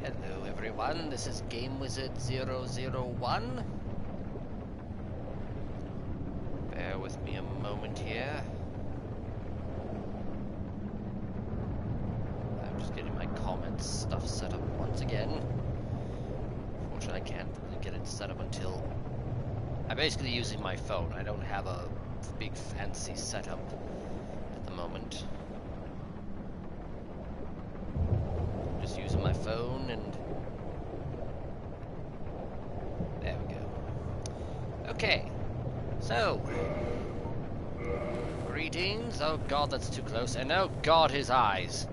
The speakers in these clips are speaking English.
Hello everyone, this is GameWizard001. Bear with me a moment here. I'm just getting my comments stuff set up once again. Unfortunately, I can't really get it set up until... I'm basically using my phone. I don't have a big fancy setup at the moment. Just using my phone and... There we go. Okay, so... Greetings. Oh god, that's too close. And oh god, his eyes.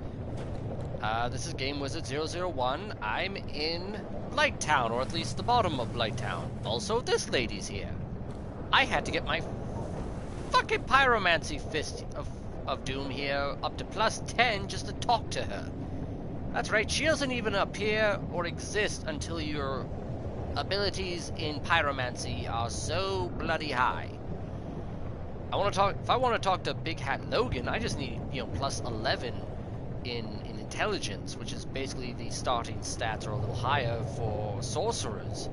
This is GameWizard001. I'm in Blight-Town, or at least the bottom of Blight-Town. Also, this lady's here. I had to get my fucking pyromancy fist of doom here up to +10 just to talk to her. That's right, she doesn't even appear or exist until your abilities in pyromancy are so bloody high. If I want to talk to Big Hat Logan, I just need, +11 in intelligence, which is basically the starting stats are a little higher for sorcerers.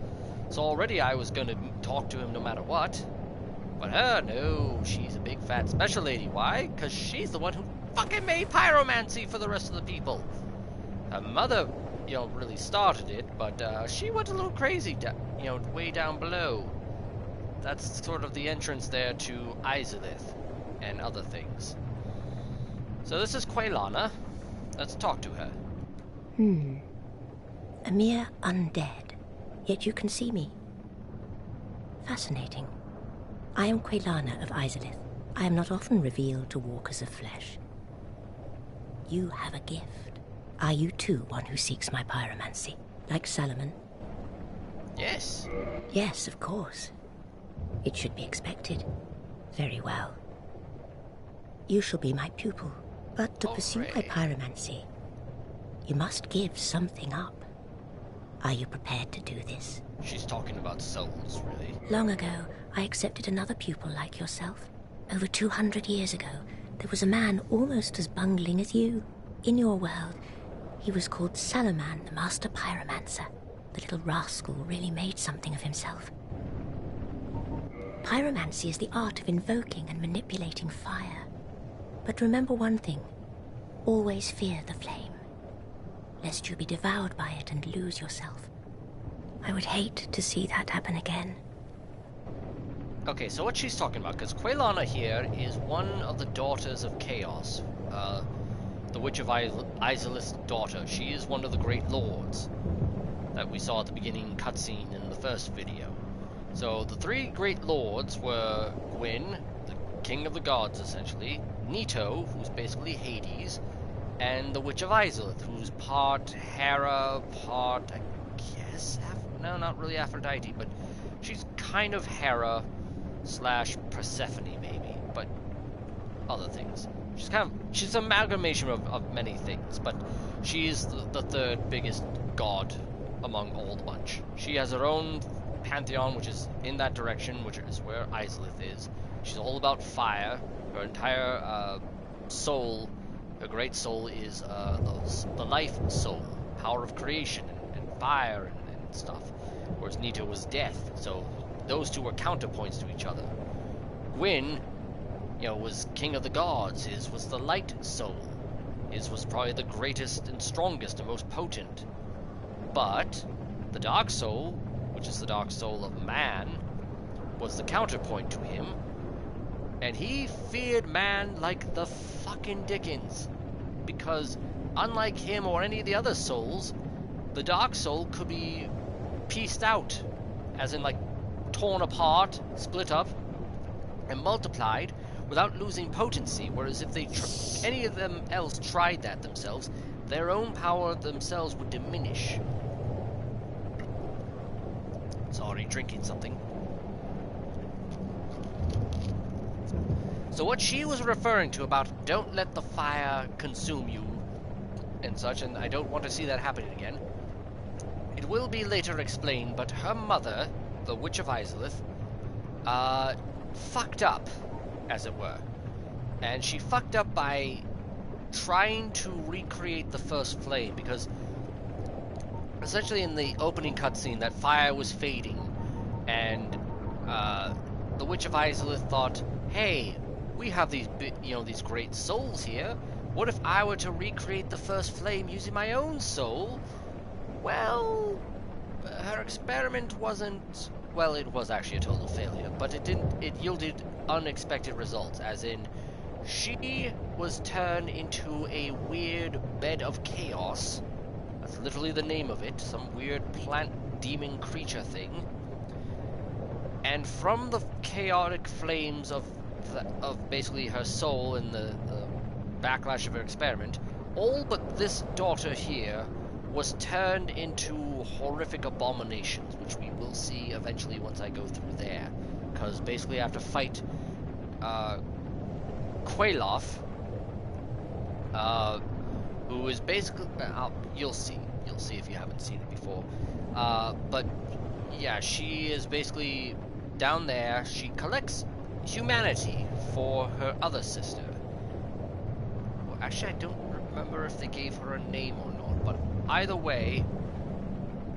So already I was going to talk to him no matter what. But her, no, she's a big fat special lady. Why? Because she's the one who fucking made pyromancy for the rest of the people. Her mother, really started it, but she went a little crazy, way down below. That's sort of the entrance there to Izalith and other things. So this is Quaylana. Let's talk to her. A mere undead, yet you can see me. Fascinating. I am Quaylana of Izalith. I am not often revealed to walkers of flesh. You have a gift. Are you too one who seeks my pyromancy, like Solomon? Yes. Yes, of course. It should be expected. Very well. You shall be my pupil. But to pursue my pyromancy, you must give something up. Are you prepared to do this? She's talking about souls, really. Long ago, I accepted another pupil like yourself. Over 200 years ago, there was a man almost as bungling as you. In your world, he was called Salaman, the master pyromancer. The little rascal really made something of himself. Pyromancy is the art of invoking and manipulating fire. But remember one thing, always fear the flame, lest you be devoured by it and lose yourself. I would hate to see that happen again. Okay, so what she's talking about, because Quaylana here is one of the daughters of Chaos, the Witch of Izalith's daughter. She is one of the Great Lords that we saw at the beginning cutscene in the first video. So the three Great Lords were Gwyn, the King of the Gods essentially, Nito, who's basically Hades, and the Witch of Izalith, who's part Hera, part, I guess, no, not really Aphrodite, but she's kind of Hera / Persephone, maybe, but other things. She's an amalgamation of many things, but she's the third biggest god among all the bunch. She has her own pantheon, which is in that direction, which is where Izalith is. She's all about fire. Her entire soul, her great soul, is the life soul, power of creation and fire and stuff. Whereas Nito was death, so those two were counterpoints to each other. Gwyn, was king of the gods. His was the light soul. His was probably the greatest and strongest and most potent. But the dark soul, which is the dark soul of man, was the counterpoint to him. And he feared man like the fucking dickens. Because, unlike him or any of the other souls, the Dark Soul could be pieced out. As in, torn apart, split up, and multiplied without losing potency. Whereas if they any of them else tried that themselves, their own power themselves would diminish. Sorry, drinking something. So what she was referring to about don't let the fire consume you and such, and I don't want to see that happening again. It will be later explained, but her mother, the Witch of Izalith, fucked up, as it were. And she fucked up by trying to recreate the first flame, because essentially in the opening cutscene, that fire was fading, and the Witch of Izalith thought, "Hey, we have these, these great souls here. What if I were to recreate the first flame using my own soul?" Well, her experiment wasn't. Well, it was actually a total failure, but it yielded unexpected results, as in, she was turned into a weird bed of chaos. That's literally the name of it, some weird plant demon creature thing. And from the chaotic flames of basically her soul and the backlash of her experiment, all but this daughter here was turned into horrific abominations, which we will see eventually once I go through there. Because basically I have to fight Quailoff, who is basically... you'll see if you haven't seen it before. But yeah, she is basically down there. She collects humanity for her other sister. Well, actually, I don't remember if they gave her a name or not, but either way,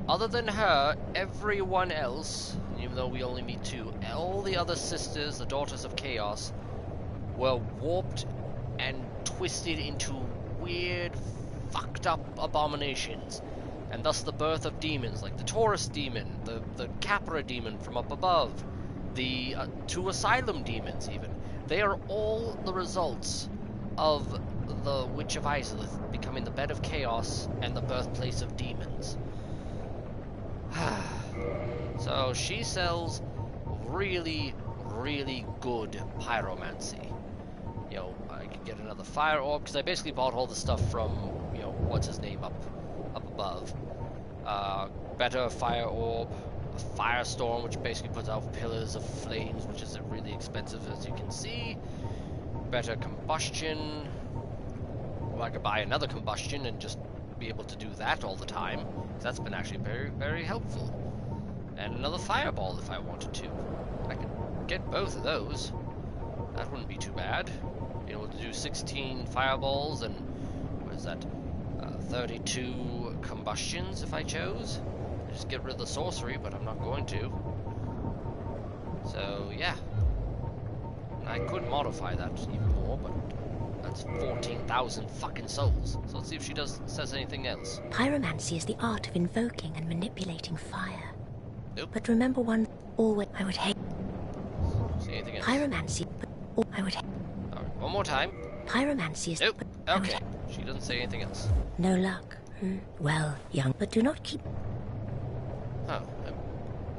other than her, everyone else, even though we only meet two, all the other sisters, the Daughters of Chaos, were warped and twisted into weird, fucked up abominations, and thus the birth of demons like the Taurus demon, the Capra demon from up above, the two Asylum demons even. They are all the results of the Witch of Izalith becoming the bed of chaos and the birthplace of demons. So she sells really, really good pyromancy. I could get another fire orb, because I basically bought all the stuff from, what's his name up above. Better fire orb, a firestorm, which basically puts out pillars of flames, which is really expensive, as you can see. Better combustion. Well, I could buy another combustion and just be able to do that all the time. That's been actually very, very helpful. And another fireball if I wanted to. I could get both of those. That wouldn't be too bad. Be able to do 16 fireballs and, what is that, 32 combustions if I chose. Just get rid of the sorcery, but I'm not going to. So, yeah. I could modify that even more, but that's 14,000 fucking souls. So let's see if she says anything else. Pyromancy is the art of invoking and manipulating fire. Nope. But remember one, always I would hate. See anything else? Pyromancy, but I would hate. Alright, one more time. Pyromancy is... Nope. Okay. She doesn't say anything else. No luck. Well, young, but do not keep... Oh,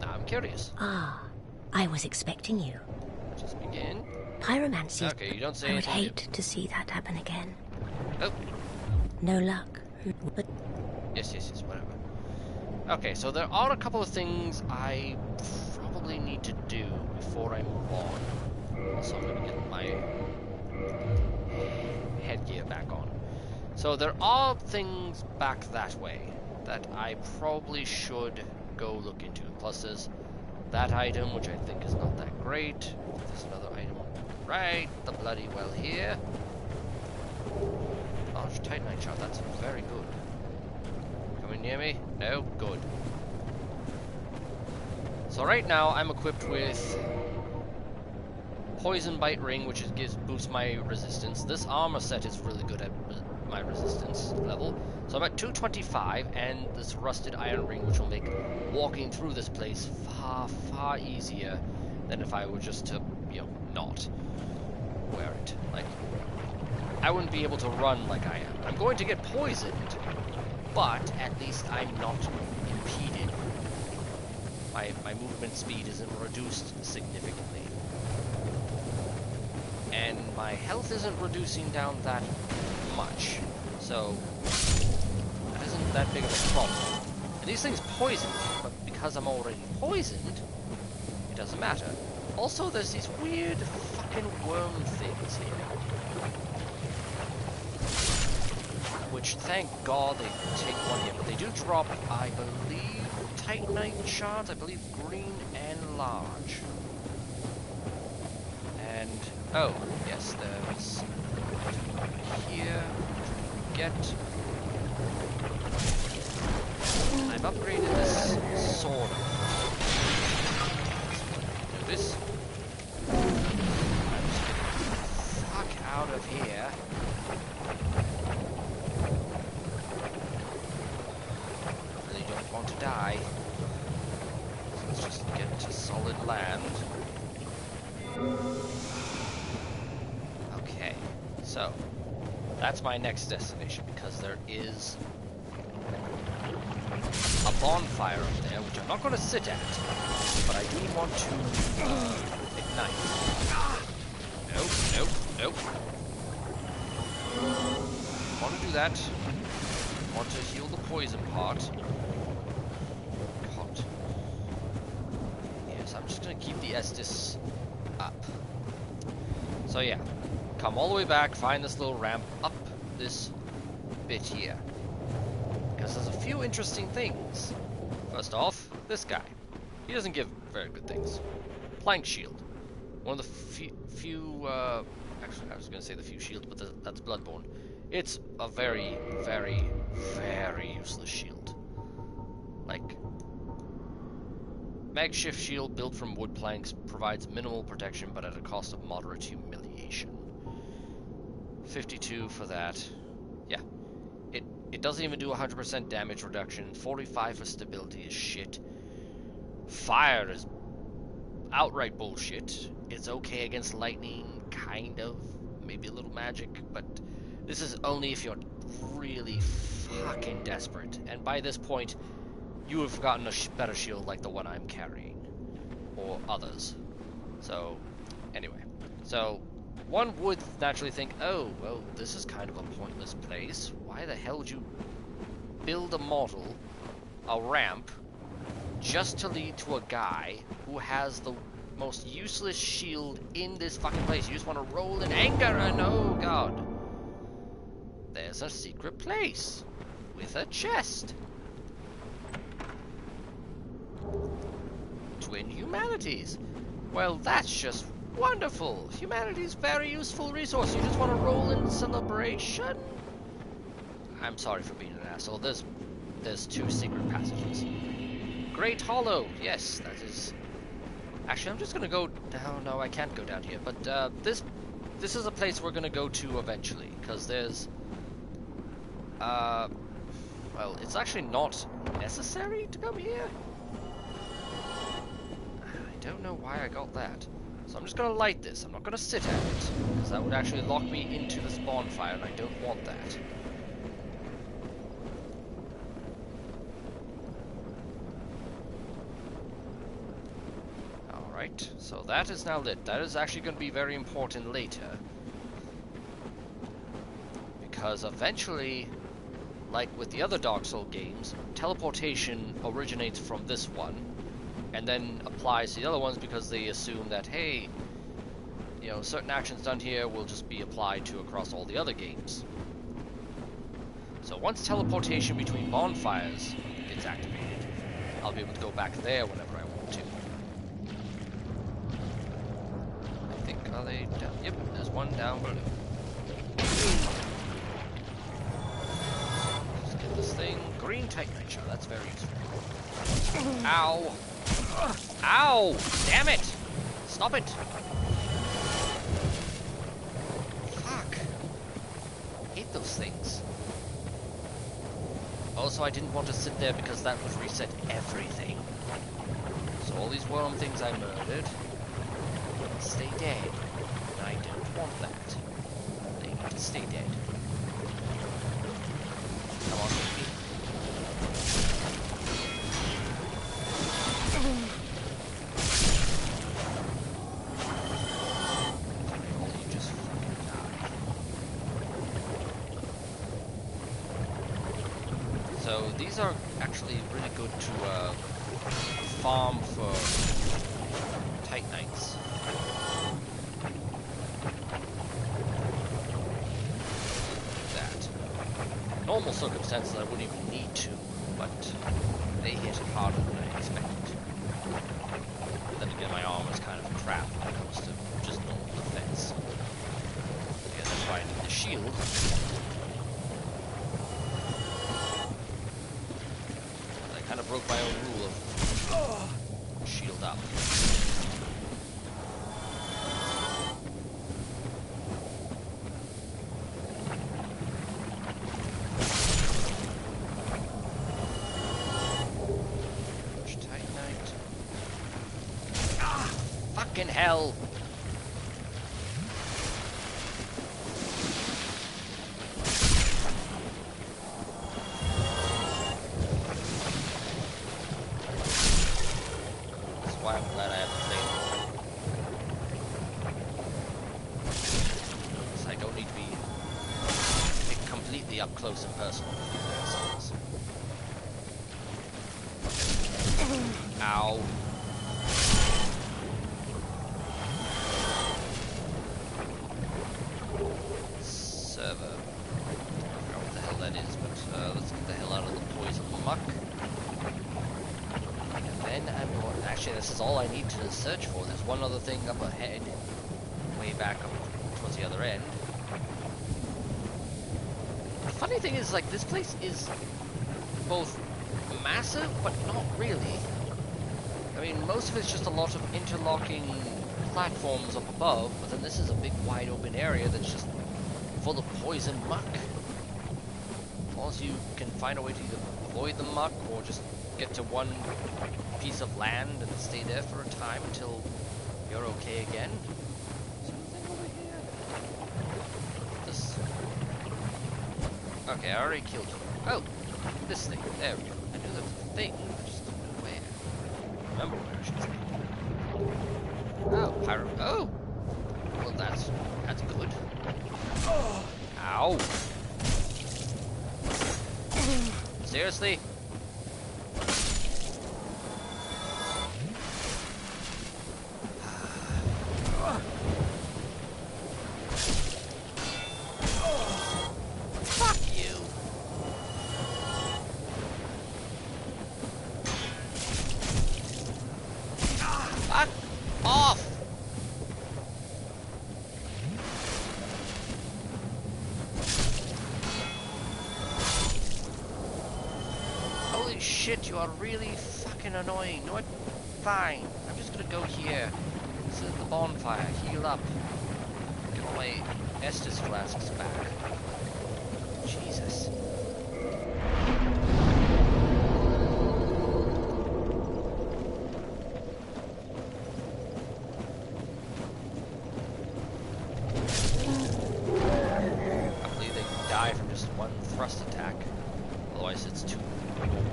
now I'm curious. Ah, I was expecting you. Just begin. Pyromancy. Okay, you don't say I would anything. hate to see that happen again. Oh. No luck. But Yes, whatever. Okay, so there are a couple of things I probably need to do before I move on. Also, I'm going to get my headgear back on. So there are things back that way that I probably should go look into. Plus there's that item, which I think is not that great. There's another item right the bloody well here. Large Titanite shot, that's very good. Coming near me? No? Good. So right now I'm equipped with Poison Bite Ring, which boosts my resistance. This armor set is really good at my resistance level. So I'm at 225, and this Rusted Iron Ring, which will make walking through this place far, far easier than if I were just to, not wear it. Like, I wouldn't be able to run like I am. I'm going to get poisoned, but at least I'm not impeded. My movement speed isn't reduced significantly. And my health isn't reducing down that much, so that isn't that big of a problem. And these things poison me, but because I'm already poisoned, it doesn't matter. Also, there's these weird fucking worm things here. Which, thank God, they take one hit, but they do drop, I believe, Titanite shards, I believe green and large. And, oh, yes, there's here, get. I'm upgraded this sword. Do this. Fuck out of here. Really don't want to die. So let's just get to solid land. Okay, so that's my next destination because there is a bonfire up there, which I'm not going to sit at, but I do want to ignite. Nope, nope, nope. Want to do that. Want to heal the poison part. God. Yes, I'm just going to keep the Estus up. So yeah, come all the way back, find this little ramp up this bit here. Because there's a few interesting things. First off, this guy. He doesn't give very good things. Plank shield. One of the few actually, I was going to say the few shields, but that's Bloodborne. It's a very, very, very useless shield. Like, makeshift shield built from wood planks provides minimal protection, but at a cost of moderate humiliation. 52 for that. Yeah. It doesn't even do 100% damage reduction. 45 for stability is shit. Fire is outright bullshit. It's okay against lightning, kind of. Maybe a little magic, but this is only if you're really fucking desperate. And by this point, you have gotten a better shield like the one I'm carrying. Or others. So, anyway. So, one would naturally think, oh, well, this is kind of a pointless place. Why the hell would you build a model, a ramp, just to lead to a guy who has the most useless shield in this fucking place? You just want to roll in anger and oh god. There's a secret place with a chest. Twin humanities. Well, that's just wonderful. Humanity's very useful resource. You just want to roll in celebration? I'm sorry for being an asshole. There's two secret passages. Great Hollow. Yes, that is. Actually, I'm just gonna go down. No, I can't go down here. But this is a place we're gonna go to eventually, because there's. Well, it's actually not necessary to come here. I don't know why I got that. So I'm just gonna light this. I'm not gonna sit at it, because that would actually lock me into this bonfire, and I don't want that. Alright, so that is now lit. That is actually going to be very important later. Because eventually, like with the other Dark Souls games, teleportation originates from this one, and then applies to the other ones because they assume that, hey, you know, certain actions done here will just be applied to across all the other games. So once teleportation between bonfires gets activated, I'll be able to go back there whenever I want to. I think, are they down? Yep, there's one down below. Just get this thing. Green Titanite, that's very useful. Ow! Ow! Damn it! Stop it! Fuck! Hate those things. Also, I didn't want to sit there because that would reset everything. So all these worm things I murdered stay dead. And I don't want that. They need to stay dead. Come on, baby. You just fucking die. So these are actually really good to farm for Titanites. That. Normal circumstances I wouldn't even need to, but they hit harder than I expected. Then again, my arm is kind of crap when it comes to just normal defense. Yeah, that's why I need the shield. I kind of break my own rule of shield up. Titanite. Ah! Fucking hell! Up close and personal. Ow. Server. I don't know what the hell that is, but let's get the hell out of the poison muck. And then I'm going... Actually, this is all I need to search for. There's one other thing up ahead. Way back up towards the other end. The funny thing is, like, this place is both massive, but not really. I mean, most of it's just a lot of interlocking platforms up above, but then this is a big, wide open area that's just full of poison muck. As long as you can find a way to either avoid the muck, or just get to one piece of land and stay there for a time until you're okay again. Okay, I already killed you. Oh, this thing. There we go. I knew there was a thing. I just don't know where. Remember where, I should say. Oh, pyro. Oh! Well, that's good. Ow! Seriously? Shit, you are really fucking annoying. No, fine. I'm just gonna go here. This is the bonfire. Heal up. Get all my Estus flasks back. Jesus. I believe they die from just one thrust attack. Otherwise, it's too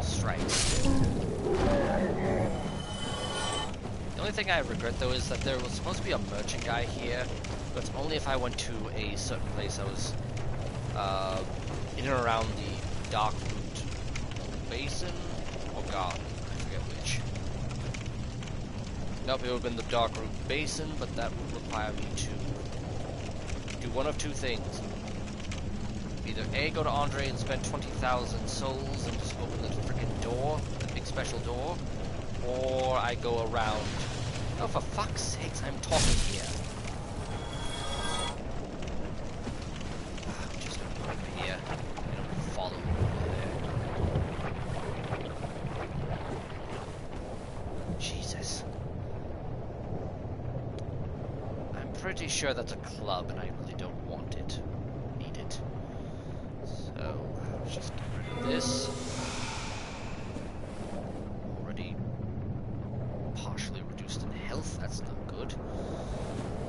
strikes. The only thing I regret though is that there was supposed to be a merchant guy here, but it's only if I went to a certain place. I was in and around the Dark Root Basin or Garden, I forget which. Nope, it would have been the Dark Root Basin, but that would require me to do one of two things. Either A, go to Andre and spend 20,000 souls and just open the freaking door, the big special door, or I go around. Oh, for fuck's sakes, I'm talking here. I'm just gonna go over here. I don't follow over there. Jesus. I'm pretty sure that's a club, and I really don't want it. Need it. So, let's just get rid of this. Already partially reduced in health, that's not good.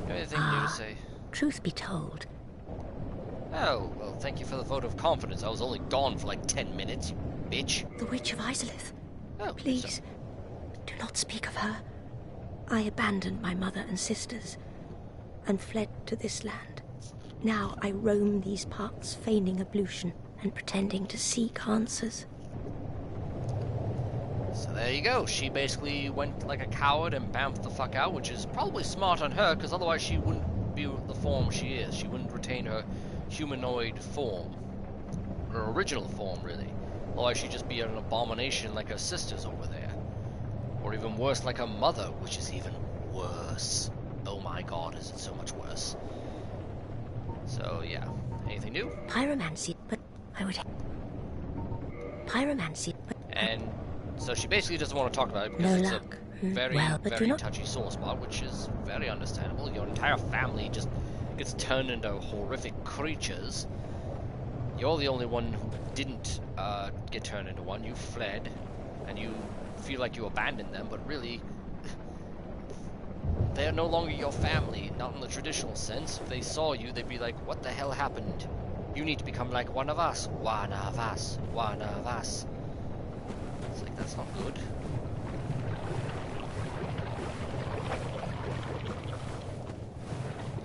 Anything new to say? Truth be told. Oh, well, thank you for the vote of confidence. I was only gone for like 10 minutes, you bitch. The Witch of Izalith. Oh, please, do not speak of her. I abandoned my mother and sisters and fled to this land. Now I roam these parts, feigning ablution and pretending to seek answers. So there you go. She basically went like a coward and bamfed the fuck out, which is probably smart on her, because otherwise she wouldn't be the form she is. She wouldn't retain her humanoid form. Her original form, really. Otherwise she'd just be an abomination like her sisters over there. Or even worse, like her mother, which is even worse. Oh my god, is it so much worse. So, yeah. Anything new? Pyromancy, but I would... Pyromancy, but... And So she basically doesn't want to talk about it because No it's luck. a very, Well, but very you're not... touchy sore spot, which is very understandable. Your entire family just gets turned into horrific creatures. You're the only one who didn't get turned into one. You fled, and you feel like you abandoned them, but really, they're no longer your family, not in the traditional sense. If they saw you, they'd be like, what the hell happened? You need to become like one of us. One of us. One of us. It's like, that's not good.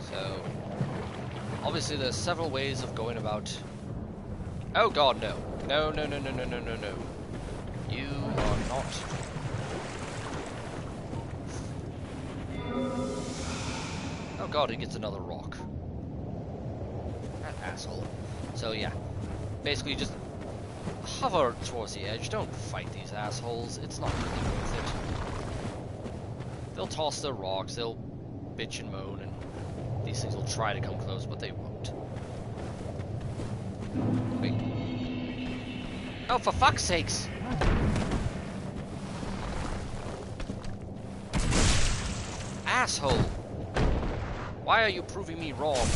So, obviously there's several ways of going about... Oh god, no. No, no, no, no, no, no, no, no. You are not... Oh god, he gets another rock. That asshole. So yeah, basically just hover towards the edge. Don't fight these assholes. It's not really worth it. They'll toss their rocks, they'll bitch and moan, and these things will try to come close, but they won't. Wait. Oh, for fuck's sakes! Asshole! Why are you proving me wrong?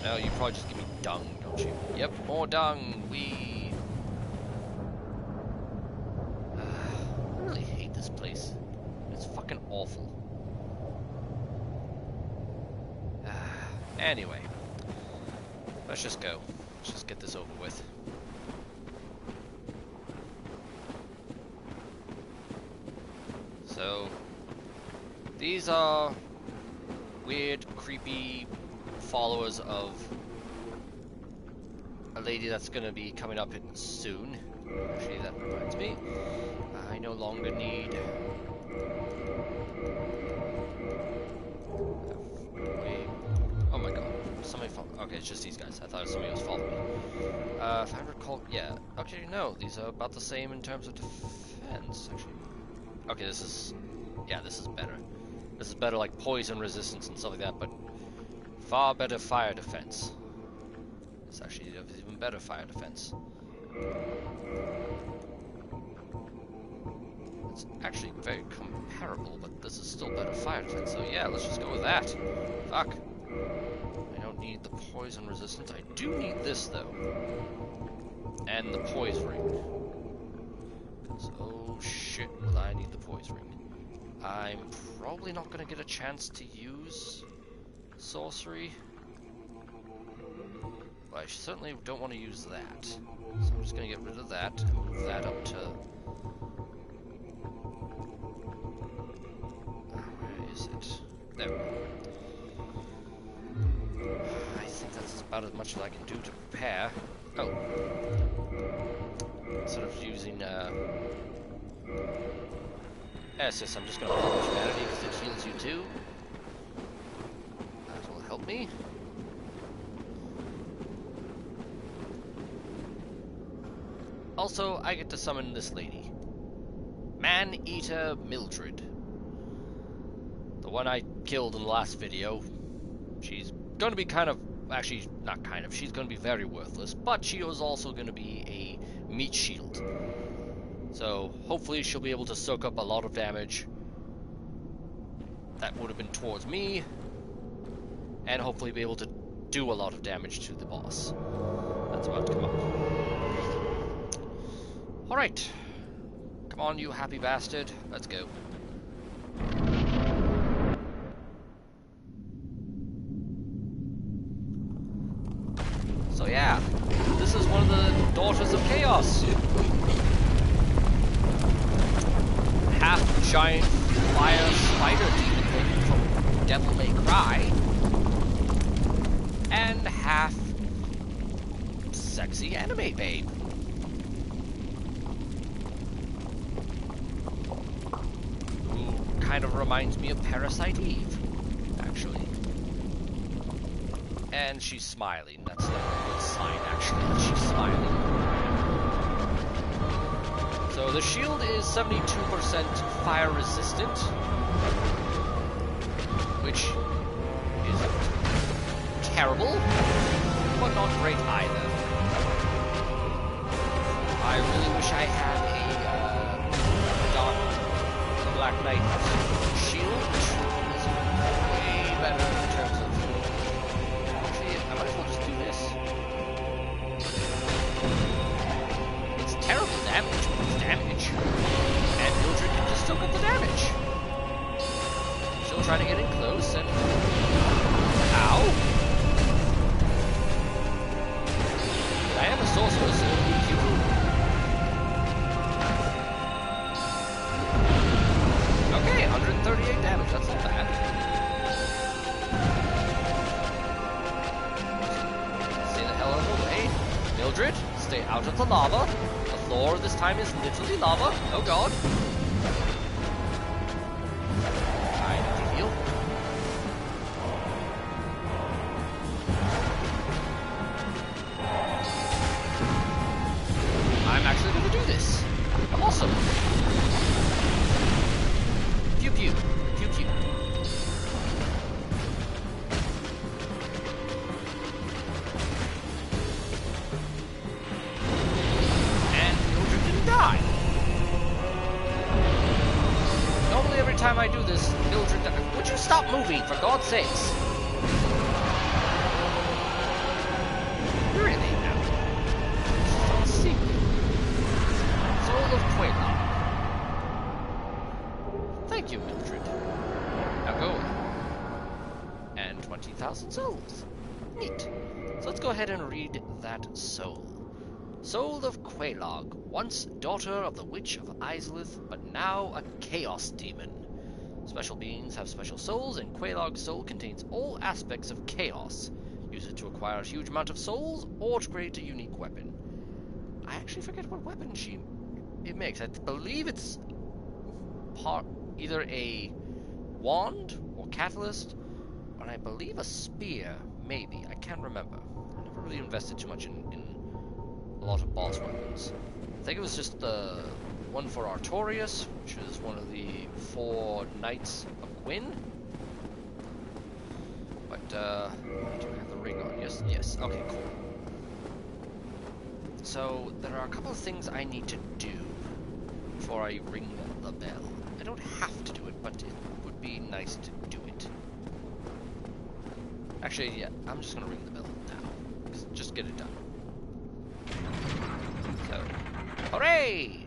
No, you probably just give me dung, don't you? Yep, more dung. We. I really hate this place. It's fucking awful. Anyway, let's just go. Let's just get this over with. So, these are weird, creepy followers of a lady that's going to be coming up soon. Actually, that reminds me. I no longer need... Oh my god. Somebody okay, it's just these guys. I thought somebody was following me. If I recall... Yeah. Okay, no. These are about the same in terms of defense, actually. Okay, this is... Yeah, this is better. This is better, like, poison resistance and stuff like that, but far better fire defense. It's actually even better fire defense. It's actually very comparable, but this is still better fire defense, so yeah, let's just go with that. Fuck. I don't need the poison resistance. I do need this, though. And the poise ring. Oh shit, will I need the poise ring. I'm probably not going to get a chance to use sorcery. But I certainly don't want to use that. So I'm just going to get rid of that and move that up to... where is it? There we go. I think that's about as much as I can do to prepare. Oh. Instead of using, yes, I'm just going to pull humanity because it heals you too. That will help me. Also, I get to summon this lady. Man-Eater Mildred. The one I killed in the last video. She's going to be kind of... Actually, not kind of. She's going to be very worthless. But she is also going to be a meat shield. So, hopefully she'll be able to soak up a lot of damage. That would have been towards me. And hopefully be able to do a lot of damage to the boss. That's about to come up. Alright. Come on, you happy bastard. Let's go. So yeah, this is one of the Daughters of Chaos. Half giant fire spider demon lady from Devil May Cry. And half sexy anime babe. Kind of reminds me of Parasite Eve, actually. And she's smiling. That's not a good sign, actually, that she's smiling. So So the shield is 72% fire resistant, which isn't terrible, but not great either. I really wish I had a Black Knight shield, which is way better in terms of... Actually, I might as well just do this. It's terrible damage, but it's damage. And Mildred can just soak up the damage. She'll try to get in close and... Ow! I am a sorcerer, so it'll be cute. Okay, 138 damage, that's not bad. Stay the hell out of the way. Mildred, stay out of the lava. The floor this time is literally lava. Oh god. I need to heal. I'm actually going to do this. Awesome. Pew pew. Pew pew. And Mildred didn't die. Normally every time I do this, Mildred dies. Would you stop moving, for God's sakes? Really now? Let's see. Soul of Quayla. Thank you, Mildred. Now go. And 20,000 souls. Neat. So let's go ahead and read that soul. Soul of Quelaag, once daughter of the Witch of Izalith, but now a chaos demon. Special beings have special souls, and Quelaag's soul contains all aspects of chaos. Use it to acquire a huge amount of souls, or to create a unique weapon. I actually forget what weapon it makes. I believe it's either a wand or catalyst, or I believe a spear, maybe. I can't remember. I never really invested too much in a lot of boss weapons. I think it was just the one for Artorias, which is one of the 4 Knights of Gwyn. But, do I have the ring on? Yes. Okay, cool. So, there are a couple of things I need to do before I ring the bell. I don't have to do it, but it would be nice to do it. Actually, yeah, I'm just gonna ring the bell now. Just get it done. So, hooray!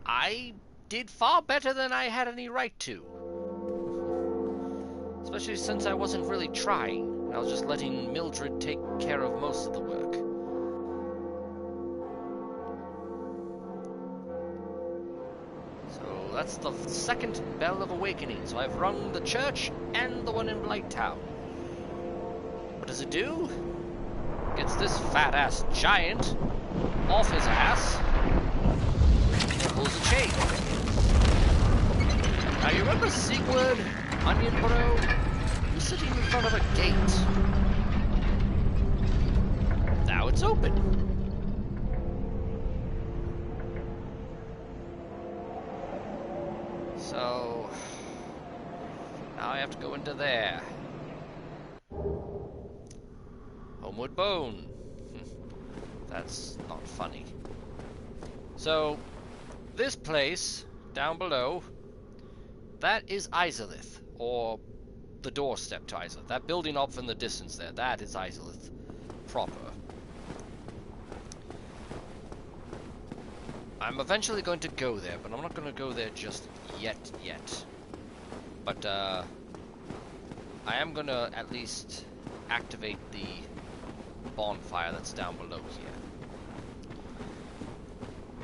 I did far better than I had any right to. Especially since I wasn't really trying. I was just letting Mildred take care of most of the work. So that's the second bell of awakening. So I've rung the church and the one in Blight-Town. What does it do? Gets this fat-ass giant off his ass. Pulls a chain. Now you remember Sigurd, Onion Bro? He was sitting in front of a gate. Now it's open. So now I have to go into there. Homeward Bone. That's not funny. So this place down below, that is Izalith, or the doorstep to Izalith. That building up in the distance there, that is Izalith proper. I'm eventually going to go there, but I'm not going to go there just yet. But I am going to at least activate the bonfire that's down below here.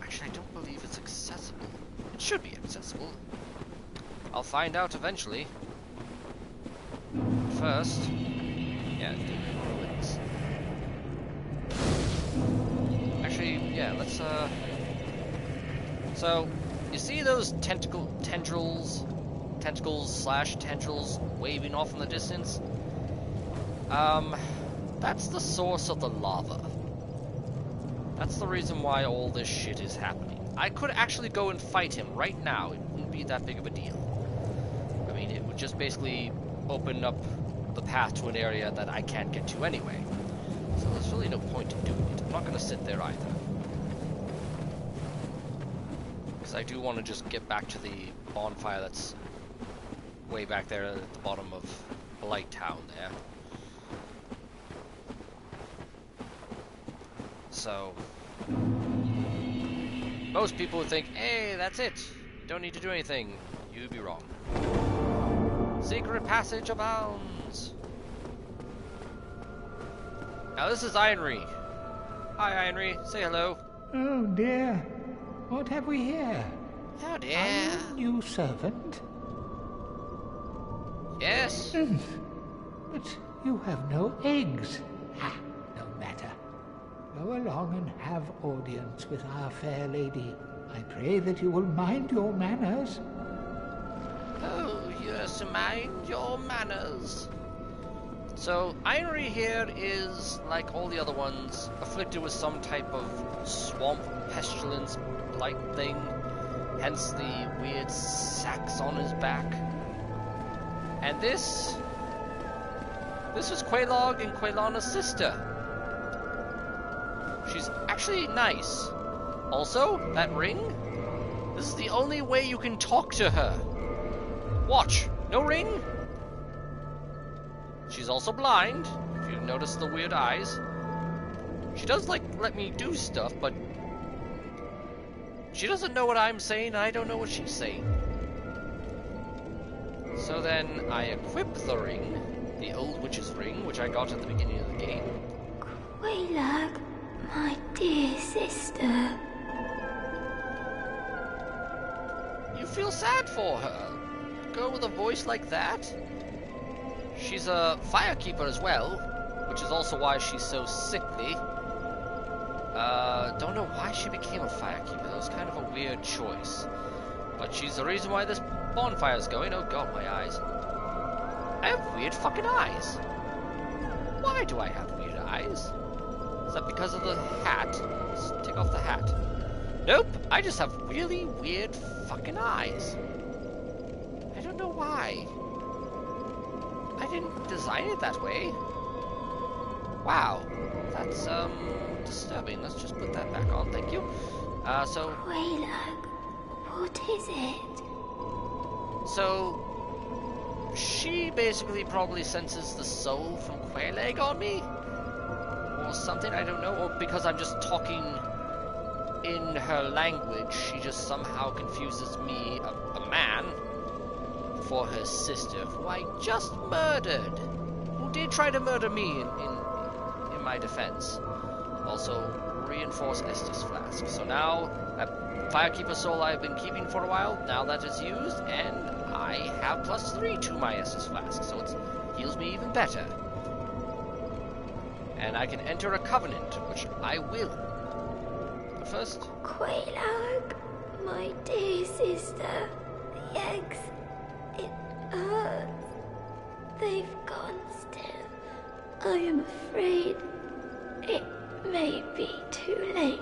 Actually, I don't believe it's accessible. It should be accessible. I'll find out eventually. First, yeah, ruins. Actually, yeah, let's so you see those tendrils waving off in the distance? That's the source of the lava. That's the reason why all this shit is happening. I could actually go and fight him right now. It wouldn't be that big of a deal. I mean, it would just basically open up the path to an area that I can't get to anyway. So there's really no point in doing it. I'm not going to sit there either. Because I do want to just get back to the bonfire that's way back there at the bottom of Blight-Town there. So, most people would think, hey, that's it. Don't need to do anything. You'd be wrong. Secret passage abounds. Now this is Ironry. Hi, Ironry. Say hello. Oh dear. What have we here? Oh dear. Are you a new servant? Yes. But you have no eggs. Ah, no matter. Go along and have audience with our fair lady. I pray that you will mind your manners. Oh, yes, mind your manners. So, Ironry here is, like all the other ones, afflicted with some type of swamp pestilence blight thing, hence the weird sacks on his back. And this is Quelaag and Quelana's sister. She's actually nice. Also, that ring, this is the only way you can talk to her. Watch, no ring. She's also blind, if you notice the weird eyes. She does, like, let me do stuff, but she doesn't know what I'm saying, and I don't know what she's saying. So then I equip the ring, the old witch's ring, which I got at the beginning of the game. Quelaag, my dear sister. You feel sad for her? A girl with a voice like that? She's a firekeeper as well, which is also why she's so sickly. Don't know why she became a firekeeper. That was kind of a weird choice. But she's the reason why this bonfire's going. Oh god, my eyes. I have weird fucking eyes. Why do I have weird eyes? Is that because of the hat? Let's take off the hat. Nope, I just have really weird fucking eyes. I don't know why. I didn't design it that way. Wow, that's disturbing. Let's just put that back on, thank you. So Quelaag, what is it? So she basically probably senses the soul from Quelaag on me, or something. I don't know. Or because I'm just talking in her language, she just somehow confuses me, a man, for her sister, who I just murdered, who did try to murder me in my defense. Also, reinforced Estus Flask. So now, that Firekeeper Soul I've been keeping for a while, now that it's used, and I have +3 to my Estus Flask, so it heals me even better. And I can enter a covenant, which I will. But first... Quelaag, my dear sister, the eggs... It hurts. They've gone still. I am afraid it may be too late.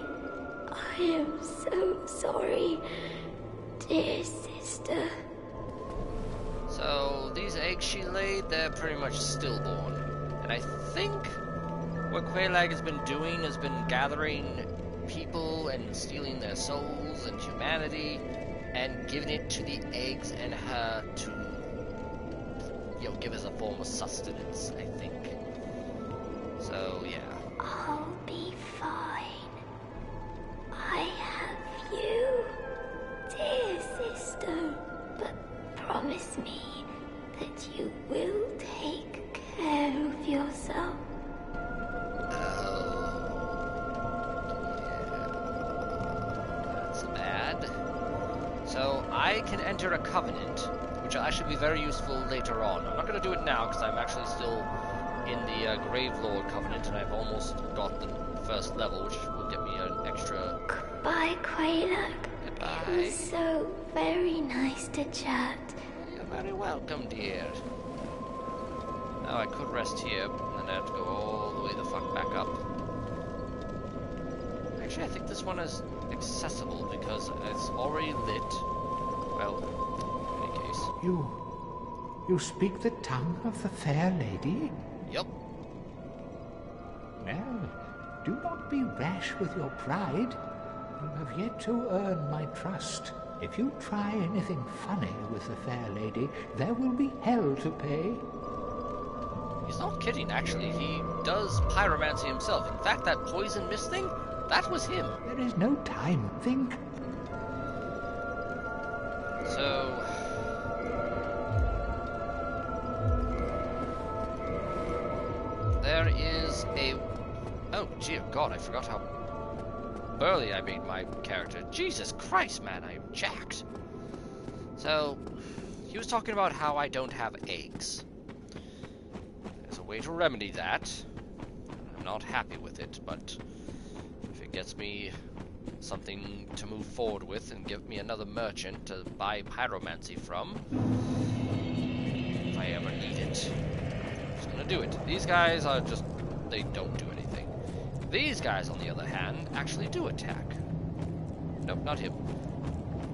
I am so sorry, dear sister. So, these eggs she laid, they're pretty much stillborn. And I think what Quelaag has been doing has been gathering people and stealing their souls and humanity and giving it to the eggs and her to, you know, give as a form of sustenance, I think. So, yeah. I'll be fine. I have you, dear sister. But promise me that you will take care of yourself. That's bad. So I can enter a covenant, which will actually be very useful later on. I'm not going to do it now because I'm actually still in the Gravelord covenant, and I've almost got the first level, which will get me an extra... Goodbye, Quelaag. Goodbye. It was so very nice to chat. You're very welcome, dear. Now I could rest here, and then I have to go all the way the fuck back up. Actually, Actually, I think this one is accessible because it's already lit. Well, in any case. You speak the tongue of the fair lady? Yep. Well, do not be rash with your pride. You have yet to earn my trust. If you try anything funny with the fair lady, there will be hell to pay. He's not kidding, actually. He does pyromancy himself. In fact, that poison mist thing, that was him. There is no time. Think. So... there is a... oh, dear God, I forgot how burly I made my character. Jesus Christ, man, I am jacked. So, he was talking about how I don't have eggs. There's a way to remedy that. I'm not happy with it, but if it gets me something to move forward with and give me another merchant to buy pyromancy from, if I ever need it, I'm just gonna do it. These guys are just, they don't do anything. These guys, on the other hand, actually do attack. Nope, not him.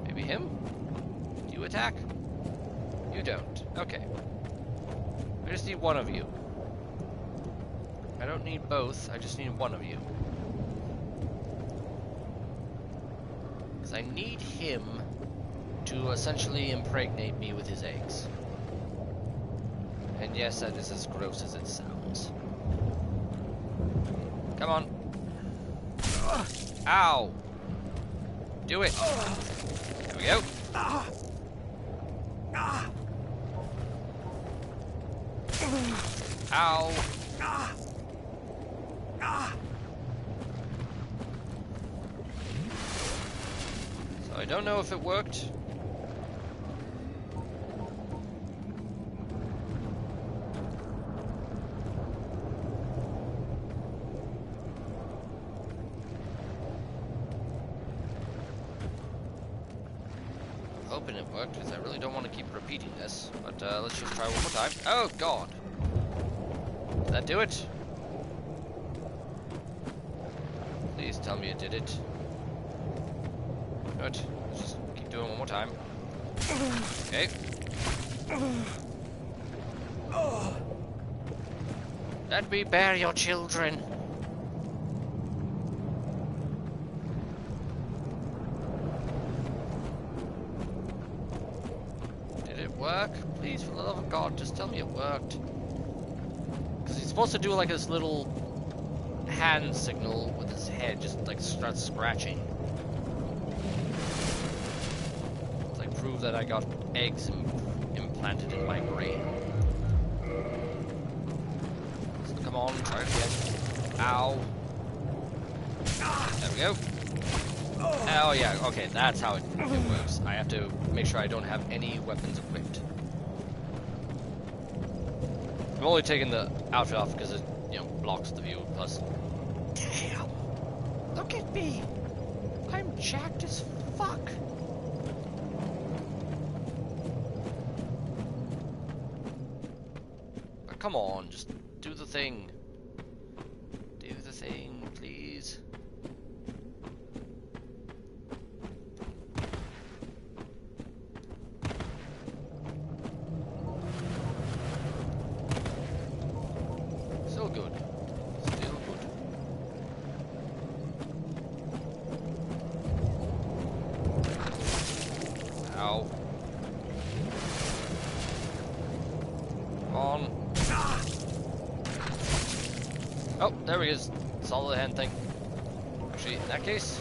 Maybe him? Do you attack? You don't. Okay. I just need one of you. I don't need both, I just need one of you. Because I need him to essentially impregnate me with his eggs. And yes, that is as gross as it sounds. Come on. Ow! Do it! There we go. Ow! So I don't know if it worked. Hoping it worked, because I really don't want to keep repeating this. But let's just try one more time. Oh God! Did that do it? Please tell me it did it. Good. Let's just keep doing one more time. Okay. Let me bear your children. Did it work? Please, for the love of God, just tell me it worked. Because he's supposed to do like this little hand signal with his head, just like starts scratching. It's like prove that I got eggs implanted in my brain. So come on, try it again. Ow. There we go. Oh yeah, okay, that's how it works. I have to make sure I don't have any weapons equipped. I'm only taking the outfit off because it, you know, blocks the view. Plus, damn, look at me. I'm jacked as fuck. But come on, just do the thing. Do the thing, please. Still good. Still good. Ow. Come on. Oh, there he is. Saw the hand thing. Actually, in that case.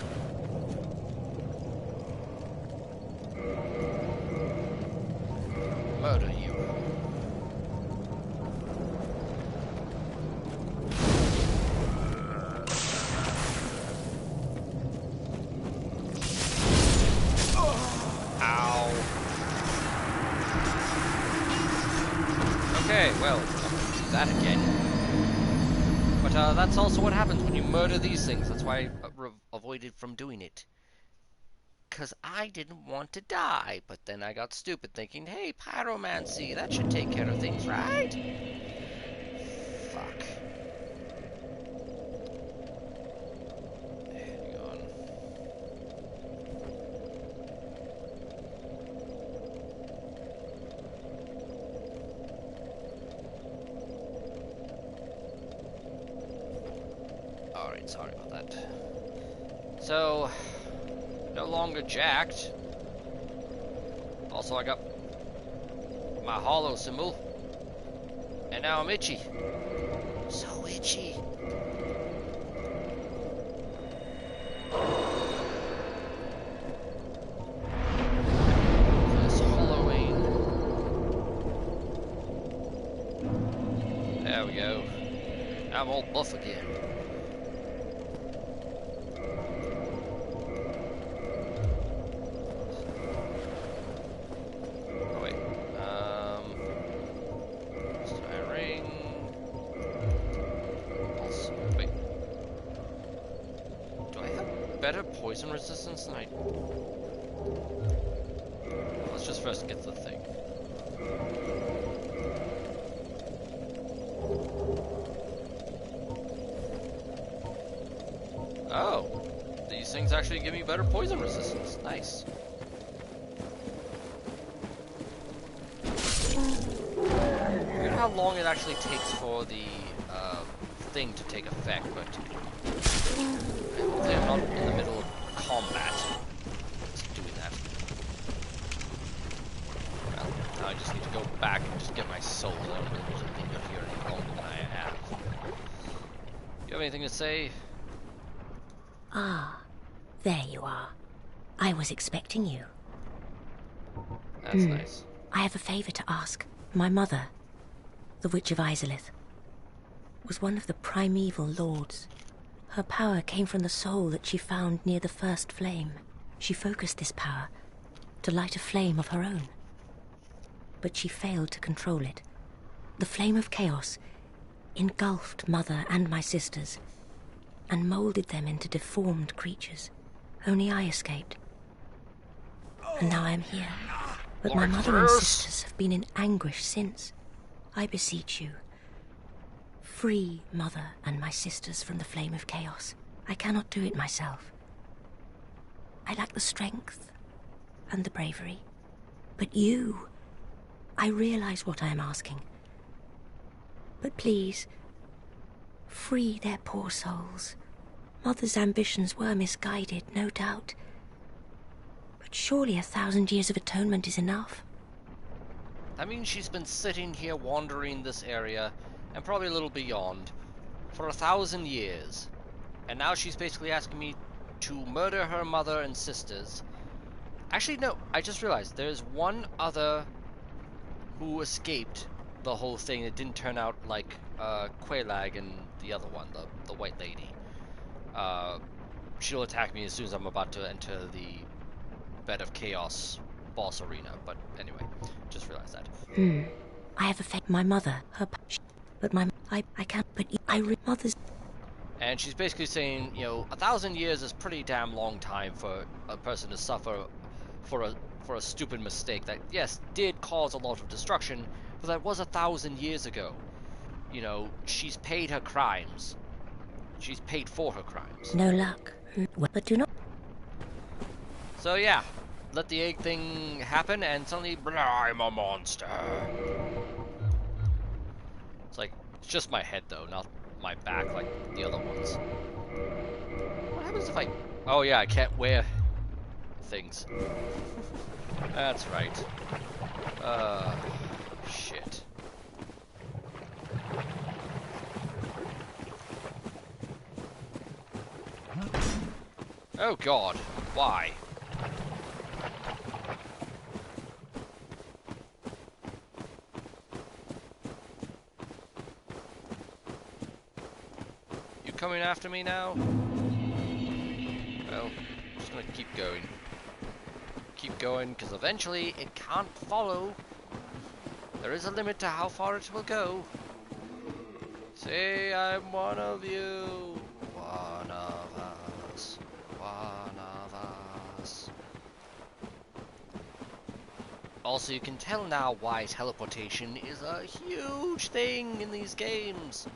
Murder you. Okay, well, do that again. But that's also what happens when you murder these things. That's why I avoided from doing it. Because I didn't want to die. But then I got stupid thinking, hey, pyromancy, that should take care of things, right? Fuck. Hang on. Alright, sorry about that. So, no longer jacked. Also, I got my hollow symbol. And now I'm itchy. So itchy. This hollowing. There we go. I'm all buff again. Oh wait. Stone ring. Also, wait. Do I have better poison resistance than I? Let's just first get the thing. Oh, these things actually give me better poison resistance. Nice. Weird how long it actually takes for the thing to take effect, but hopefully I'm not in the middle of combat. It's doing that. Well, now I just need to go back and just get my souls. I don't really want to linger here any longer than I have. You have anything to say? Ah, there you are. I was expecting you. That's nice. I have a favor to ask. My mother, the Witch of Izalith, was one of the primeval lords. Her power came from the soul that she found near the first flame. She focused this power to light a flame of her own. But she failed to control it. The flame of chaos engulfed Mother and my sisters and molded them into deformed creatures. Only I escaped. And now I am here. But my mother and sisters have been in anguish since. I beseech you, free Mother and my sisters from the flame of chaos. I cannot do it myself. I lack the strength and the bravery. But you, I realize what I am asking. But please, free their poor souls. Mother's ambitions were misguided, no doubt. But surely 1,000 years of atonement is enough. That means she's been sitting here wandering this area, and probably a little beyond, for 1,000 years. And now she's basically asking me to murder her mother and sisters. Actually, no, I just realized there's one other who escaped the whole thing. It didn't turn out like Quelaag and the other one, the white lady. She'll attack me as soon as I'm about to enter the Bed of Chaos boss arena. But anyway, just realized that. I have affected my mother, but I can't. But mother's. And she's basically saying, you know, 1,000 years is pretty damn long time for a person to suffer for a stupid mistake that, yes, did cause a lot of destruction, but that was 1,000 years ago. You know, she's paid her crimes. She's paid for her crimes. No luck. But do not. So yeah, let the egg thing happen, and suddenly, I'm a monster. It's like, it's just my head though, not my back like the other ones. What happens if I... Oh yeah, I can't wear things. That's right. Shit. Oh god, why? You coming after me now? Well, I'm just gonna keep going. Keep going, because eventually it can't follow. There is a limit to how far it will go. Say I'm one of you. One of us. One of us. Also, you can tell now why teleportation is a huge thing in these games.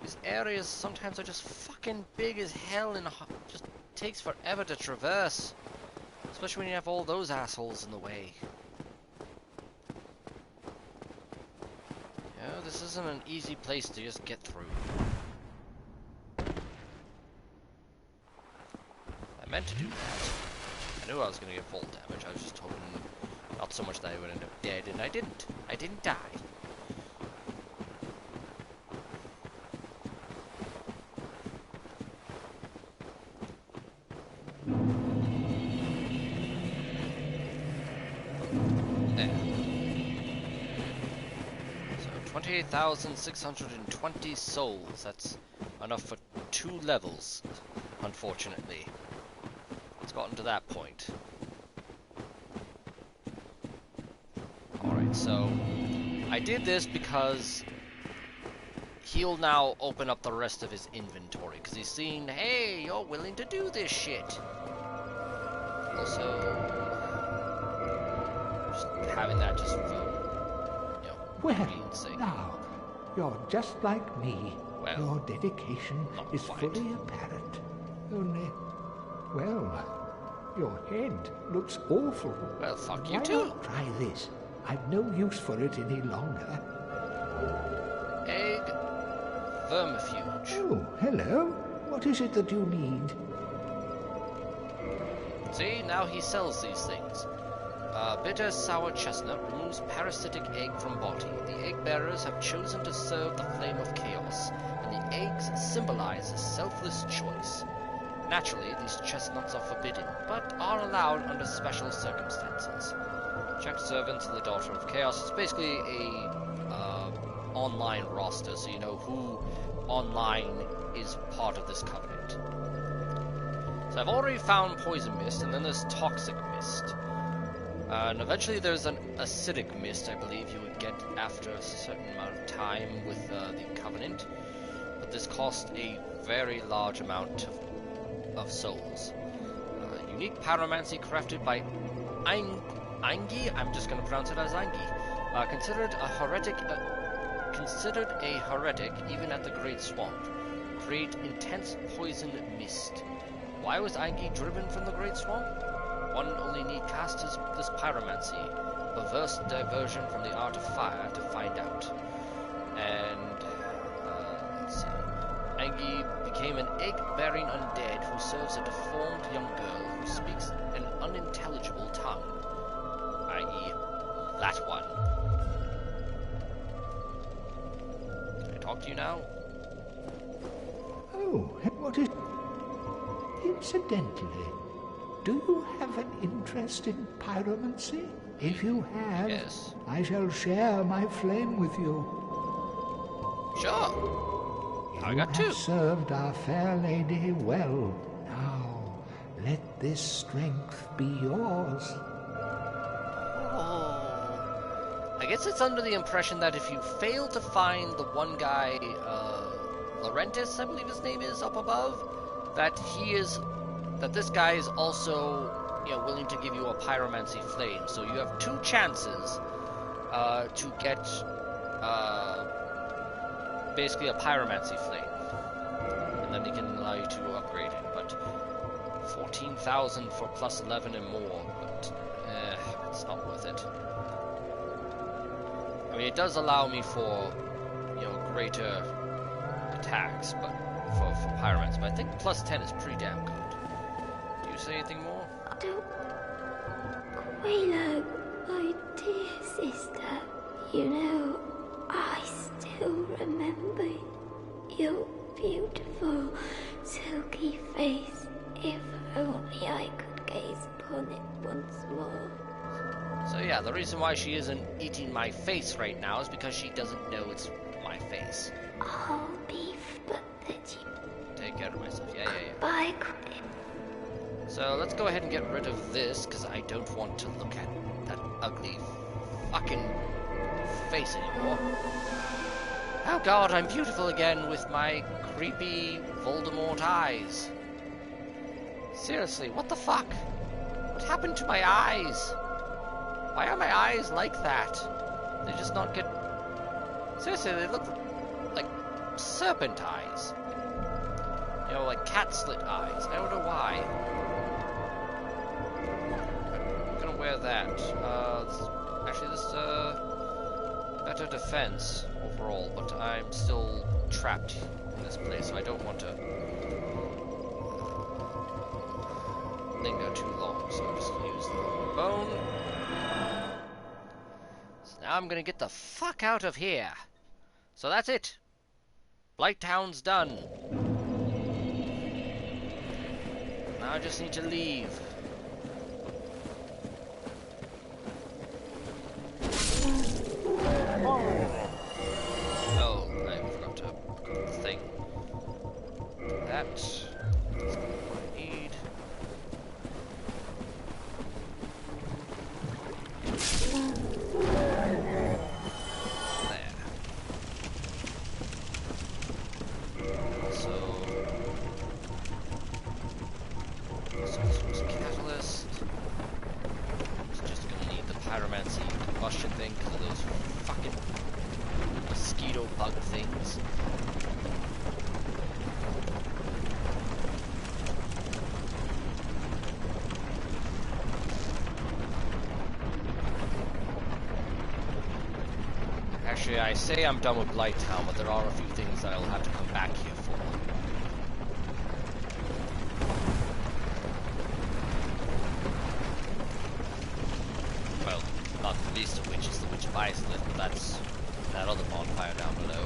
These areas sometimes are just fucking big as hell and just takes forever to traverse. Especially when you have all those assholes in the way. You know, this isn't an easy place to just get through. meant to do that. I knew I was going to get full damage. I was just hoping not so much that I would end up dead, and I didn't. I didn't die. There. So 28,620 souls. That's enough for 2 levels, unfortunately. It's gotten to that point. Alright, so I did this because he'll now open up the rest of his inventory, because he's seen, hey, you're willing to do this shit. Also, just having that just for, you know, Well, sake. now, you're just like me. Well, your dedication is quite. fully apparent. Only, well, your head looks awful. Well, fuck you Why too. not try this? I've no use for it any longer. Egg vermifuge. Oh, hello. What is it that you need? See, now he sells these things. Bitter sour chestnut removes parasitic egg from body. The egg bearers have chosen to serve the flame of chaos, and the eggs symbolize a selfless choice. Naturally, these chestnuts are forbidden, but are allowed under special circumstances. Check servants of the Daughter of Chaos. It's basically a online roster, so you know who online is part of this covenant. So I've already found poison mist, and then there's toxic mist. And eventually there's an acidic mist, I believe you would get after a certain amount of time with the Covenant. But this cost a very large amount of souls. Unique pyromancy crafted by Angi, I'm just going to pronounce it as Angi. Considered a heretic even at the Great Swamp. Create intense poison mist. Why was Angi driven from the Great Swamp? One only need cast this pyromancy, perverse diversion from the art of fire, to find out. And, let's see. Angi became an egg-bearing undead who serves a deformed young girl who speaks an unintelligible tongue, i.e., that one. Can I talk to you now? Oh, what is... Incidentally, do you have an interest in pyromancy? If you have, yes. I shall share my flame with you. Sure. I got 2. You have served our fair lady well. Now, let this strength be yours. Oh. I guess it's under the impression that if you fail to find the one guy, Laurentis, I believe his name is, up above, that this guy is also, you know, willing to give you a pyromancy flame. So you have 2 chances to get basically a pyromancy flame, and then he can allow you to upgrade it. But 14,000 for plus 11 and more, but it's not worth it. I mean, it does allow me for, you know, greater attacks, but for pyromancy. But I think plus 10 is pretty damn good. Do you say anything more? Quaylo, my dear sister, you know, I still remember your beautiful, silky face. If only I could gaze upon it once more. So yeah, the reason why she isn't eating my face right now is because she doesn't know it's my face. All beef, but that you... Take care of myself. Yeah. Bye, So let's go ahead and get rid of this, because I don't want to look at that ugly fucking face anymore. Oh god, I'm beautiful again with my creepy Voldemort eyes. Seriously, what the fuck? What happened to my eyes? Why are my eyes like that? They just not get... Seriously, they look like serpent eyes. You know, like cat slit eyes. I don't know why. I'm gonna wear that. Actually, this better defense overall, but I'm still trapped in this place, so I don't want to. too long, so I'm just gonna use the bone. So now I'm gonna get the fuck out of here. So that's it. Blight-Town's done. Now I just need to leave. Oh, I forgot to put the thing. That. That's what I need. So catalyst. It's just gonna need the pyromancy combustion thing because of those fucking mosquito bug things. Actually, I say I'm done with Blight-Town, but there are a few things that I'll have to come back here for. Well, not the least of which is the Witch of Iceland, but that's that other bonfire down below.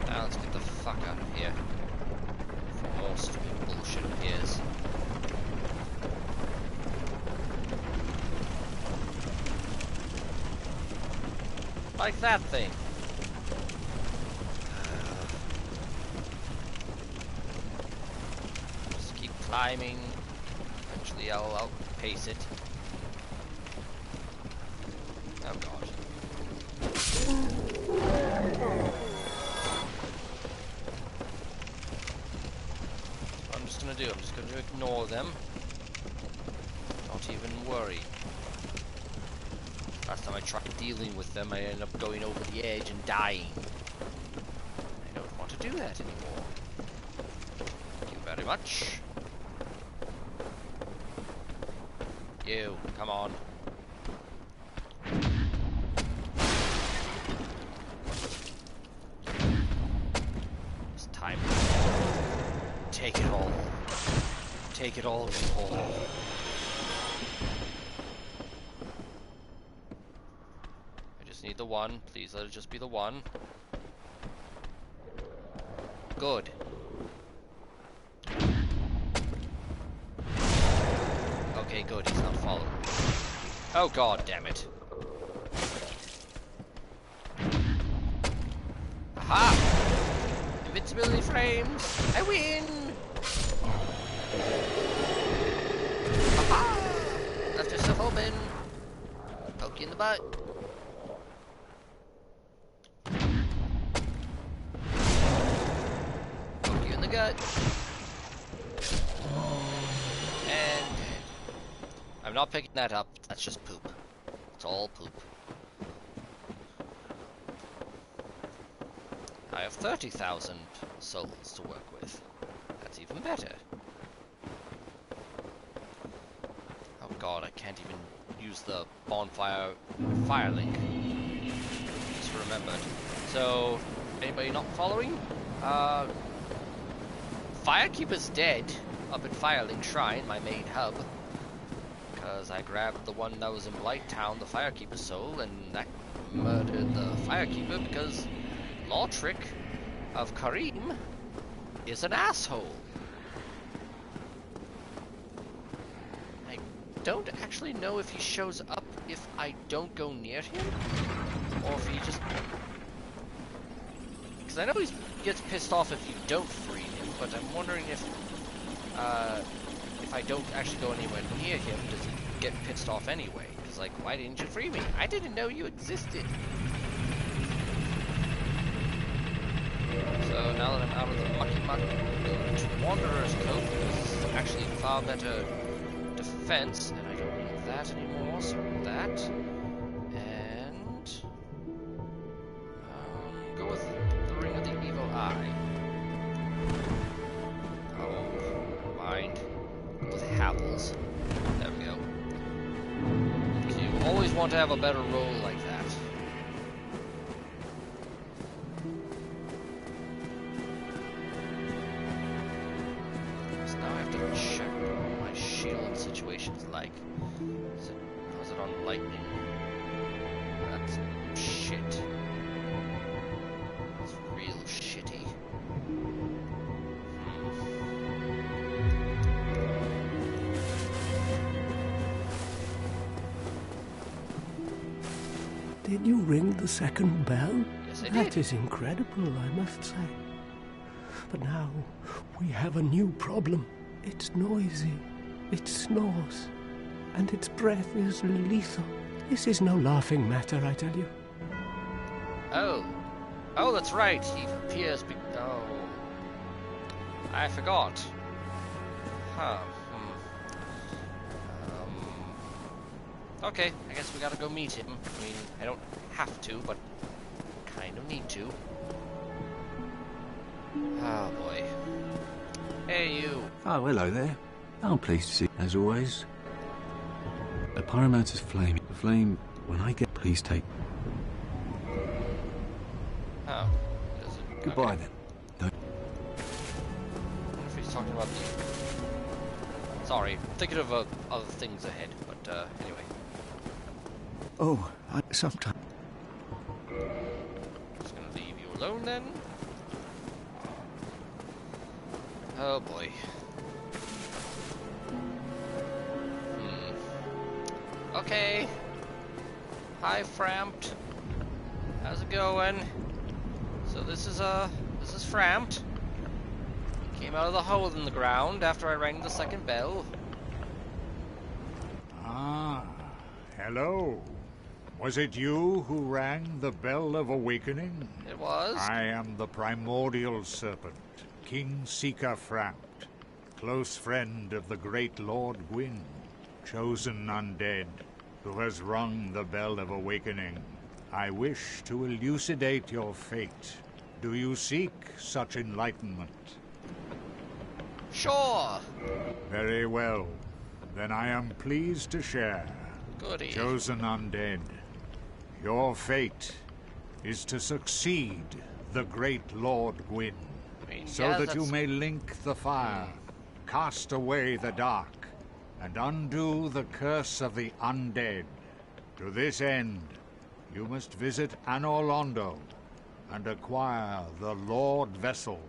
Now let's get the fuck out of here. Before more stupid bullshit appears. Like that thing. Just keep climbing. Eventually I'll outpace it. Oh god. What I'm just gonna do, I'm just gonna ignore them. Don't even worry. Last time I tried dealing with them, I ended up going over the edge and dying. I don't want to do that anymore. Thank you very much. You, come on. It's time. Take it all. Take it all, you all. Need the one. Please let it just be the one. Good. Okay, good. He's not following. Oh god damn it. Aha! Invincibility frames! I win! Aha! Left yourself open. Poke you in the butt. Gut. And I'm not picking that up. That's just poop. It's all poop. I have 30,000 souls to work with. That's even better. Oh god, I can't even use the bonfire fire link. Just remembered. So, anybody not following? Firekeeper's dead up at Firelink Shrine, my main hub, because I grabbed the one that was in Blight-Town, the Firekeeper's soul, and that murdered the Firekeeper because Lautrec of Karim is an asshole. I don't actually know if he shows up if I don't go near him, or if he just... Because I know he gets pissed off if you don't free him. But I'm wondering if I don't actually go anywhere near him, does he get pissed off anyway? Because, like, why didn't you free me? I didn't know you existed. So now that I'm out of the mucky muck, go to Wanderer's Coat, because it's actually far better defense, and I don't need that anymore, so that. And go with the Ring of the Evil Eye. With Havels. There we go. So you always want to have a better roll like that. So now I have to check what my shield situation's like. Is it on lightning? That's shit. It's real shitty. Did you ring the second bell? Yes, I did. That is incredible, I must say. But now we have a new problem. It's noisy, it snores, and its breath is lethal. This is no laughing matter, I tell you. Oh, that's right. He appears. Oh, I forgot. Huh. Okay, I guess we gotta go meet him. I mean, I don't have to, but kind of need to. Oh boy. Hey, you. Oh, hello there. I'm pleased to see you, as always. A pyromancer's flame. The flame, when I get... Please take... Oh. Does it... Goodbye, okay. then. Don't... I wonder if he's talking about the... Sorry, I'm thinking of other things ahead, but anyway. Oh, sometimes... Just gonna leave you alone then. Oh boy. Okay. Hi, Frampt. How's it going? So this is Frampt. Came out of the hole in the ground after I rang the second bell. Ah, hello. Was it you who rang the bell of awakening? It was. I am the primordial serpent, King Seeker Frampt, close friend of the great Lord Gwyn, chosen undead, who has rung the bell of awakening. I wish to elucidate your fate. Do you seek such enlightenment? Sure. Very well. Then I am pleased to share. Goody. Chosen undead, your fate is to succeed the great Lord Gwyn, I mean, so yeah, that you that's- may link the fire, cast away the dark, and undo the curse of the undead. To this end, you must visit Anor Londo and acquire the Lord Vessel.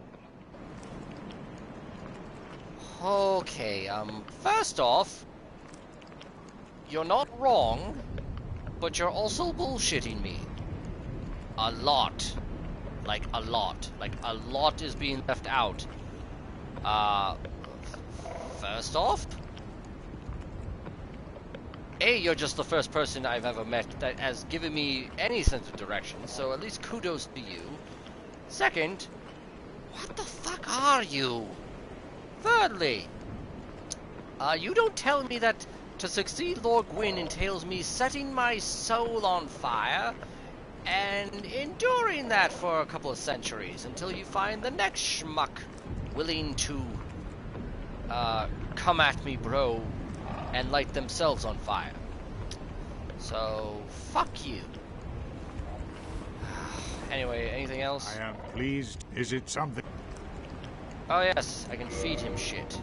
Okay, first off, you're not wrong, but you're also bullshitting me. A lot. Like, a lot. Like, a lot is being left out. First off, A, you're just the first person I've ever met that has given me any sense of direction, so at least kudos to you. Second, what the fuck are you? Thirdly, you don't tell me that to succeed Lord Gwyn entails me setting my soul on fire and enduring that for a couple of centuries until you find the next schmuck willing to come at me, bro, and light themselves on fire. So, fuck you. Anyway, anything else? I am pleased. Is it something? Oh yes, I can feed him shit.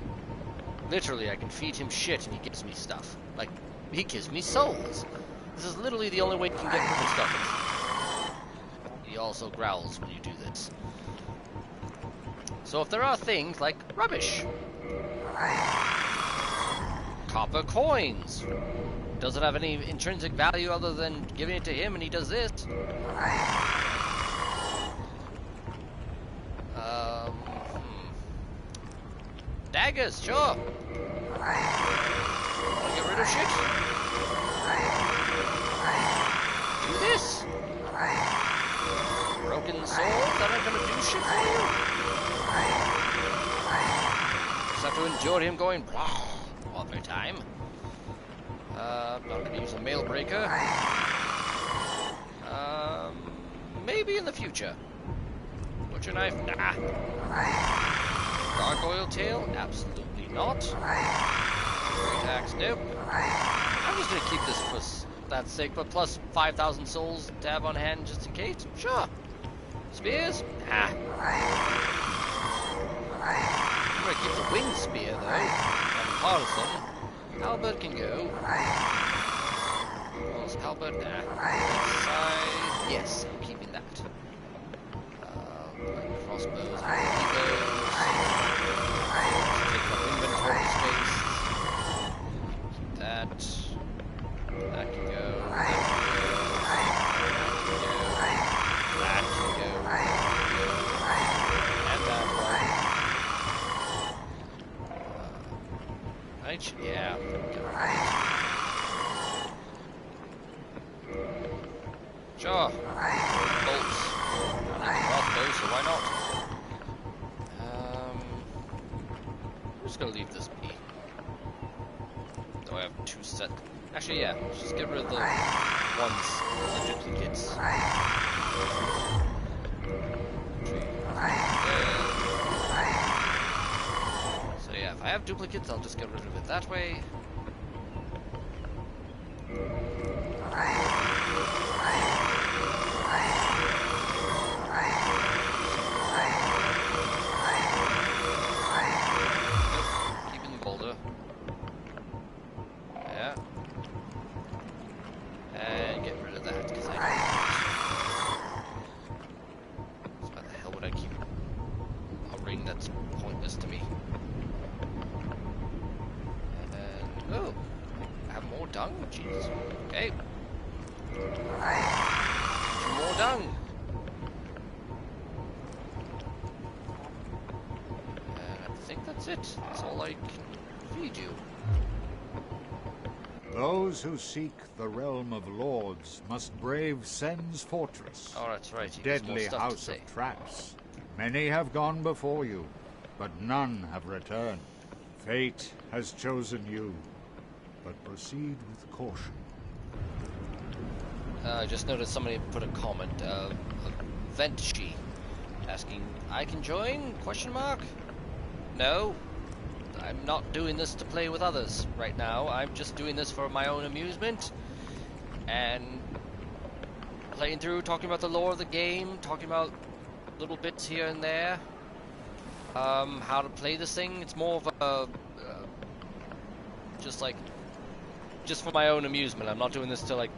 Literally, I can feed him shit and he gives me stuff. Like, he gives me souls. This is literally the only way you can get good stuff. He also growls when you do this. So if there are things like rubbish, copper coins, doesn't have any intrinsic value other than giving it to him and he does this. Daggers, sure. Wanna get rid of shit? Do this. Broken swords that aren't gonna do shit for you. Just have to endure him going all the time. Not gonna use a mail breaker. Maybe in the future. Butcher knife? Nah. Gargoyle tail? Absolutely not. Great axe? Nope. I'm just gonna keep this for that's sick, but plus 5,000 souls to have on hand just in case? Sure. Spears? Ah. I'm gonna keep the winged spear though. And partisan. Halberd can go. What's Halberd? Side. Yes, I'm keeping that. Crossbows. Keep those. Take up inventory space. Keep that. That can go. That can go. That can go. That can go. And that one. Right? Yeah. Sure. Bolts. I need the crossbow, so why not? I'm just gonna leave this be. Though I have 2 set. Actually, yeah. Let's just get rid of the ones, the duplicates. So yeah, if I have duplicates, I'll just get rid of it that way. Jeez. Okay. More dung. And I think that's it. That's all I can feed you. Those who seek the realm of lords must brave Sens Fortress. Oh, that's right. Deadly house of traps. Many have gone before you, but none have returned. Fate has chosen you. But proceed with caution. I just noticed somebody put a comment, Ventshi, asking, I can join? Question mark? No. I'm not doing this to play with others right now. I'm just doing this for my own amusement. And playing through, talking about the lore of the game, talking about little bits here and there. How to play this thing. It's more of a, just for my own amusement. I'm not doing this to, like,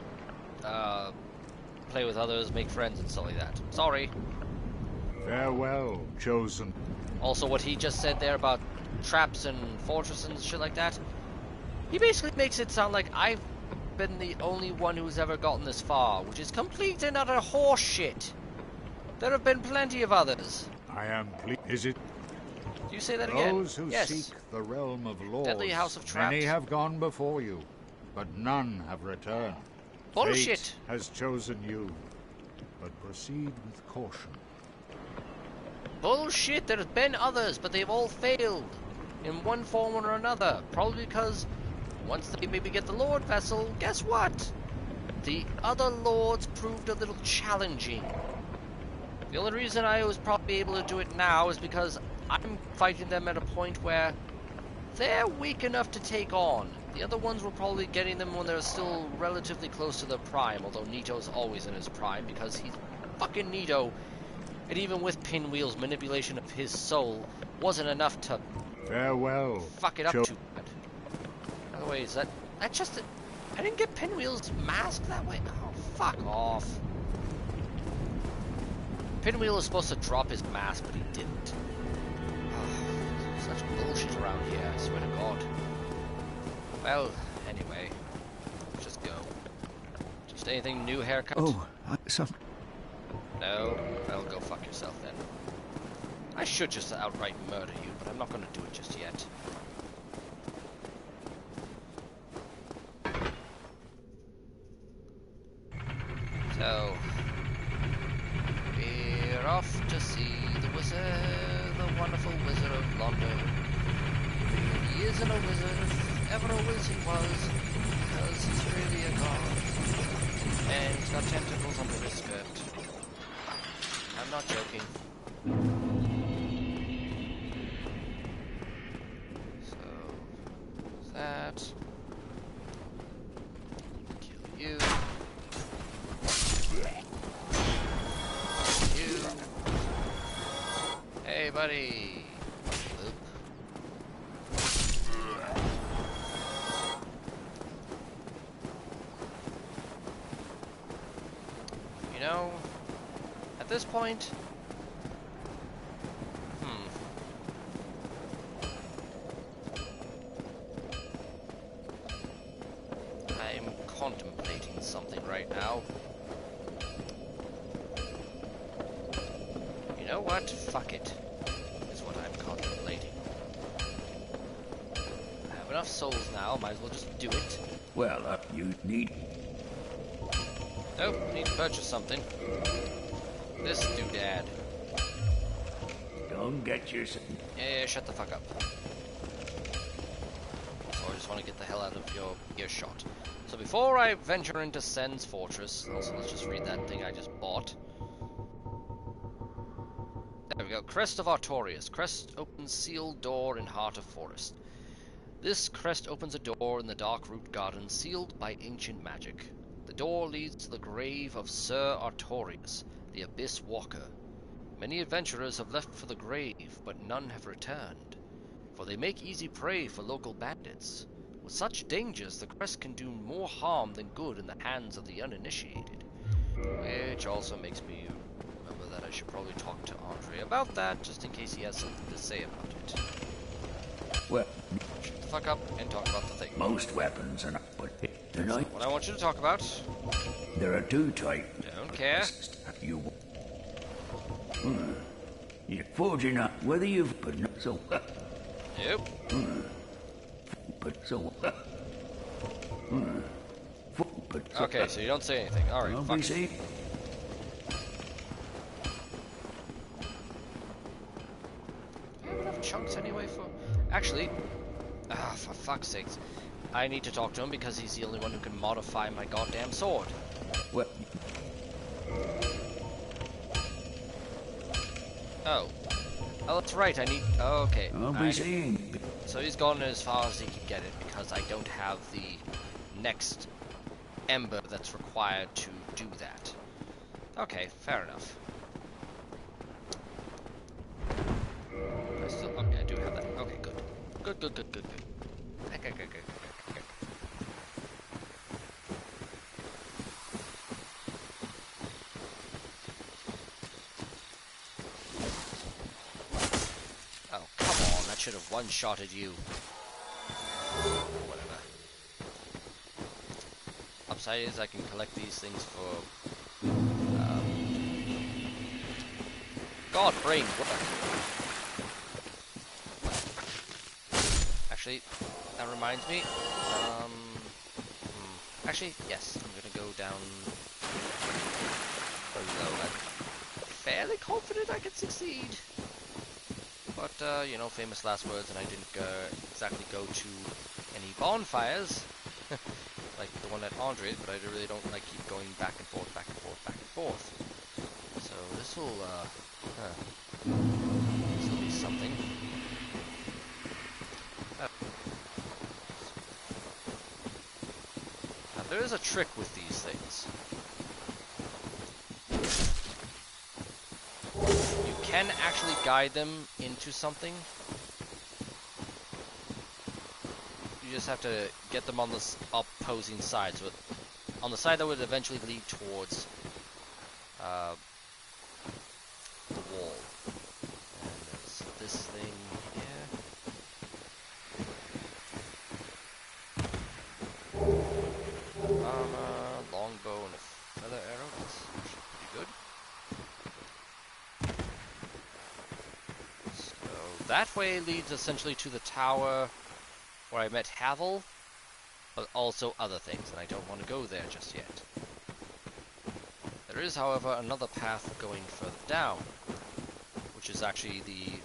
play with others, make friends, and stuff like that. Sorry. Farewell, chosen. Also, what he just said there about traps and fortresses and shit like that, he basically makes it sound like I've been the only one who's ever gotten this far, which is complete and utter horseshit. There have been plenty of others. I am pleased. Is it? Do you say that again? Those who seek the realm of lords, Deadly house of traps. Many have gone before you, but none have returned. Bullshit. Fate has chosen you, but proceed with caution. Bullshit. There have been others, but they've all failed in one form or another. Probably because once they maybe get the Lord vessel, guess what? The other lords proved a little challenging. The only reason I was probably able to do it now is because I'm fighting them at a point where they're weak enough to take on. The other ones were probably getting them when they're still relatively close to their prime, although Nito's always in his prime because he's fucking Nito. And even with Pinwheel's manipulation of his soul, wasn't enough to farewell. Fuck it up too bad. By the way, is that just I didn't get Pinwheel's mask that way? Oh, fuck off. Pinwheel is supposed to drop his mask, but he didn't. Oh, such bullshit around here, I swear to God. Well, anyway, let's just go. Just anything new haircut? Oh, No? Well, go fuck yourself then. I should just outright murder you, but I'm not gonna do it just yet. So, we're off to see the wizard, the wonderful wizard of London. He isn't a wizard, if ever a wizard was, because he's really a god. And he's got tentacles under his skirt. I'm not joking. So, that. Kill you. buddy. Oop. You know, at this point, I'm contemplating something right now. You know what? Fuck it, is what I'm contemplating. I have enough souls now, might as well just do it. Well, you need... Nope, need to purchase something. This doodad. Don't get yourself... Yeah, shut the fuck up. So I just want to get the hell out of your earshot. So before I venture into Sens Fortress, also let's just read that thing I just bought. There we go. Crest of Artorias. Crest opens sealed door in heart of forest. This crest opens a door in the dark root garden sealed by ancient magic. The door leads to the grave of Sir Artorias, the Abyss Walker. Many adventurers have left for the grave, but none have returned, for they make easy prey for local bandits. With such dangers, the crest can do more harm than good in the hands of the uninitiated. Which also makes me remember that I should probably talk to Andre about that, just in case he has something to say about it. Well... Shut the fuck up and talk about the thing. Most weapons are not... But tonight... What I want you to talk about... There are two types. Don't care. You... You're forging up whether you've... But not so... Nope. But so... But so... Okay, so you don't say anything. Alright, fuck it. See? Do I have enough chunks anyway for... Actually... for fuck's sakes. I need to talk to him because he's the only one who can modify my goddamn sword. Well... Oh. Oh, that's right, I need... Oh, okay. I'll be seeing... So he's gone as far as he can get it because I don't have the next ember that's required to do that. Okay, fair enough. I still... Okay, I do have that. Okay, good. Good. Okay. Oh, come on, that should have one-shotted you. Whatever. Upside is I can collect these things for... God, brain, what the... Actually, that reminds me. Actually, yes, I'm gonna go down below. I'm fairly confident I can succeed. But, you know, famous last words, and I didn't exactly go to any bonfires, like the one at Andre's, but I really don't like keep going back and forth. So this will be something. Now, there is a trick with these things. You can actually guide them into something. You just have to get them on the opposing side. So on the side that would eventually lead towards the wall. And there's this thing here. Longbow and a feather arrow. That's actually pretty good. So that way leads essentially to the tower where I met Havel, but also other things, and I don't want to go there just yet. There is, however, another path going further down, which is actually the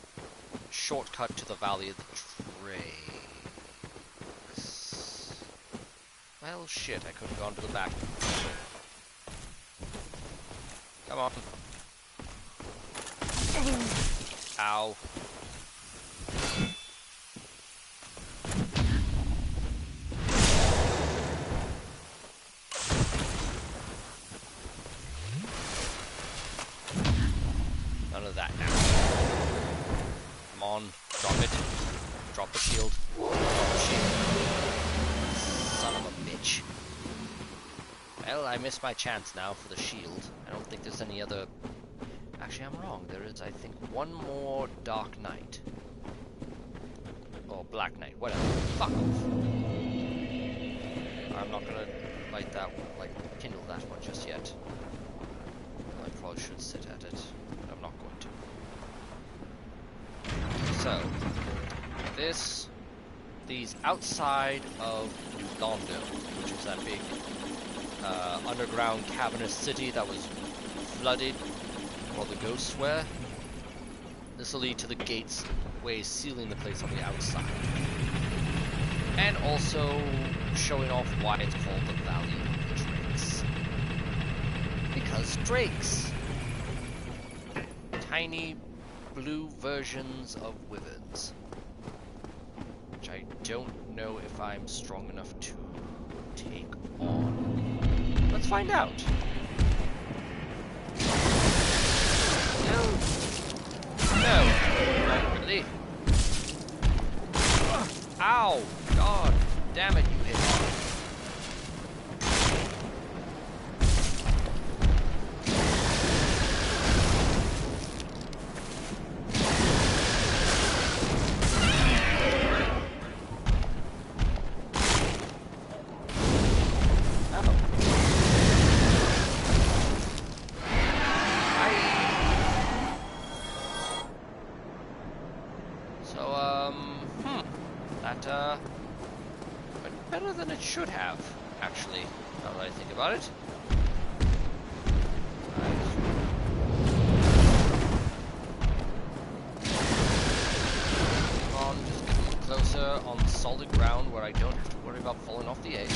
shortcut to the Valley of the Trace. Well, shit, I could have gone to the back. Come on. Ow. None of that now. Come on, drop it. Drop the shield. Drop the shield. Son of a bitch. Well, I missed my chance now for the shield. I don't think there's any other... Actually, I'm wrong. There is, I think, one more Dark Knight. Or Black Knight, whatever. Fuck off. I'm not gonna light that one, like, kindle that one just yet. I probably should sit at it, but I'm not going to. So, these outside of New Londo, which is that big underground cavernous city that was flooded, or the ghosts were. This will lead to the gates ways sealing the place on the outside. And also showing off why it's called the Valley of the Drakes. Because drakes! Tiny blue versions of wyverns. Which I don't know if I'm strong enough to take on. Let's find out. No, not really. Ow! God damn it, you hit me. Better than it should have, actually, now that I think about it. Come on, just get a little closer on solid ground where I don't have to worry about falling off the edge.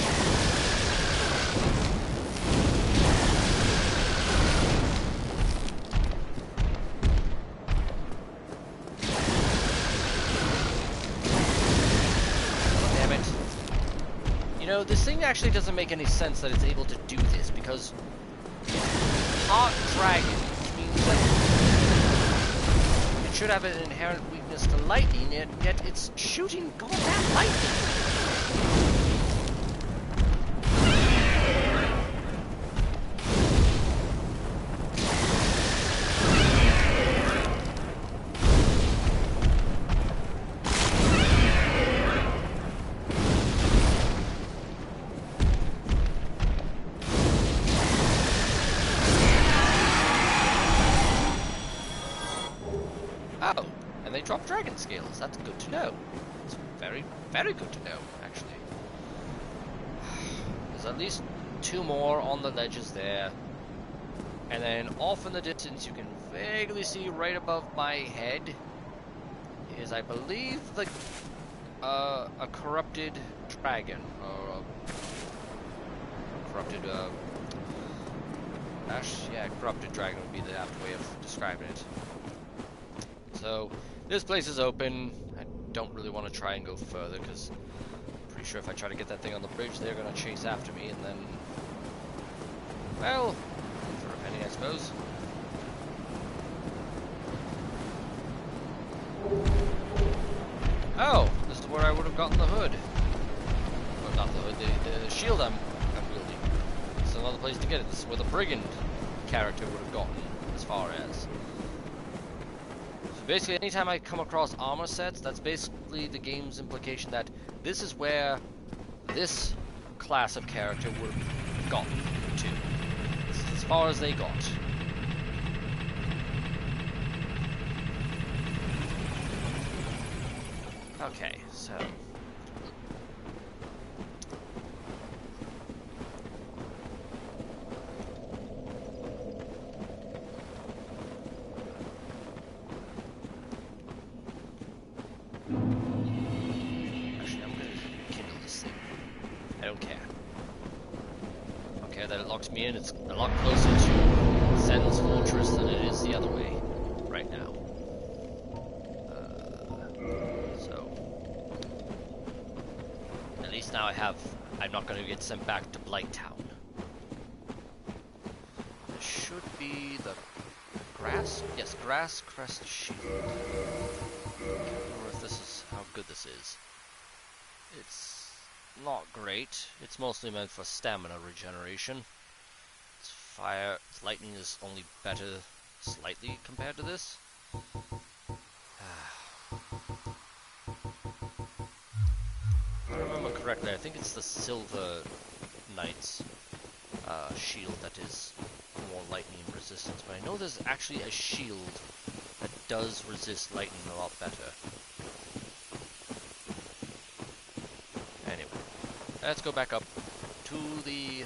You know, this thing actually doesn't make any sense that it's able to do this, because it's part dragon, which means that it should have an inherent weakness to lightning, and yet it's shooting goddamn lightning. Oh, and they drop dragon scales. That's good to know. It's very, very good to know, actually. There's at least two more on the ledges there. And then off in the distance, you can vaguely see right above my head is, I believe, the a corrupted dragon, or a corrupted corrupted dragon would be the apt way of describing it. So, this place is open. I don't really want to try and go further, because I'm pretty sure if I try to get that thing on the bridge, they're going to chase after me, and then... well, for a penny, I suppose. Oh, this is where I would have gotten the hood. Well, not the hood, the shield I'm wielding. This is another place to get it. This is where the brigand character would have gotten, as far as... Basically, anytime I come across armor sets, that's basically the game's implication that this is where this class of character would have gotten to. This is as far as they got. Okay, so... me in. It's a lot closer to Sens Fortress than it is the other way right now. So at least now I'm not going to get sent back to Blight-Town. This should be the grass? Yes, grass crest shield. remember if this is how good this is. It's not great. It's mostly meant for stamina regeneration. It's fire. Lightning is only better slightly compared to this. If I remember correctly, I think it's the Silver Knight's shield that is more lightning resistance, but I know there's actually a shield that does resist lightning a lot better. Anyway, let's go back up to the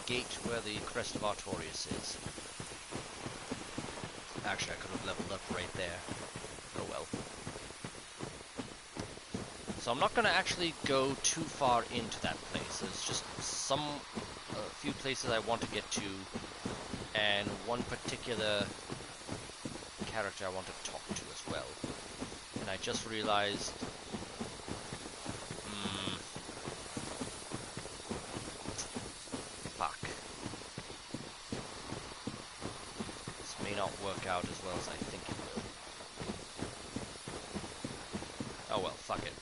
gate where the Crest of Artorias is. Actually, I could have leveled up right there. Oh well. So I'm not going to actually go too far into that place. There's just a few places I want to get to, and one particular character I want to talk to as well. And I just realized... fuck. This may not work out as well as I think it will. Oh well, fuck it.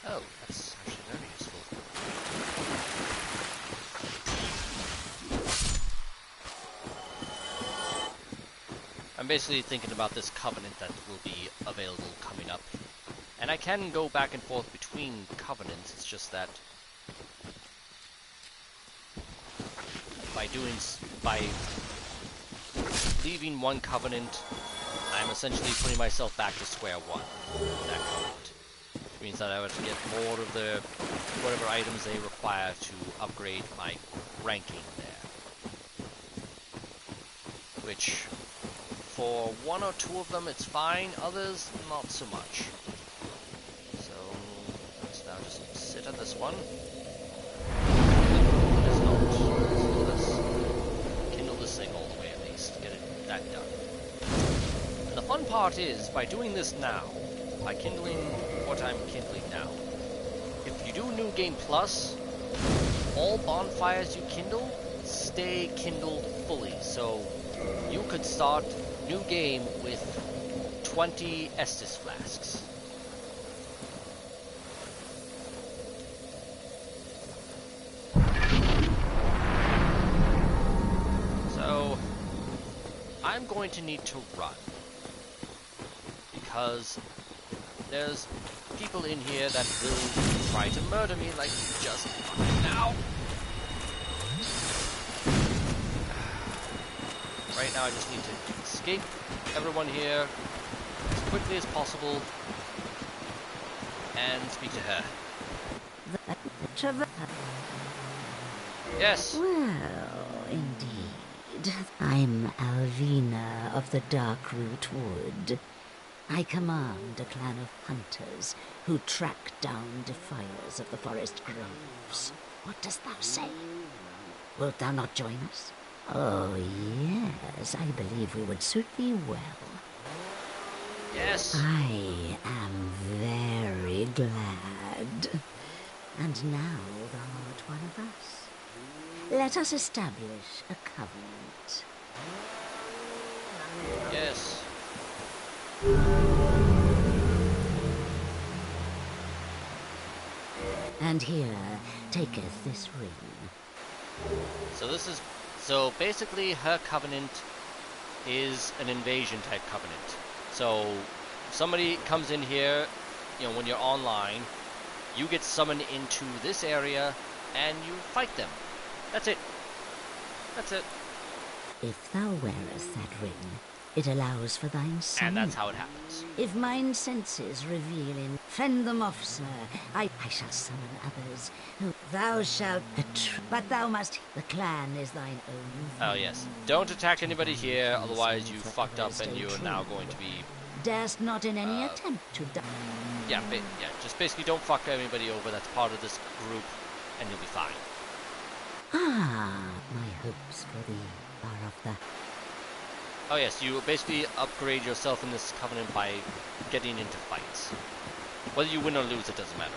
Oh, that's actually very useful. I'm basically thinking about this covenant that will be available coming up. And I can go back and forth between covenants, it's just that by leaving one covenant, I'm essentially putting myself back to square one with that covenant. Which means that I would get more of the whatever items they require to upgrade my ranking there. Which, for one or two of them it's fine, others not so much. So let's now just sit at this one. Kindle this thing all the way at least, get that done. And the fun part is, by doing this now, by kindling what I'm kindling now, if you do New Game Plus, all bonfires you kindle stay kindled fully, so you could start New Game with 20 Estus flasks. So, I'm going to need to run, because there's people in here that will try to murder me like just now. Right now I just need to escape everyone here as quickly as possible and speak to her. Yes. Well, indeed. I'm Alvina of the Darkroot Wood. I command a clan of hunters who track down defiers of the forest groves. What dost thou say? Wilt thou not join us? Oh, yes, I believe we would suit thee well. Yes. I am very glad. And now thou art one of us. Let us establish a covenant. Yes. And here taketh this ring. So basically her covenant is an invasion type covenant. So if somebody comes in here, you know, when you're online, you get summoned into this area and you fight them. That's it. That's it. If thou wearest that ring, it allows for thine son. And that's how it happens. If mine senses reveal in, fend them off, sir. I shall summon others who thou shalt but thou must. The clan is thine own. Oh yes. Don't attack anybody here, otherwise you fucked up and you are now going to be. Darest not in any attempt to die. Yeah, just basically don't fuck anybody over that's part of this group, and you'll be fine. Ah, my hopes for thee are of the. Oh yes, you basically upgrade yourself in this covenant by getting into fights. Whether you win or lose, it doesn't matter.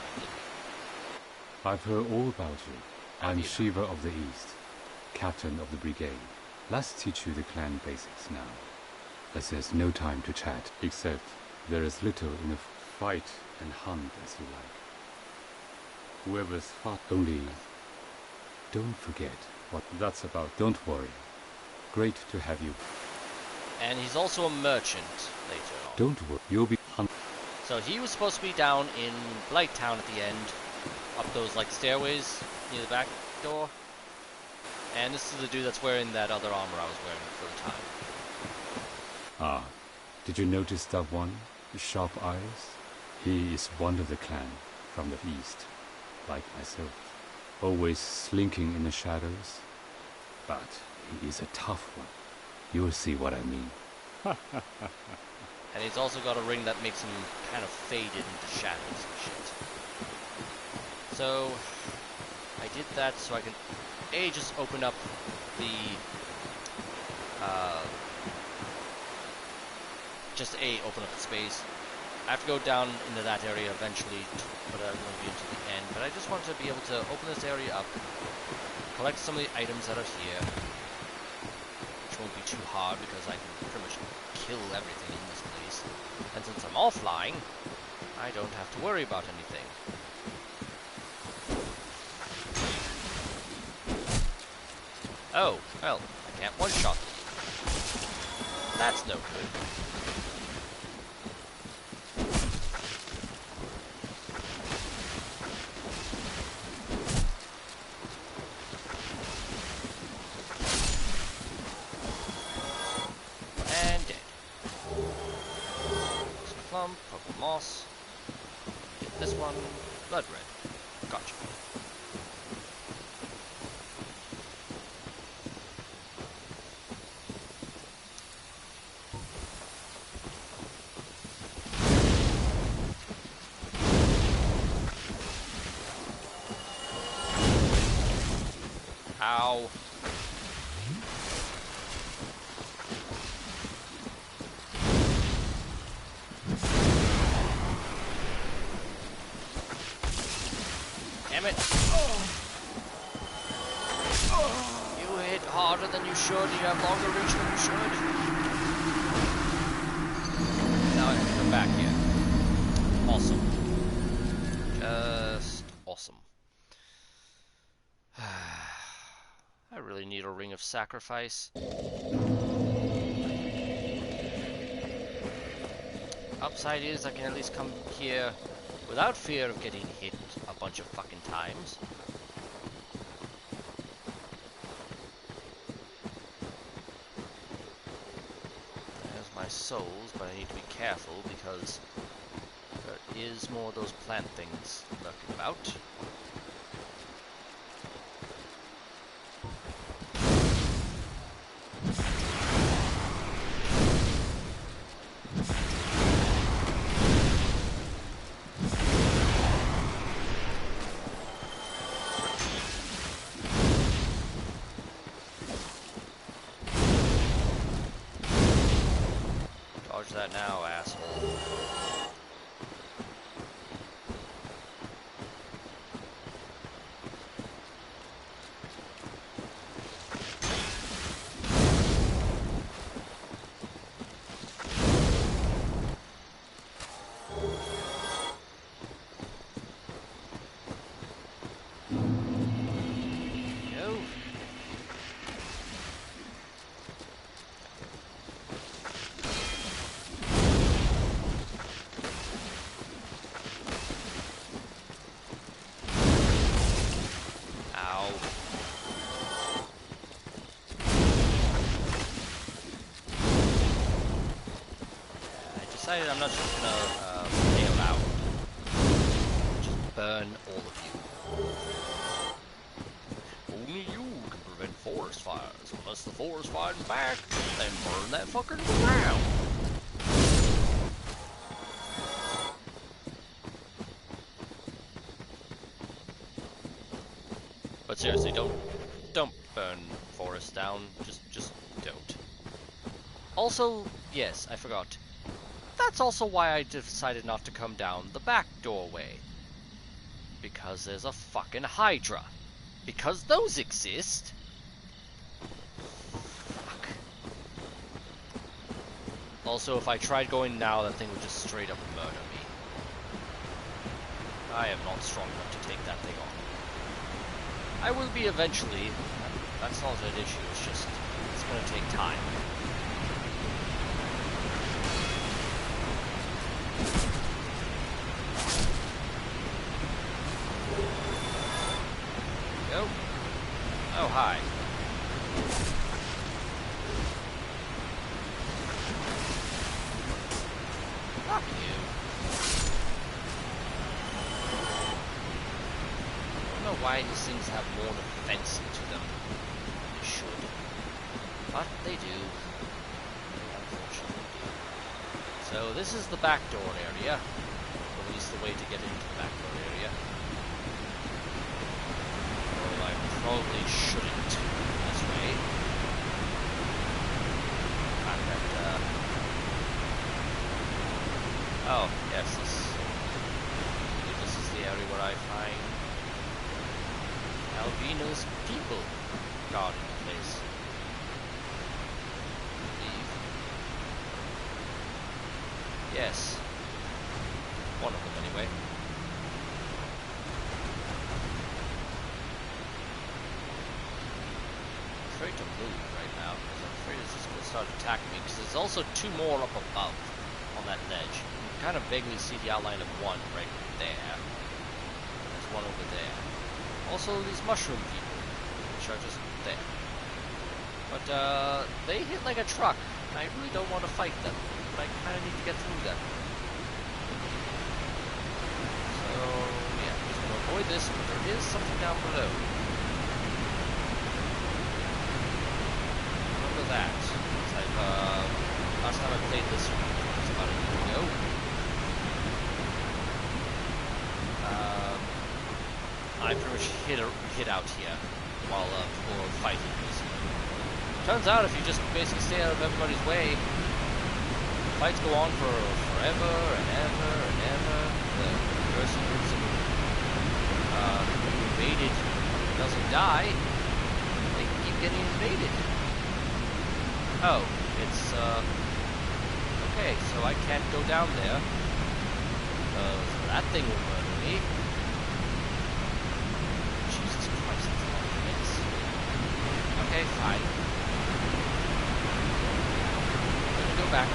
I've heard all about you. I'm Shiva of the East, captain of the brigade. Let's teach you the clan basics now, as there's no time to chat, except there is little in a fight and hunt as you like. Whoever's fought only, don't forget what that's about. Don't worry. Great to have you. And he's also a merchant later on. Don't worry, you'll be hunt. So he was supposed to be down in Blight-Town at the end, up those like stairways near the back door. And this is the dude that's wearing that other armor I was wearing for the time. Ah, did you notice that one? The sharp eyes? He is one of the clan from the east, like myself. Always slinking in the shadows. But he is a tough one. You'll see what I mean. And he's also got a ring that makes him kind of fade into shadows and shit. So, I did that so I can, just open up the, open up the space. I have to go down into that area eventually, but I won't be until the end. But I just wanted to be able to open this area up, collect some of the items that are here, which won't be too hard because I can pretty much kill everything in this place. And since I'm offline, I don't have to worry about anything. Oh, well, I can't one-shot them. That's no good. And dead. Plum, purple moss. Get this one, blood red. Gotcha. Ow. Damn it. You hit harder than you should. You have longer reach than you should. Now I have to come back here. Awesome. Just awesome. I really need a ring of sacrifice. Upside is I can at least come here without fear of getting hit a bunch of fucking times. There's my souls, but I need to be careful because there is more of those plant things lurking about. Dodge that now, asshole. Decided I'm not just gonna bail out. Just burn all of you. Only you can prevent forest fires. Unless the forest fires back, then burn that fucker to the ground. But seriously, don't burn forests down. Just don't. Also, yes, I forgot. That's also why I decided not to come down the back doorway. Because there's a fucking Hydra. Because those exist? Fuck. Also, if I tried going now, that thing would just straight up murder me. I am not strong enough to take that thing on. I will be eventually. That's not an issue, it's just, it's gonna take time. Go. Oh, hi. Fuck you. I don't know why these things have more defense to them. They should. But they do. They unfortunately do. So this is the back door area. Or at least the way to get into the back door area. Well, I probably shouldn't this way. Not that, oh, yes, this is the area where I find Alvina's people guarding the place. Leave. Yes. One of them, anyway. I'm afraid to move right now, because I'm afraid this is going to start attacking me, because there's also two more up above on that ledge. You can kind of vaguely see the outline of one right there. There's one over there. Also, these mushroom people, which are just there. But, they hit like a truck, and I really don't want to fight them, but I kind of need to get through them. So, yeah, I'm just going to avoid this, but there is something down below. Remember that. Last time I played this one, it was about a year ago. I pretty much hid out here while people were fighting, basically. Turns out if you just basically stay out of everybody's way, fights go on for forever and ever and ever. The person who's invaded doesn't die, they keep getting invaded. Oh, it's okay, so I can't go down there. That thing will murder me. Jesus Christ, that's a lot of minutes. Okay, fine. I'm gonna go back.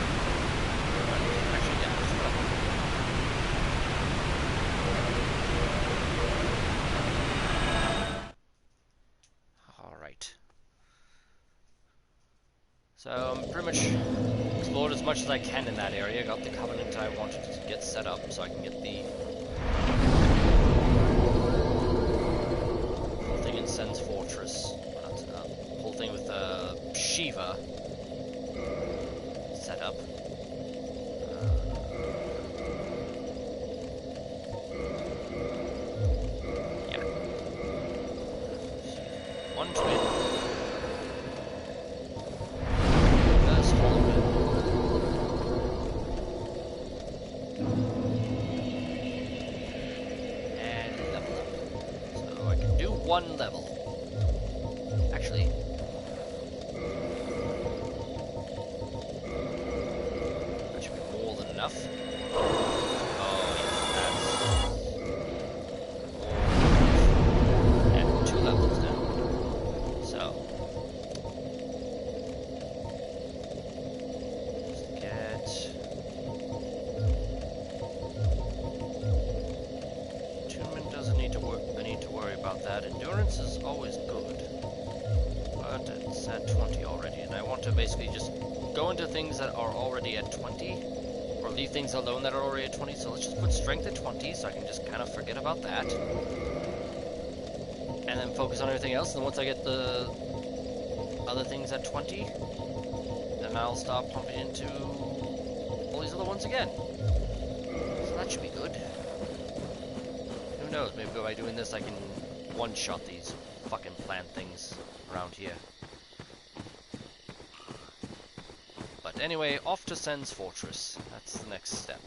Actually, yeah, that's what I'm gonna do. Alright. So, I'm pretty much explored as much as I can in that area. Got the covenant I wanted to get set up so I can get the whole thing in Sens Fortress. Whole thing with Shiva set up. Yeah. One twin. One level. Actually, that should be more than enough. Oh, yes, that's more. And 2 levels now. So, just get attunement doesn't need to work. I need to worry about that. Endurance is always good, but it's at 20 already, and I want to basically just go into things that are already at 20, or leave things alone that are already at 20, so let's just put strength at 20, so I can just kind of forget about that, and then focus on everything else, and once I get the other things at 20, then I'll start pumping into all these other ones again. So that should be good. Who knows, maybe by doing this I can one-shot these fucking plant things around here. But anyway, off to Sens Fortress. That's the next step.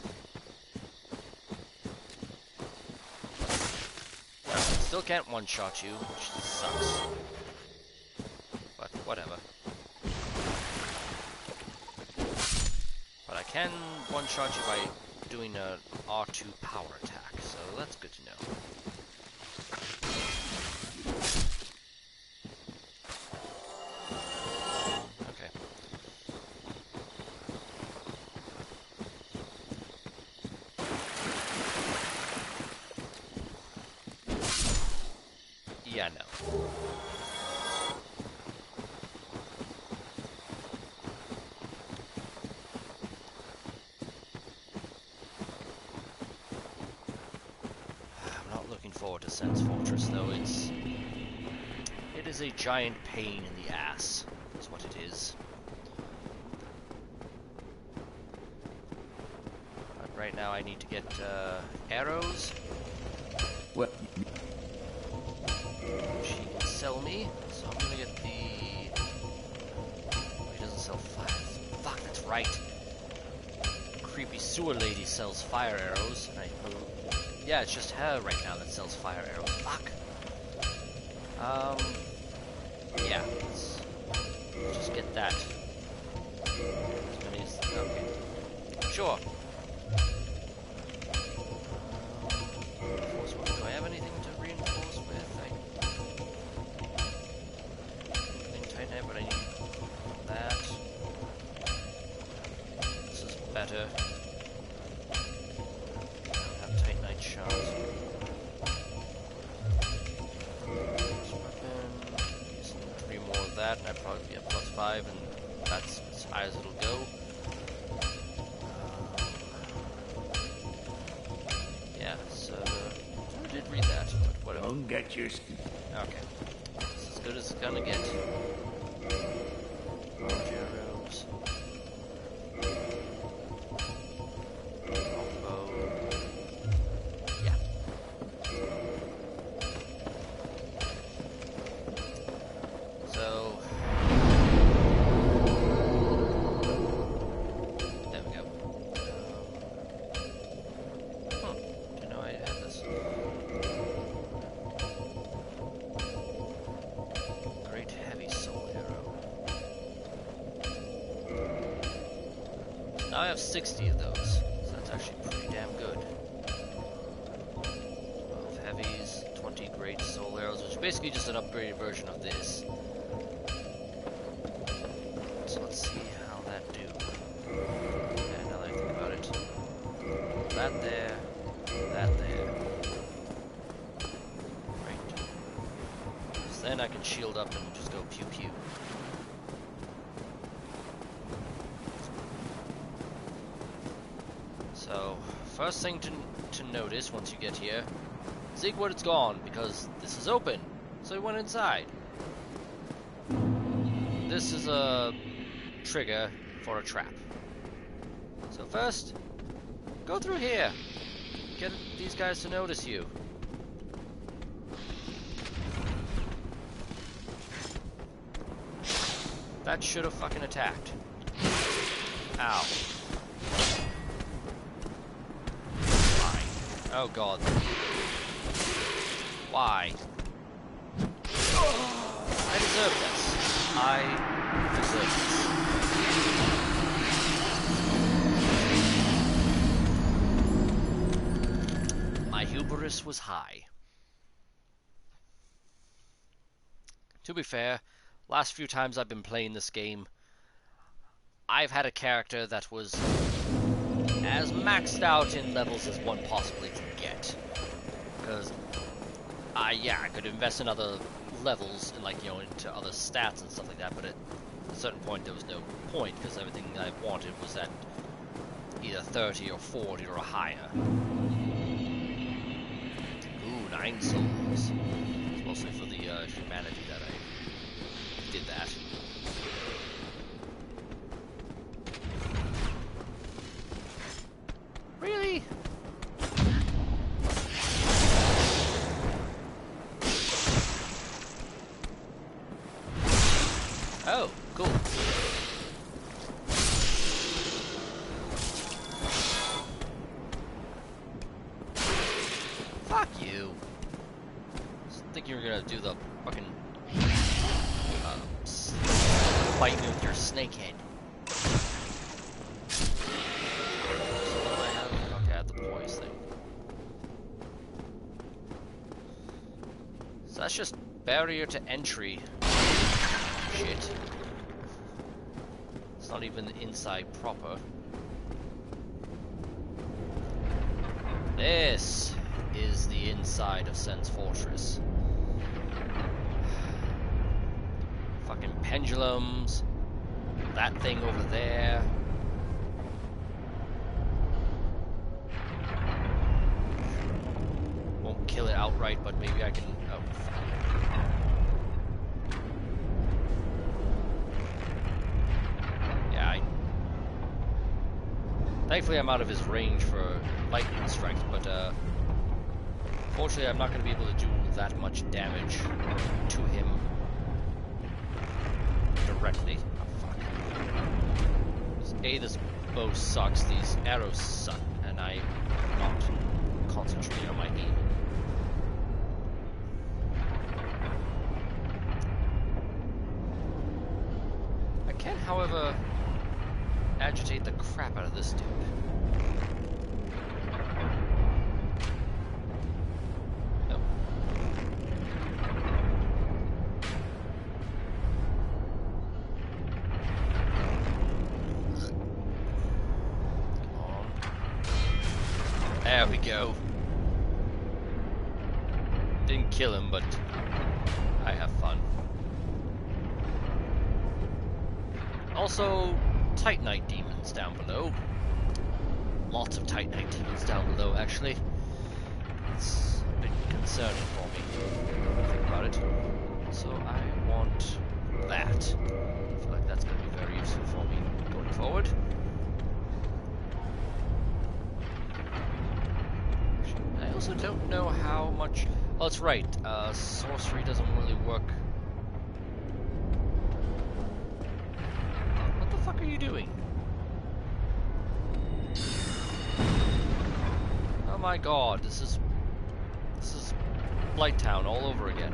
That's still can't one-shot you, which sucks. But whatever. But I can one-shot you by doing an R2 power attack, so that's good to know. Okay. Yeah, no. Forward to Sens Fortress, though. It is a giant pain in the ass, is what it is. But right now I need to get arrows. What? She can sell me, so I'm gonna get the... Oh, he doesn't sell fire. Fuck, that's right. Creepy sewer lady sells fire arrows, and yeah, it's just her right now that sells fire arrows. Fuck. Yeah, let's just get that. As many as... Okay. Sure. Reinforcement. Do I have anything to reinforce with? Titanite, but I need that. This is better. Shots. Weapon. 3 more of that, and I'd probably be at +5, and that's as high as it'll go. Yeah, so I did read that, but whatever. Don't get your... Okay. This is as good as it's gonna get. Large arrows. Now I have 60 of those, so that's actually pretty damn good. 12 heavies, 20 great soul arrows, which is basically just an upgraded version of this. So let's see how that do. Okay, now that I think about it. That there, that there. Right. So then I can shield up and just go pew pew. So, first thing to notice once you get here, Siegward's gone because this is open, so he went inside. This is a trigger for a trap. So first, go through here. Get these guys to notice you. That should have fucking attacked. Ow. Oh god. Why? I deserve this. I deserve this. My hubris was high. To be fair, last few times I've been playing this game, I've had a character that was as maxed out in levels as one possibly can get. Because, I could invest in other levels, and into other stats and stuff like that, but at a certain point there was no point, because everything I wanted was at either 30 or 40 or higher. Ooh, 9 souls. It's mostly for the humanity that I did that. Really? Oh, cool. Fuck you. think you were gonna do the fucking fight me with your snake head. So what do I have? Okay, I have the poise thing. So that's just barrier to entry. Shit. It's not even inside proper. This is the inside of Sens Fortress. Fucking pendulums. That thing over there. Won't kill it outright, but maybe I can... Oh, fuck. Yeah, thankfully I'm out of his range for lightning strikes, but fortunately I'm not going to be able to do that much damage to him directly. Oh, fuck. A, this bow sucks, these arrows suck, and I'm not concentrating on my aim. I can, however, agitate the crap out of this dude. Oh. Come on. There we go. Didn't kill him, but I have fun. Also, Titanite demons down below. Lots of Titanite demons down below, actually. It's a bit concerning for me, when I think about it. So I want that. I feel like that's going to be very useful for me going forward. I also don't know how much... Oh, that's right. Sorcery doesn't really work. What the fuck are you doing? Oh my god, this is Blight-Town all over again.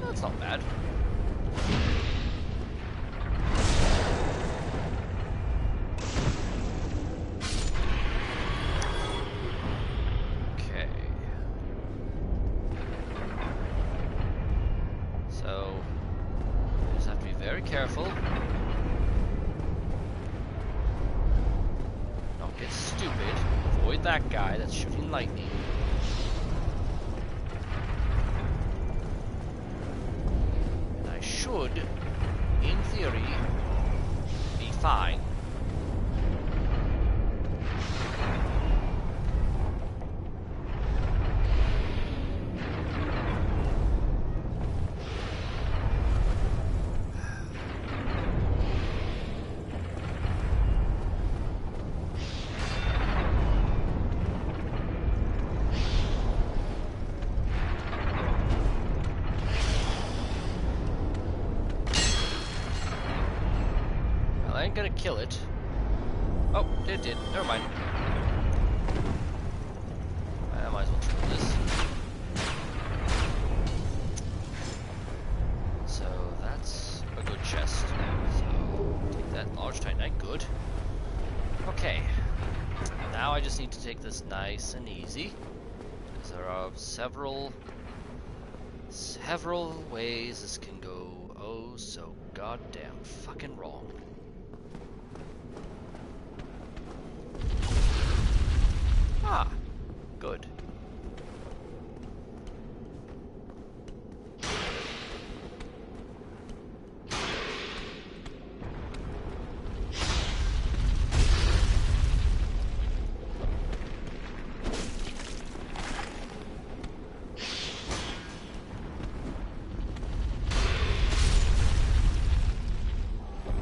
That's not bad. Careful. Don't get stupid. Avoid that guy that's shooting lightning. And I should, in theory, be fine. I ain't gonna kill it. Oh, it did. Never mind. I might as well try this. So that's a good chest. So take that large titanite. Good. Okay. Now I just need to take this nice and easy, because there are several ways this can go oh so goddamn fucking wrong. Ah, good.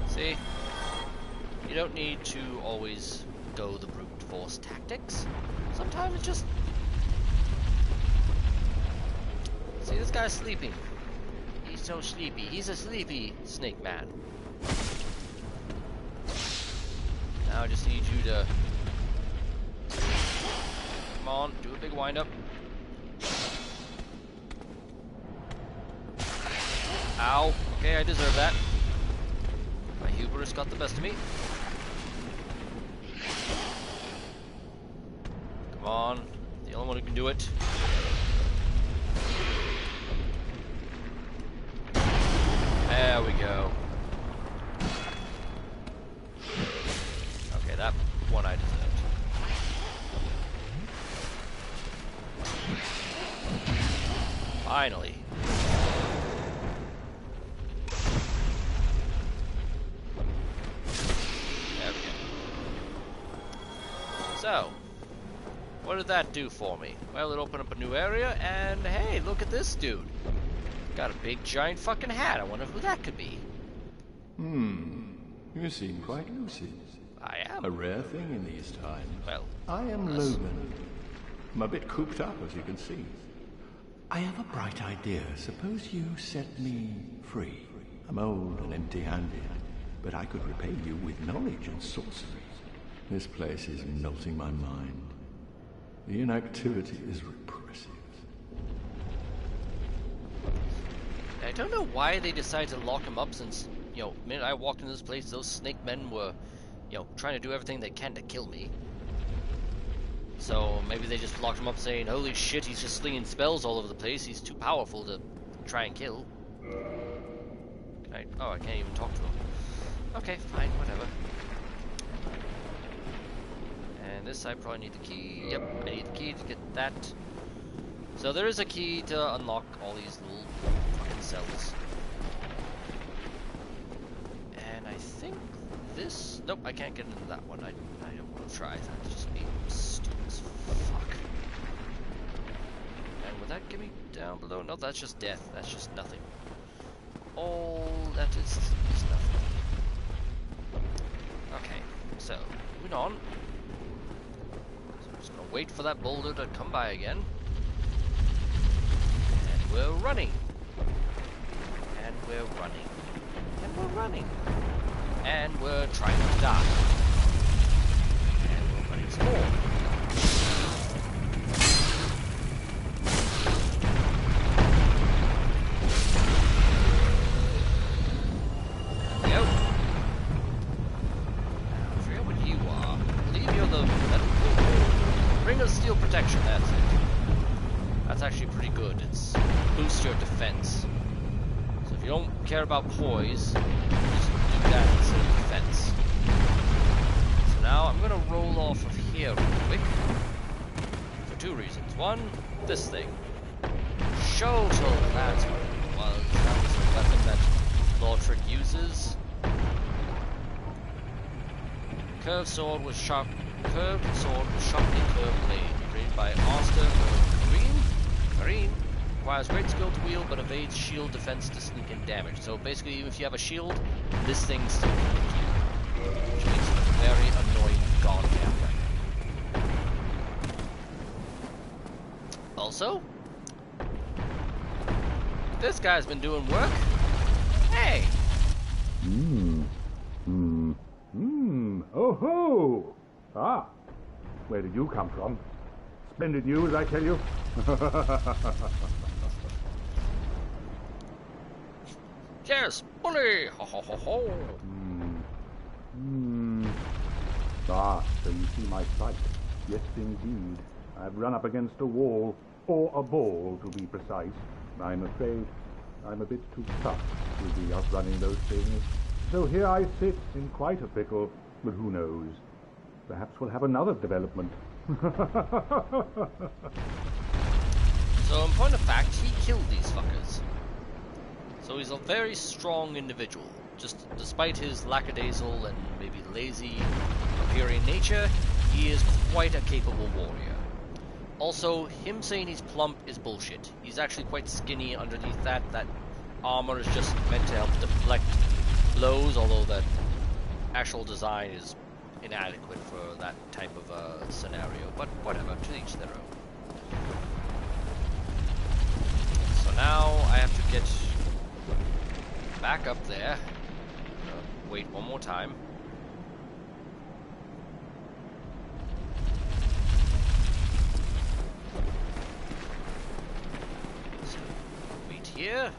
See, you don't need to always go the brute force tactics. Sometimes it's just... See, this guy's sleeping. He's so sleepy. He's a sleepy snake man. Now I just need you to... Come on, do a big wind-up. Ow. Okay, I deserve that. My hubris got the best of me. Come on. The only one who can do it. There we go. Okay, that one I deserved. Finally. There we go. So, what did that do for me? Well, it opened up a new area, and hey, look at this dude. Got a big, giant fucking hat. I wonder who that could be. You seem quite lucid. I am. A rare thing in these times. Well, I am Logan. I'm a bit cooped up, as you can see. I have a bright idea. Suppose you set me free. I'm old and empty-handed, but I could repay you with knowledge and sorcery. This place is melting my mind. The inactivity is repressive. I don't know why they decided to lock him up since, you know, the minute I walked into this place, those snake men were, you know, trying to do everything they can to kill me. So maybe they just locked him up saying, holy shit, he's just slinging spells all over the place, he's too powerful to try and kill. Oh, I can't even talk to him. Okay, fine, whatever. And this I probably need the key. Yep, I need the key to get that. So there is a key to unlock all these little fucking cells. And I think this... Nope, I can't get into that one. I don't want to try. That'd just be stupid as fuck. And would that get me down below? No, that's just death. That's just nothing. All that is nothing. Okay, so moving on. So I'm just gonna wait for that boulder to come by again. And we're running. And we're running. And we're running. And we're trying not to die. And we're running some more. Steel protection, that's it. That's actually pretty good. It's boosts your defense. So if you don't care about poise, just do that instead of defense. So now I'm gonna roll off of here real quick. For two reasons. One, this thing. Shuttle, that's what it was. That was the weapon that Lordric uses. Curved sword with sharp. Curved sword with sharply curved blade, created by Oster Marine. Requires great skill to wield, but evades shield defense to sneak in damage. So basically, even if you have a shield, this thing still can hit you, which makes it a very annoying goddamn weapon. Also, this guy's been doing work. Hey. Oh ho! Ah, where did you come from? Splendid news, I tell you. Yes, bully! Ho ho ho ho! Ah, so you see my sight. Yes, indeed. I've run up against a wall, or a ball, to be precise. I'm afraid I'm a bit too tough to be outrunning those things. So here I sit in quite a pickle, but who knows? Perhaps we'll have another development. So, in point of fact, he killed these fuckers. So he's a very strong individual. Just despite his lackadaisical and maybe lazy appearing nature, he is quite a capable warrior. Also, him saying he's plump is bullshit. He's actually quite skinny underneath that. That armor is just meant to help deflect blows, although that actual design is inadequate for that type of scenario, but whatever, to each their own. So now I have to get back up there. wait one more time. So, wait here.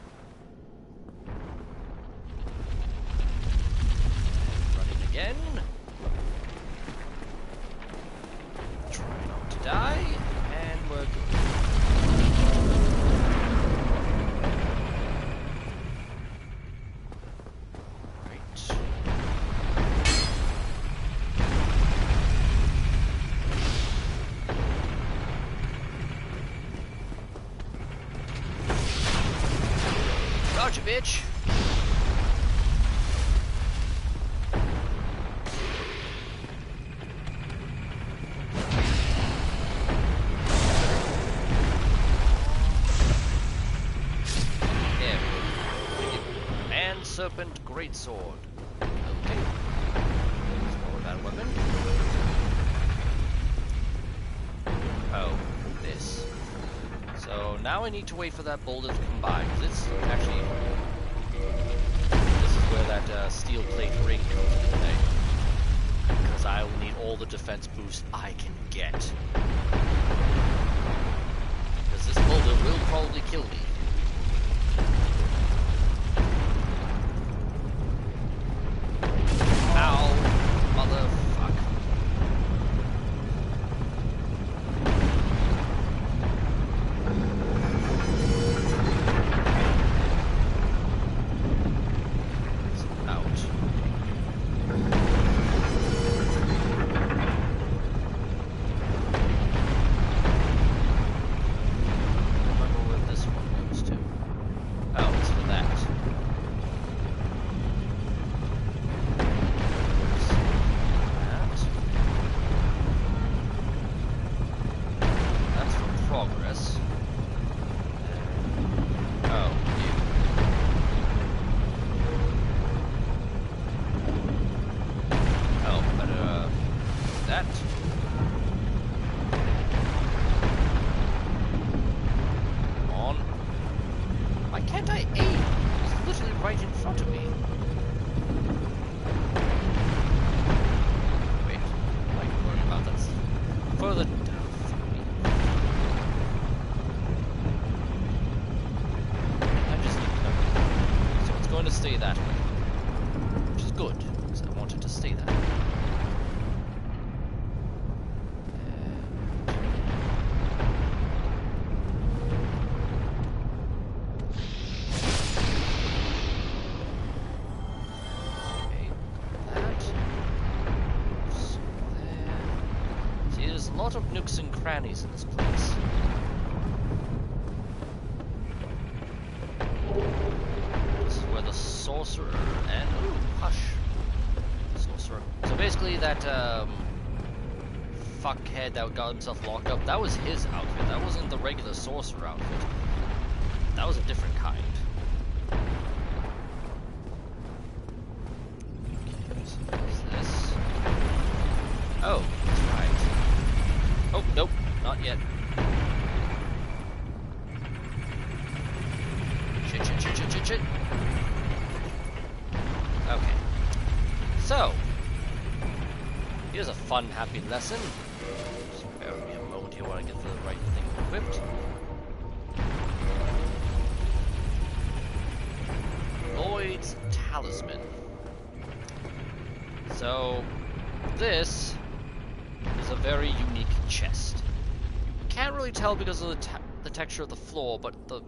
Running again. Try not to die, and we're good. Gotcha, bitch! Man Serpent Greatsword. Okay. Explore that weapon. Oh, this. So now I need to wait for that boulder to come by, because it's actually... This is where that steel plate ring comes into play. Because I will need all the defense boost I can get. Because this boulder will probably kill me. Ow, motherfuck. Stay that way, which is good, because I want it to stay that way. Okay, got that. So there. See, there's a lot of nooks and crannies in this place. Sorcerer and ooh, hush. Sorcerer. So basically that fuckhead that got himself locked up, that was his outfit. That wasn't the regular sorcerer outfit. That was a different kind. Okay, so there's this. Oh, that's right. Oh, nope, not yet. Shit. Okay, so here's a fun, happy lesson. Just bear with me a moment here while I get the right thing equipped. Lloyd's Talisman. So this is a very unique chest. You can't really tell because of the texture of the floor, but the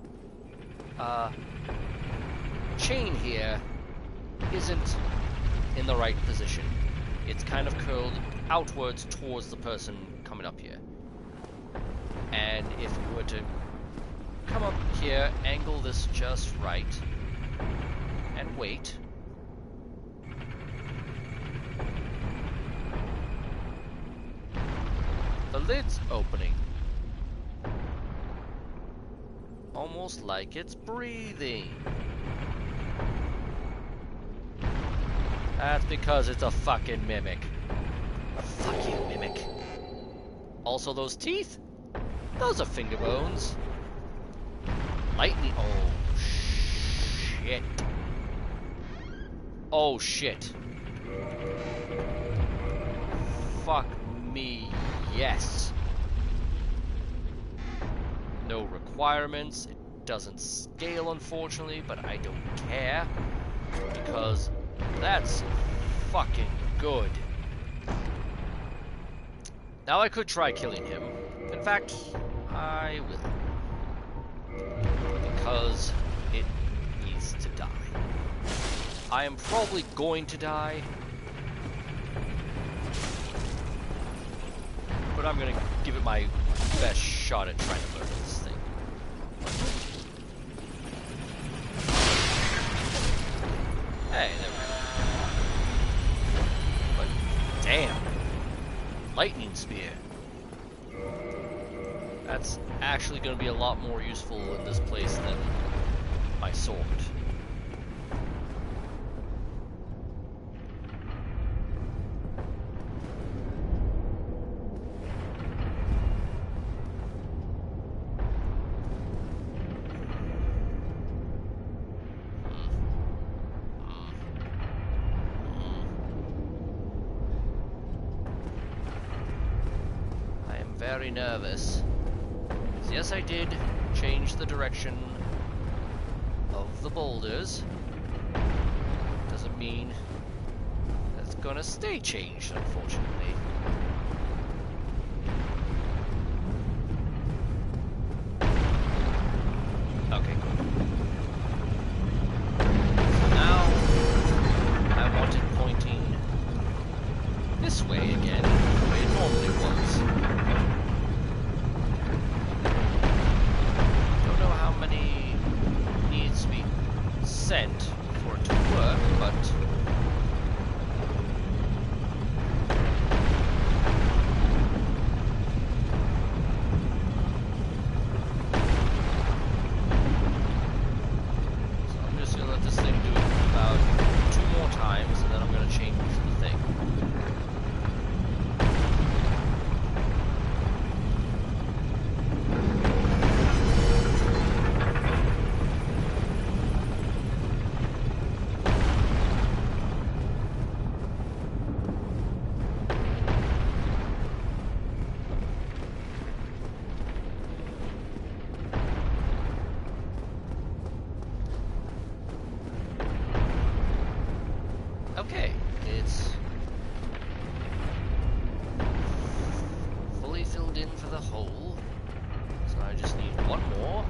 chain here isn't in the right position. It's kind of curled outwards towards the person coming up here. And if we were to come up here, angle this just right, and wait. The lid's opening. Almost like it's breathing. That's because it's a fucking mimic. Fuck you, mimic. Also, those teeth? Those are finger bones. Lightning. Oh, shit. Oh shit. Fuck me, yes. No requirements. It doesn't scale, unfortunately, but I don't care. Because that's fucking good. Now I could try killing him. In fact, I will. Because it needs to die. I am probably going to die. But I'm gonna give it my best shot at trying to murder this thing. Hey, there we go. But damn. Lightning spear. That's actually gonna be a lot more useful in this place than my sword. Very nervous. So yes, I did change the direction of the boulders. Doesn't mean that's gonna stay changed, unfortunately. Okay, good. So now I want it pointing this way again, the way it normally was. Sent for it to work, but so I'm just gonna let this thing do it about 2 more times, and then I'm gonna change the thing. Okay, it's fully filled in for the hole, so I just need one more.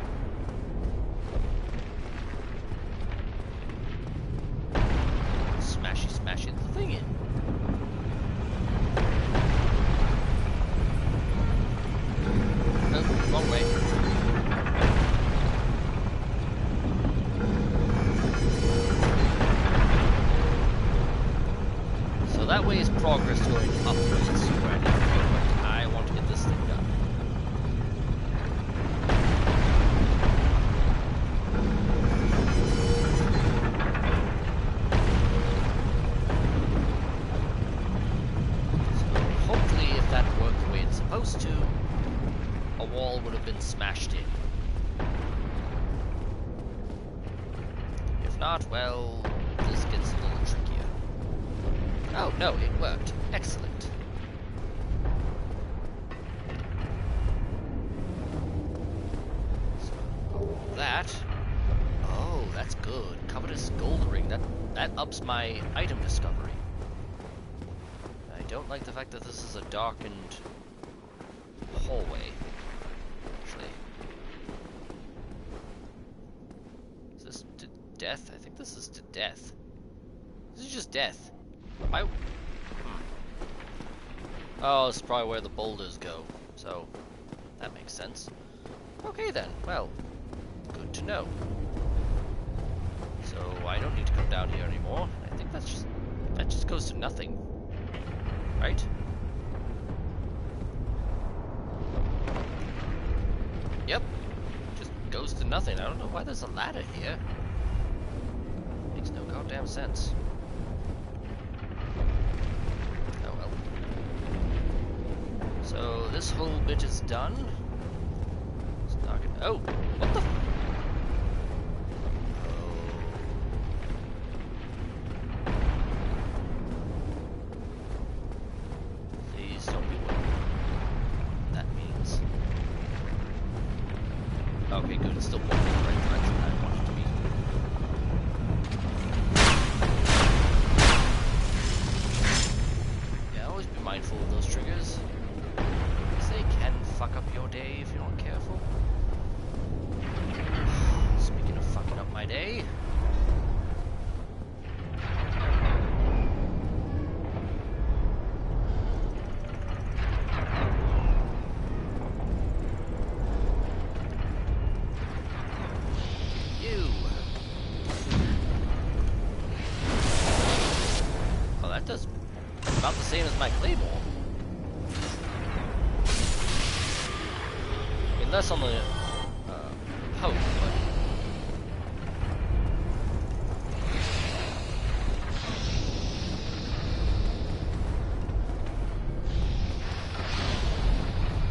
Smash it the thing in. Oh, wrong way. That way is progress going upwards where I need to go, but I want to get this thing done. So hopefully if that worked the way it's supposed to, a wall would have been smashed in. If not, well, this gets a little trickier. Oh, no, it worked. Excellent. So, that... Oh, that's good. Covetous gold ring. That ups my item discovery. I don't like the fact that this is a darkened hallway. Actually. Is this to death? I think this is to death. This is just death. Why? Oh, this is probably where the boulders go, so that makes sense. Okay then, well, good to know. So I don't need to come down here anymore. I think that just goes to nothing, right? Yep, just goes to nothing. I don't know why there's a ladder here. Makes no goddamn sense. So this whole bit is done. It's not gonna, oh, what the? Oh. It's still pointing in the right direction I want it to be. Yeah, always be mindful of those triggers, because they can fuck up your day if you're not careful. Speaking of fucking up my day... about the same as my claymore. I mean, less on the poke, but...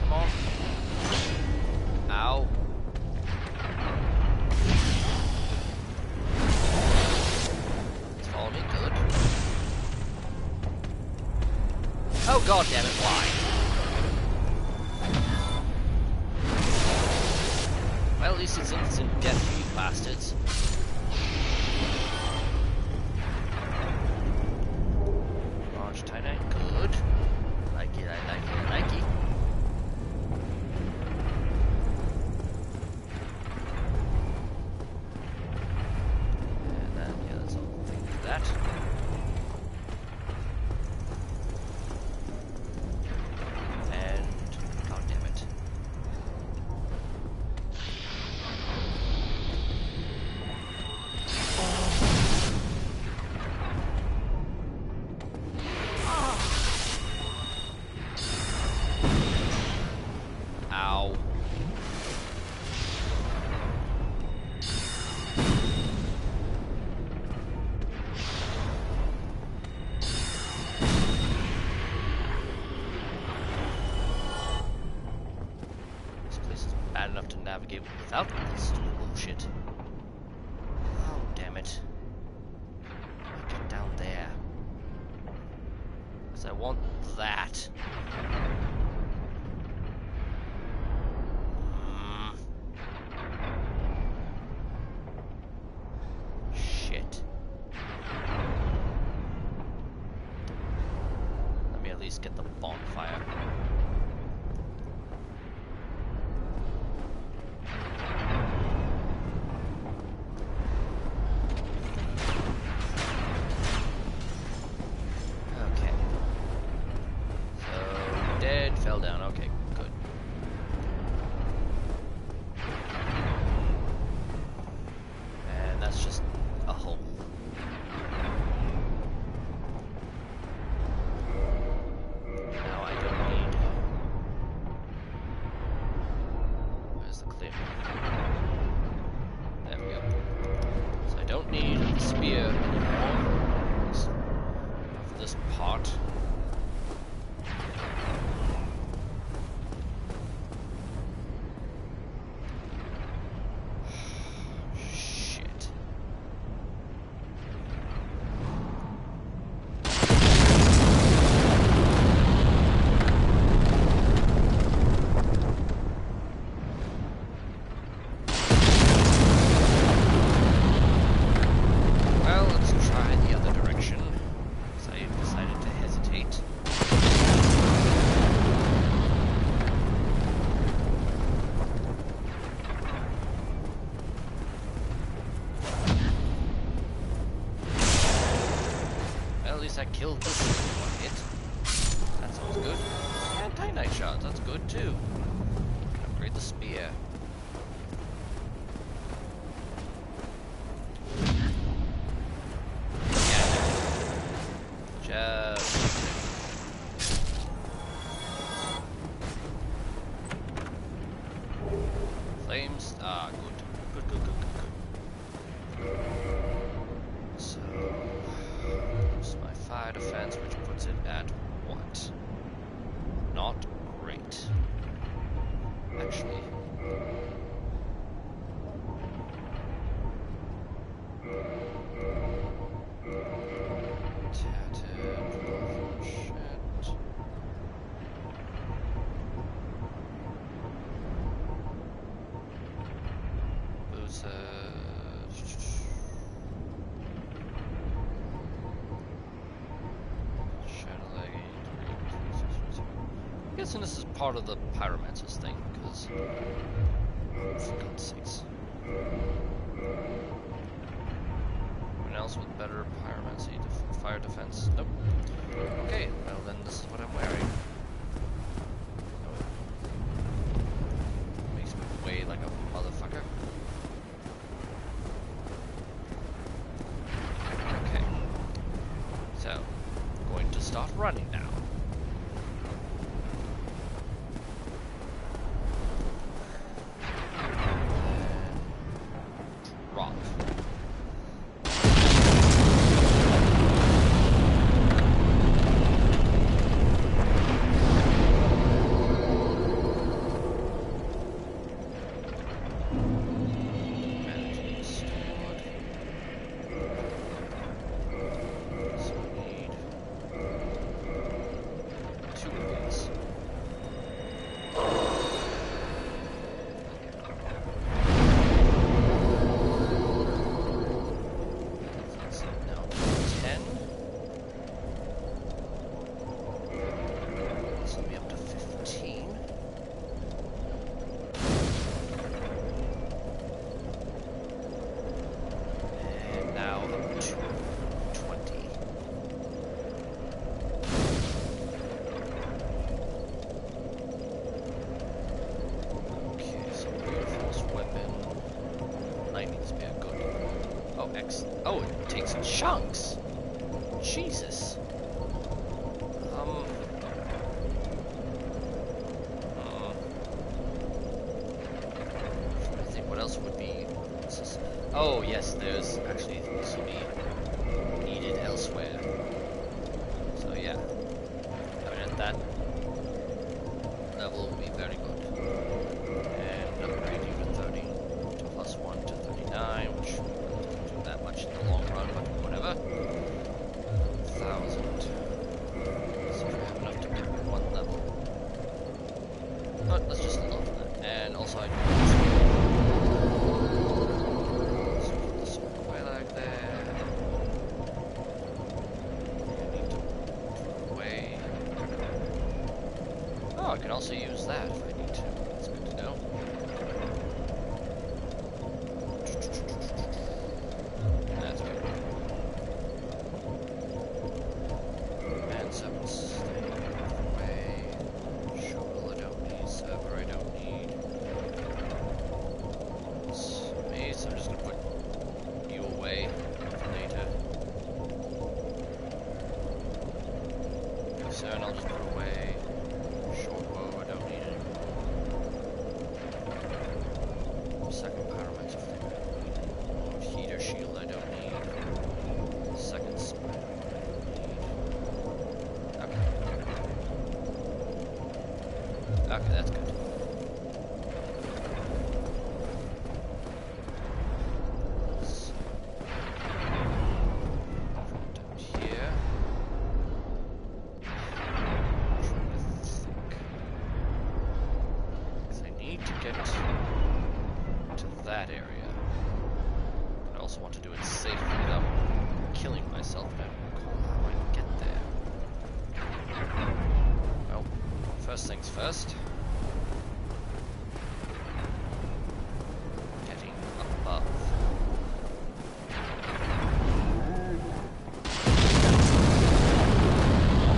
Come on. Ow. It's following me, good. Oh god damn it, why? Well, at least it's instant death, you bastards. Large Titanite, good. Like it, I like it, I like it. And then, yeah, that's all. Thank you for that. Enough to navigate without this stupid bullshit. Oh, damn it. Get down there. Because I want that. Shit. Let me at least get the bonfire. Fell down, okay, good. And that's just a hole. Now I don't need... Where's the clip? There we go. So I don't need the spear anymore. Of this part. I killed this one hit. That sounds good. And Titanite shards, that's good too. Can upgrade the spear. Yeah. Just... Flames? Ah, good. Good. So... my fire defense, which puts it at what? Not great. Actually. Shit. guessing this is part of the Pyromancer's thing, because... For God's sakes. Anyone else with better pyromancy, fire defense? Nope. Okay, well then this is what I'm wearing. Makes me weigh like a motherfucker. Okay. So, going to start running now. Oh, it takes chunks! Jesus! I think what else would be... Oh, yes, there's actually this will be needed elsewhere. So, yeah. I mean, at that level will be very good. And upgrade you to 30 to +1 to 39, which doesn't do that much in the long run, but whatever. 1,000. So we have enough to get one level. But let's just hold off on that. And also I I can also use that if I need to. That's good to know. That's good. And 7 stay away. Shovel I don't need. Server I don't need. Mace, I'm just gonna put you away for later. Concern I'll just put away. Short bow, I don't need it. Second pyromancer thing. Heater shield, I don't need. Second spell, I don't need. Okay. Okay, that's good. First things first. Getting above.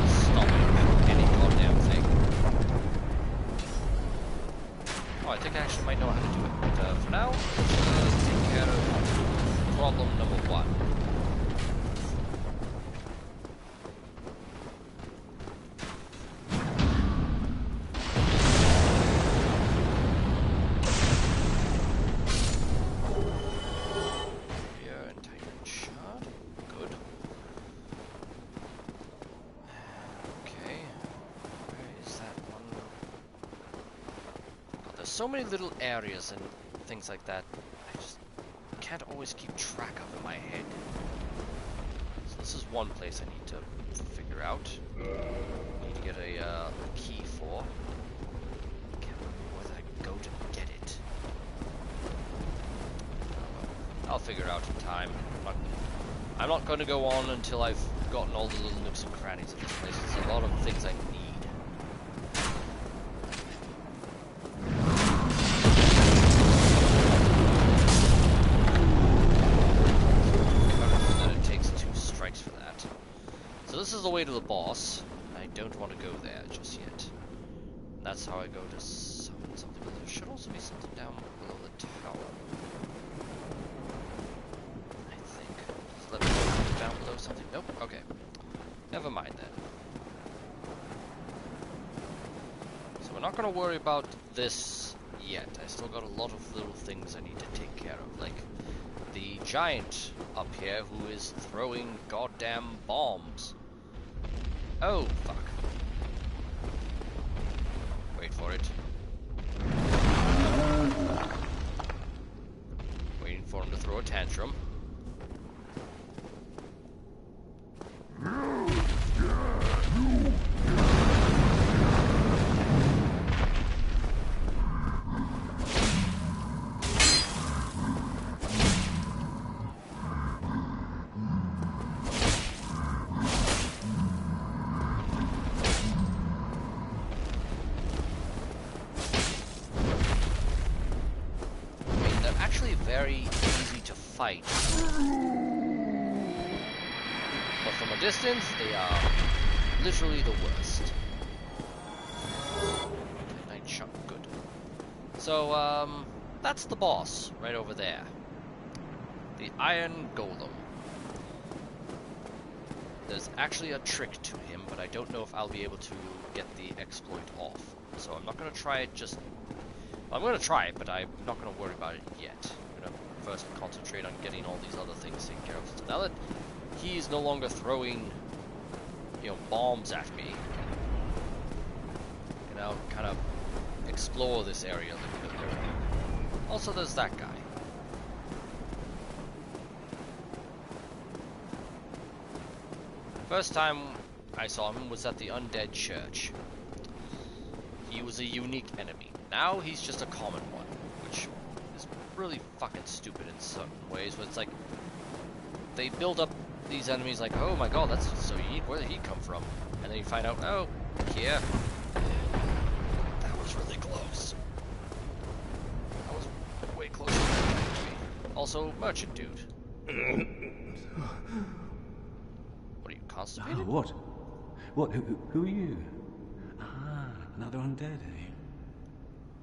Stopping any goddamn thing. Oh, I think I actually might know how to do it. But for now, let's take care of problem number 1. So many little areas and things like that I just can't always keep track of in my head. So this is one place I need to figure out. I need to get a key for. Can't remember whether I go to get it. I'll figure it out in time. I'm not going to go on until I've gotten all the little nooks and crannies of this place. There's a lot of things I need. this is the way to the boss. I don't want to go there just yet. And that's how I go to summon something. But there should also be something down below the tower. I think. Just let me go down below something. Nope. Okay. Never mind then. So we're not going to worry about this yet. I still got a lot of little things I need to take care of, like the giant up here who is throwing goddamn bombs. Oh, fuck. Wait for it. Waiting for him to throw a tantrum. Very easy to fight. But from a distance, they are literally the worst. Night shot, good. So, that's the boss right over there. The Iron Golem. There's actually a trick to him, but I don't know if I'll be able to get the exploit off. So I'm not going to try it just... Well, I'm going to try it, but I'm not going to worry about it yet. First concentrate on getting all these other things taken care of. So now that he's no longer throwing, you know, bombs at me, I can now kind of explore this area a little bit. Also, there's that guy. First time I saw him was at the Undead Church. He was a unique enemy. Now he's just a common one, which is really fucking stupid in certain ways, but it's like they build up these enemies like, oh my god, that's so unique, where did he come from? And then you find out, oh, here. That was really close. That was way closer than it needed to be. Also, merchant dude. What are you, constipated? Oh, what? What? Who are you? Ah, another undead, eh?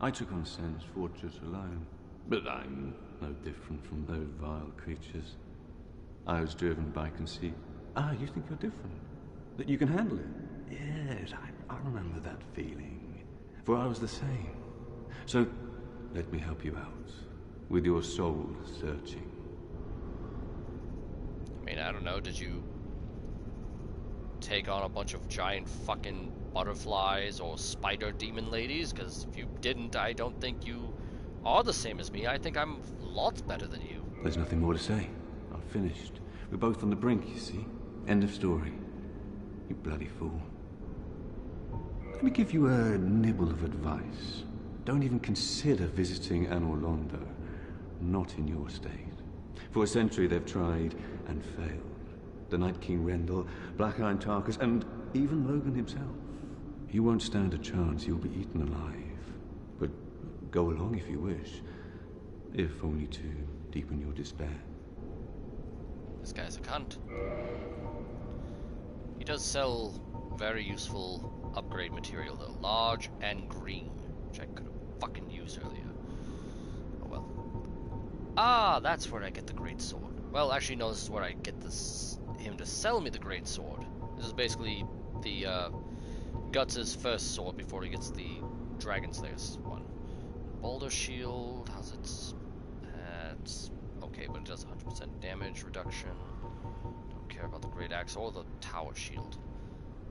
I took on Sens Fortress alone. But I'm no different from those vile creatures. I was driven by conceit. Ah, you think you're different? That you can handle it? Yes, I remember that feeling. For I was the same. So, let me help you out. With your soul searching. I mean, I don't know, did you take on a bunch of giant fucking butterflies or spider demon ladies? Because if you didn't, I don't think you are the same as me. I think I'm lots better than you. There's nothing more to say. I'm finished. We're both on the brink, you see. End of story. You bloody fool. Let me give you a nibble of advice. Don't even consider visiting Anor Londo. Not in your state. For a century they've tried and failed. The Night King Rendell, Black Iron Tarkus, and even Logan himself. You won't stand a chance. You'll be eaten alive. But go along if you wish. If only to deepen your despair. This guy's a cunt. He does sell very useful upgrade material though. Large and green. Which I could have fucking used earlier. Oh well. Ah, that's where I get the great sword. Well, actually no, this is where I get him to sell me the great sword. This is basically the Guts' first sword before he gets the Dragon Slayer's one. Boulder Shield, how's it? It's okay, but it does 100% damage reduction. Don't care about the Great Axe or the Tower Shield.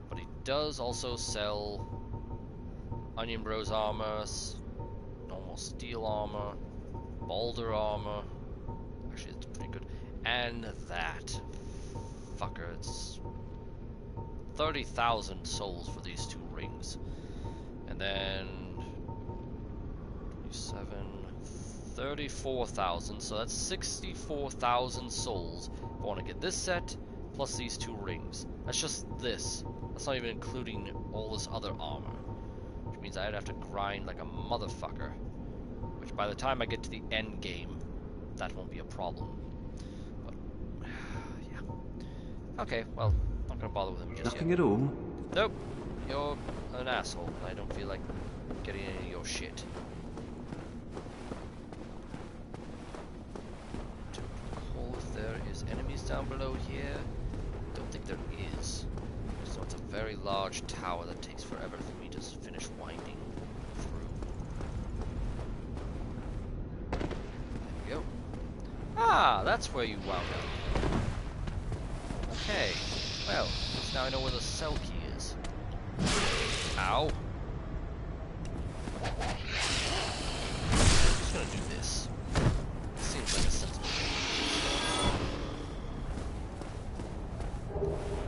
But he does also sell Onion Bros armor, normal steel armor, Boulder armor. Actually, it's pretty good. And that fucker, it's 30,000 souls for these two rings. And then 27, 34,000, so that's 64,000 souls if I want to get this set, plus these two rings. That's just this. That's not even including all this other armor. Which means I'd have to grind like a motherfucker. Which by the time I get to the end game, that won't be a problem. But, yeah. Okay, well, not not gonna bother with him just Nothing yet. at all? Nope. You're an asshole, and I don't feel like getting any of your shit. Don't recall if there is enemies down below here. Don't think there is. So it's a very large tower that takes forever for me to finish winding through. There we go. Ah, that's where you wound up. Okay. Well, at least now I know where the cell key is. Ow. I'm just gonna do this. Seems like a sensible thing.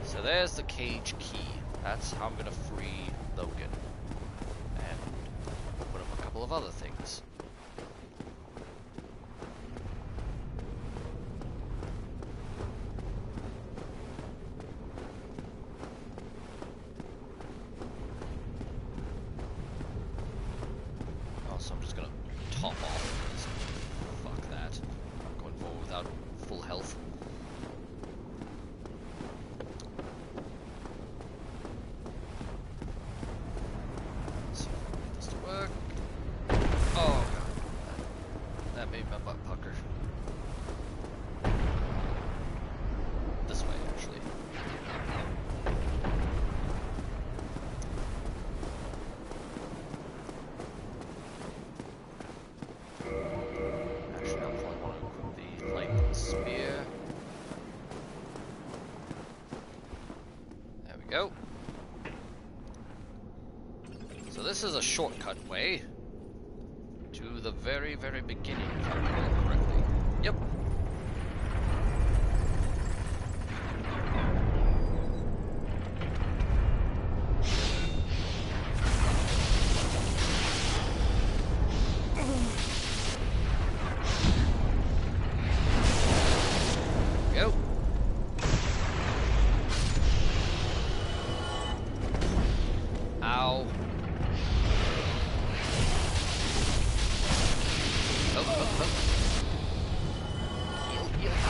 So there's the cage key. That's how I'm gonna free Logan. And open up a couple of other things. So I'm just gonna top off, because fuck that. I'm going forward without full health. Let's see if I can get this to work. Oh god. That made my butt pucker. This way, actually. Go. So this is a shortcut way to the very, very beginning, if I recall correctly. Yep. Go. Ow. Oh. Heal.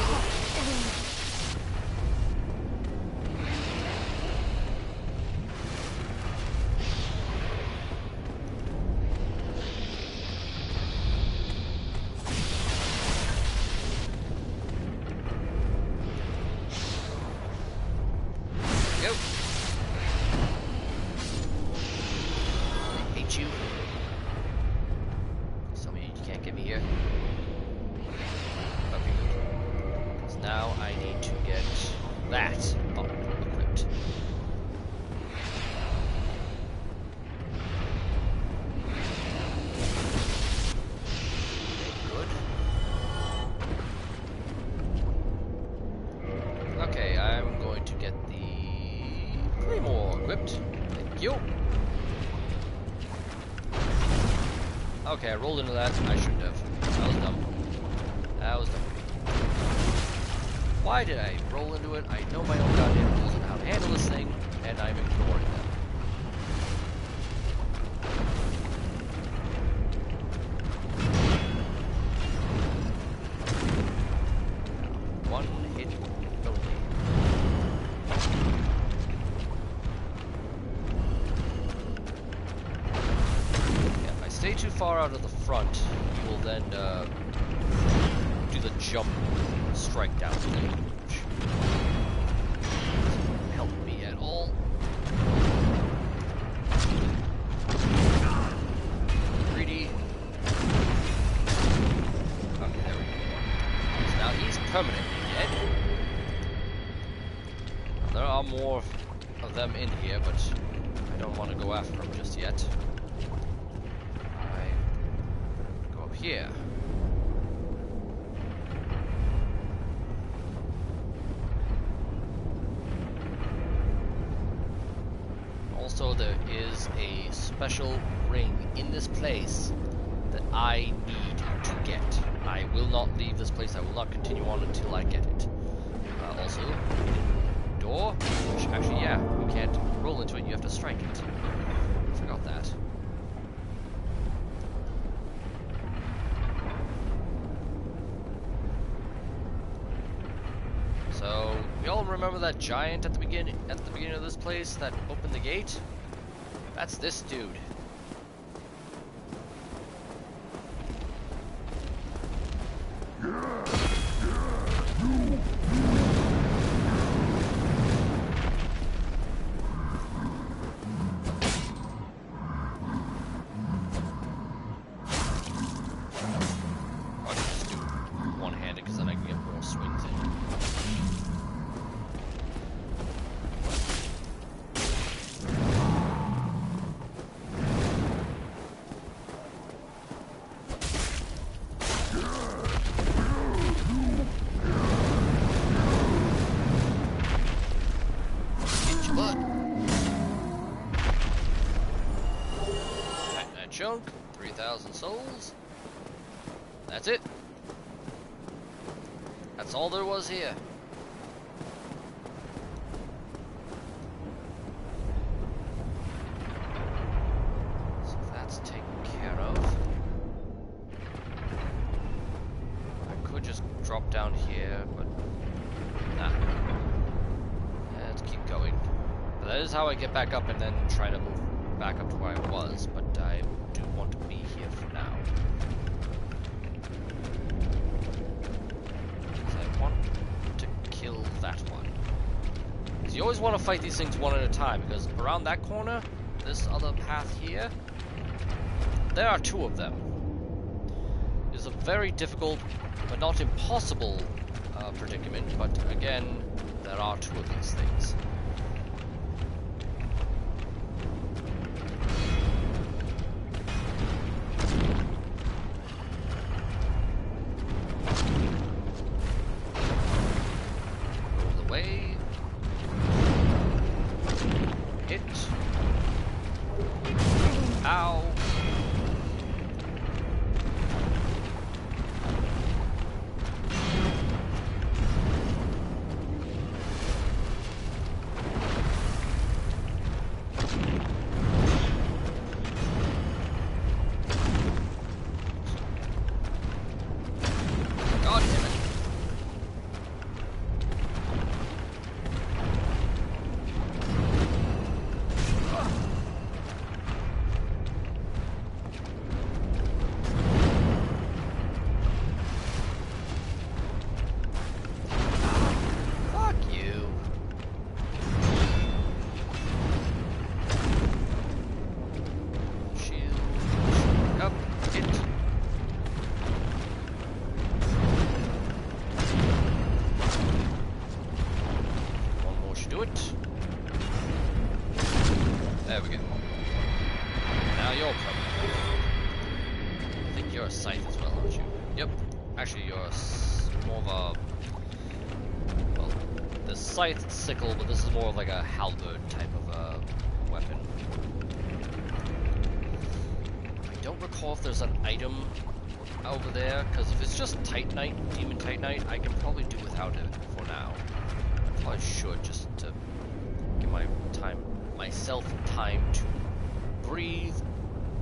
Go. I hate you. Tell me you can't get me here. Okay, good. Because now I need to get that up equipped. Good. Okay, I'm going to get the Claymore equipped. Thank you. Okay, I rolled into that. I shouldn't have. That was dumb. That was dumb. Why did I roll into it? I know my own goddamn rules and how to handle this thing, and I'm ignoring them. One hit only. Yeah, if I stay too far out of the front, you will then do the jump strike down thing, which doesn't help me at all. Greedy. Okay, there we go. So now he's permanently dead. There are more of them in here, but I don't want to go after them just yet. I go up here. Also, there is a special ring in this place that I need to get. I will not leave this place. I will not continue on until I get it. Also, door, which actually, yeah, you can't roll into it. You have to strike it. Forgot that. So, we all remember that giant at the beginning of this place that opened the gate? That's this dude. Chunk, 3,000 souls. That's it. That's all there was here. So that's taken care of. I could just drop down here, but nah. Let's keep going. But that is how I get back up and then try to move back up to where I was, but I do want to be here for now. Because I want to kill that one. Because you always want to fight these things one at a time, because around that corner, this other path here, there are two of them. It's a very difficult, but not impossible predicament, but again, there are two of these things. There we go. Now you're coming. I think you're a scythe as well, aren't you? Yep. Actually, you're more of a... Well, the scythe and sickle, but this is more of like a halberd type of weapon. I don't recall if there's an item over there, because if it's just Titanite, Demon Titanite, I can probably do without it for now. I probably should, just to give myself time to breathe,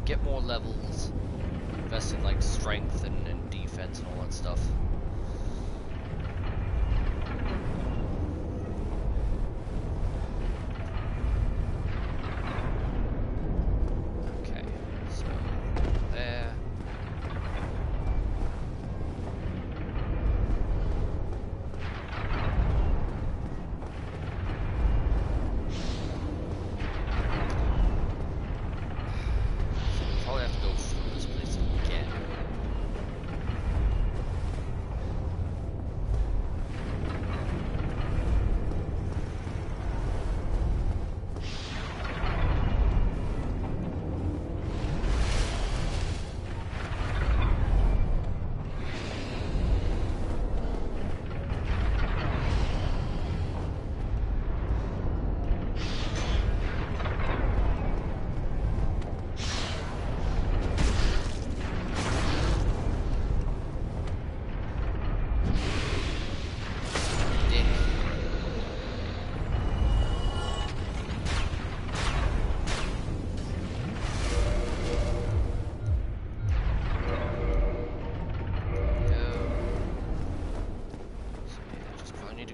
get more levels, invest in like strength and defense and all that stuff. Okay, so there. Probably have to go through this place again.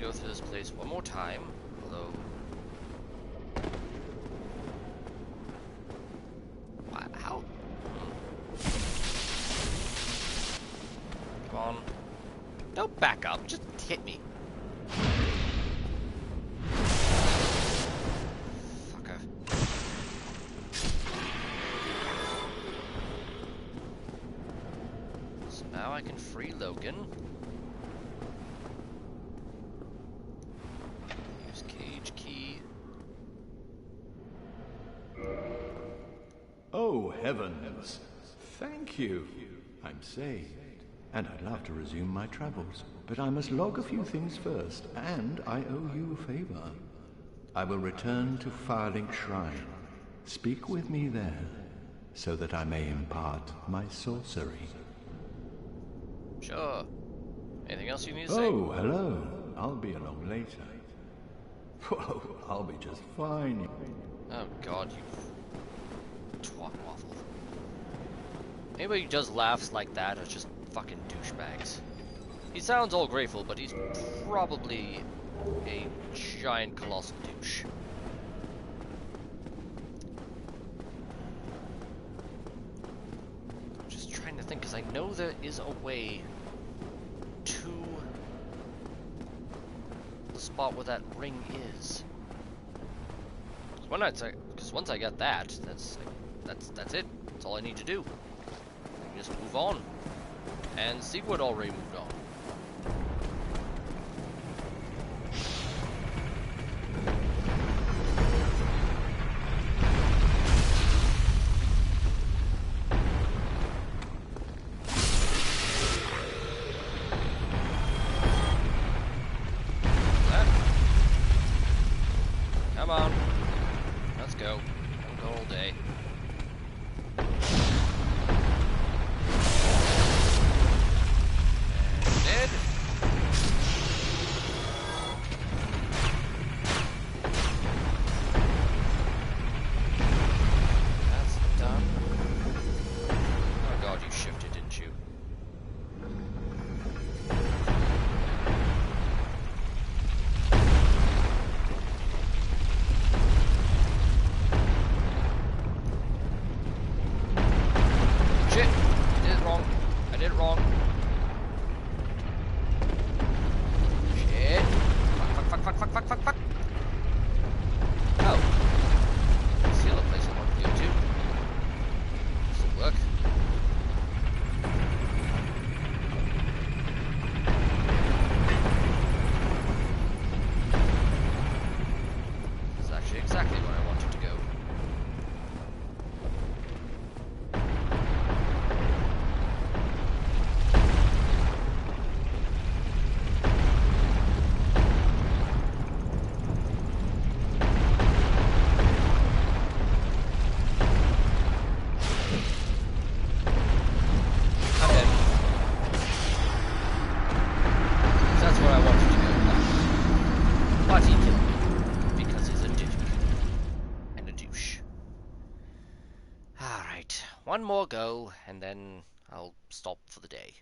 Go through this place one more time. Hello. How? Come on. Don't back up. Just hit me. Fucker. So now I can free Logan. Use cage key. Oh, heavens. Thank you. I'm saved. And I'd love to resume my travels. But I must log a few things first, and I owe you a favor. I will return to Firelink Shrine. Speak with me there, so that I may impart my sorcery. Sure. Anything else you need to say? Oh, hello. I'll be along later. Whoa, I'll be just fine. Oh god, you twat waffle. Anybody who does laughs like that are just fucking douchebags. He sounds all grateful, but he's probably a giant colossal douche. I'm just trying to think, because I know there is a way to the spot where that ring is. Because once I get that, that's it. That's all I need to do. I can just move on. And Sigurd already moved on. Come on. Let's go. Don't go all day. Dead. That's done. Oh god, you shifted, didn't you? Shit! I did it wrong. I did it wrong. Shit. Fuck, fuck, fuck, fuck, fuck, fuck, fuck. Oh. That's the other place I want to go to. This'll work. This is actually exactly where I wanted to go. I'm dead. That's where I wanted to go. But he killed me. Because he's a dude. And a douche. Alright. One more go, and then I'll stop for the day.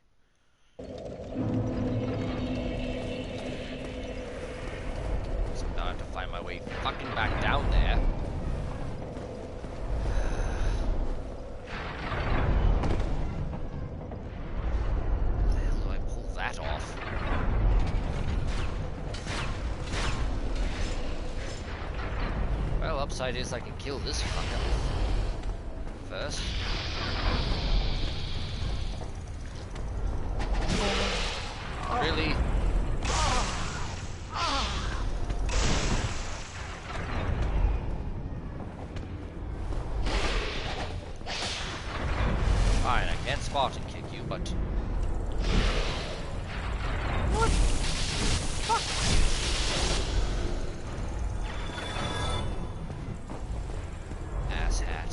So now I have to find my way fucking back down there. How the hell do I pull that off? Well, upside is I can kill this fucker first. Really? Fine, I can't Spartan kick you, but... What? Fuck! Asshat.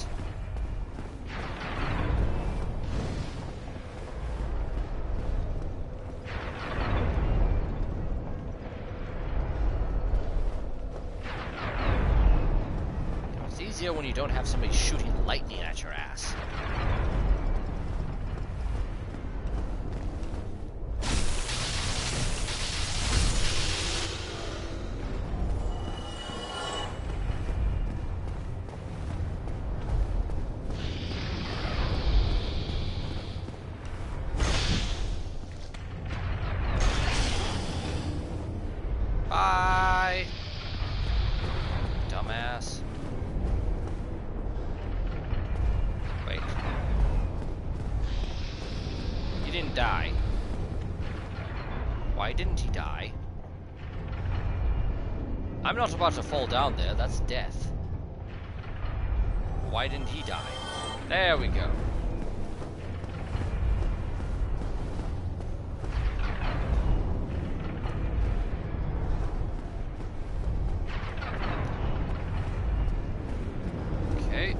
It's easier when you don't have somebody shooting lightning at your ass. dumbass. Wait. He didn't die. Why didn't he die? I'm not about to fall down there, that's death. Why didn't he die? There we go. Okay.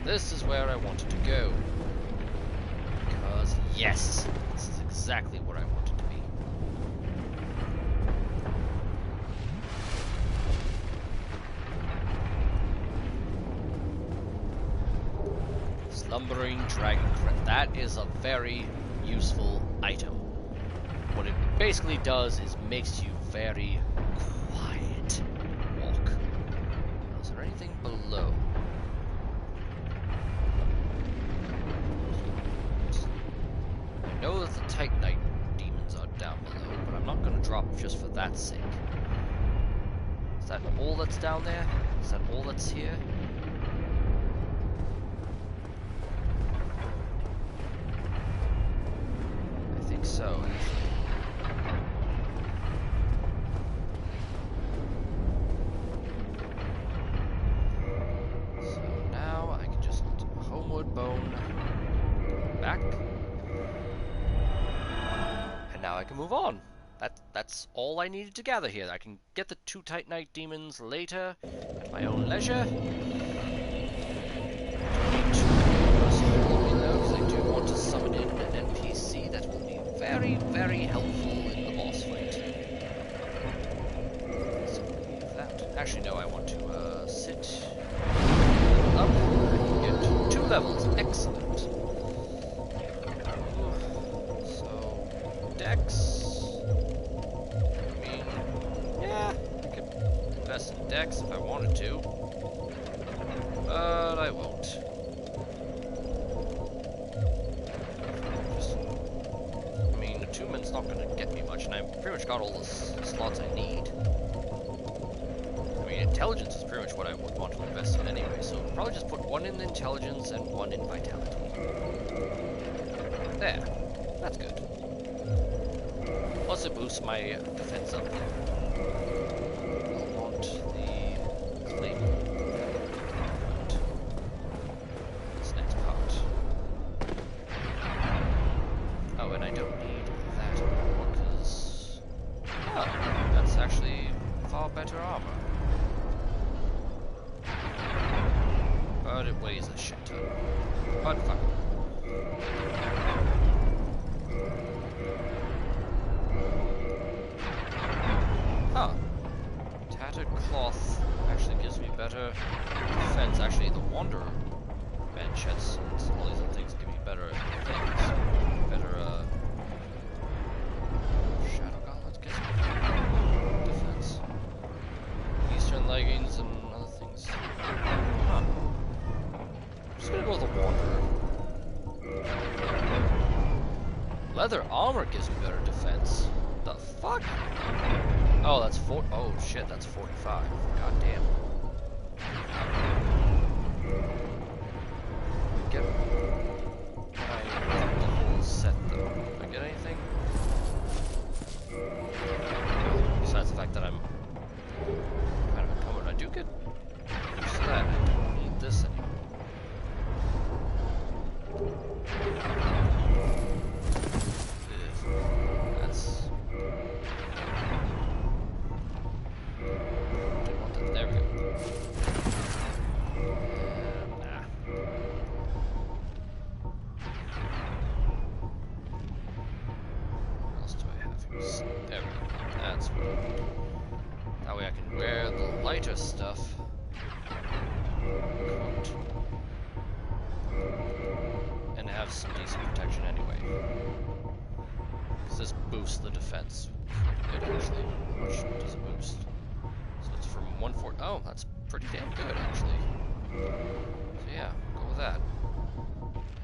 This is where I wanted to go. Because, yes, this is exactly where I wanted to be. Slumbering Dragon Crest. That is a very useful item. What it basically does is makes you very quiet. Walk. Now, is there anything below? I know that the Titanite demons are down below, but I'm not going to drop just for that sake. Is that all that's down there? Is that all that's here? I think so, actually. So now I can just homeward bone back. Now I can move on. That's all I needed to gather here. I can get the 2 Titanite demons later at my own leisure. Because I do want to summon in an NPC that will be very, very helpful in the boss fight. So leave that. Actually, no, I want to sit up. I can get 2 levels. Excellent. Dex. I mean, yeah, I could invest in Dex if I wanted to, but I won't. Just, I mean, attunement's not going to get me much, and I've pretty much got all the slots I need. I mean, intelligence is pretty much what I would want to invest in anyway, so I'll probably just put 1 in intelligence and 1 in vitality. There. That's good. Plus it boosts my defense up. I'll want the flame. This next part. Oh, and I don't need that anymore because... oh, that's actually far better armor. But it weighs a shit ton. But fine. Huh. Tattered cloth actually gives me better defense. Actually, the Wanderer bench has all these other things give me better things. Better, Shadow Gauntlets gives me defense. Eastern leggings and other things. Huh. I'm just gonna go with the Wanderer. Leather armor gives me better defense. The fuck? Oh, that's oh shit, that's 45. God damn. Get the whole set though. Did I get anything? Besides the fact that I'm kind of encumbered, I do get used to that. I don't need this anymore. That's... there we go. That way I can wear the lighter stuff. Coat. And have some decent protection anyway. Because this boosts the defense. Good, actually. How much does it boost? So it's from 140. Oh, that's pretty damn good, actually. So yeah, go with that.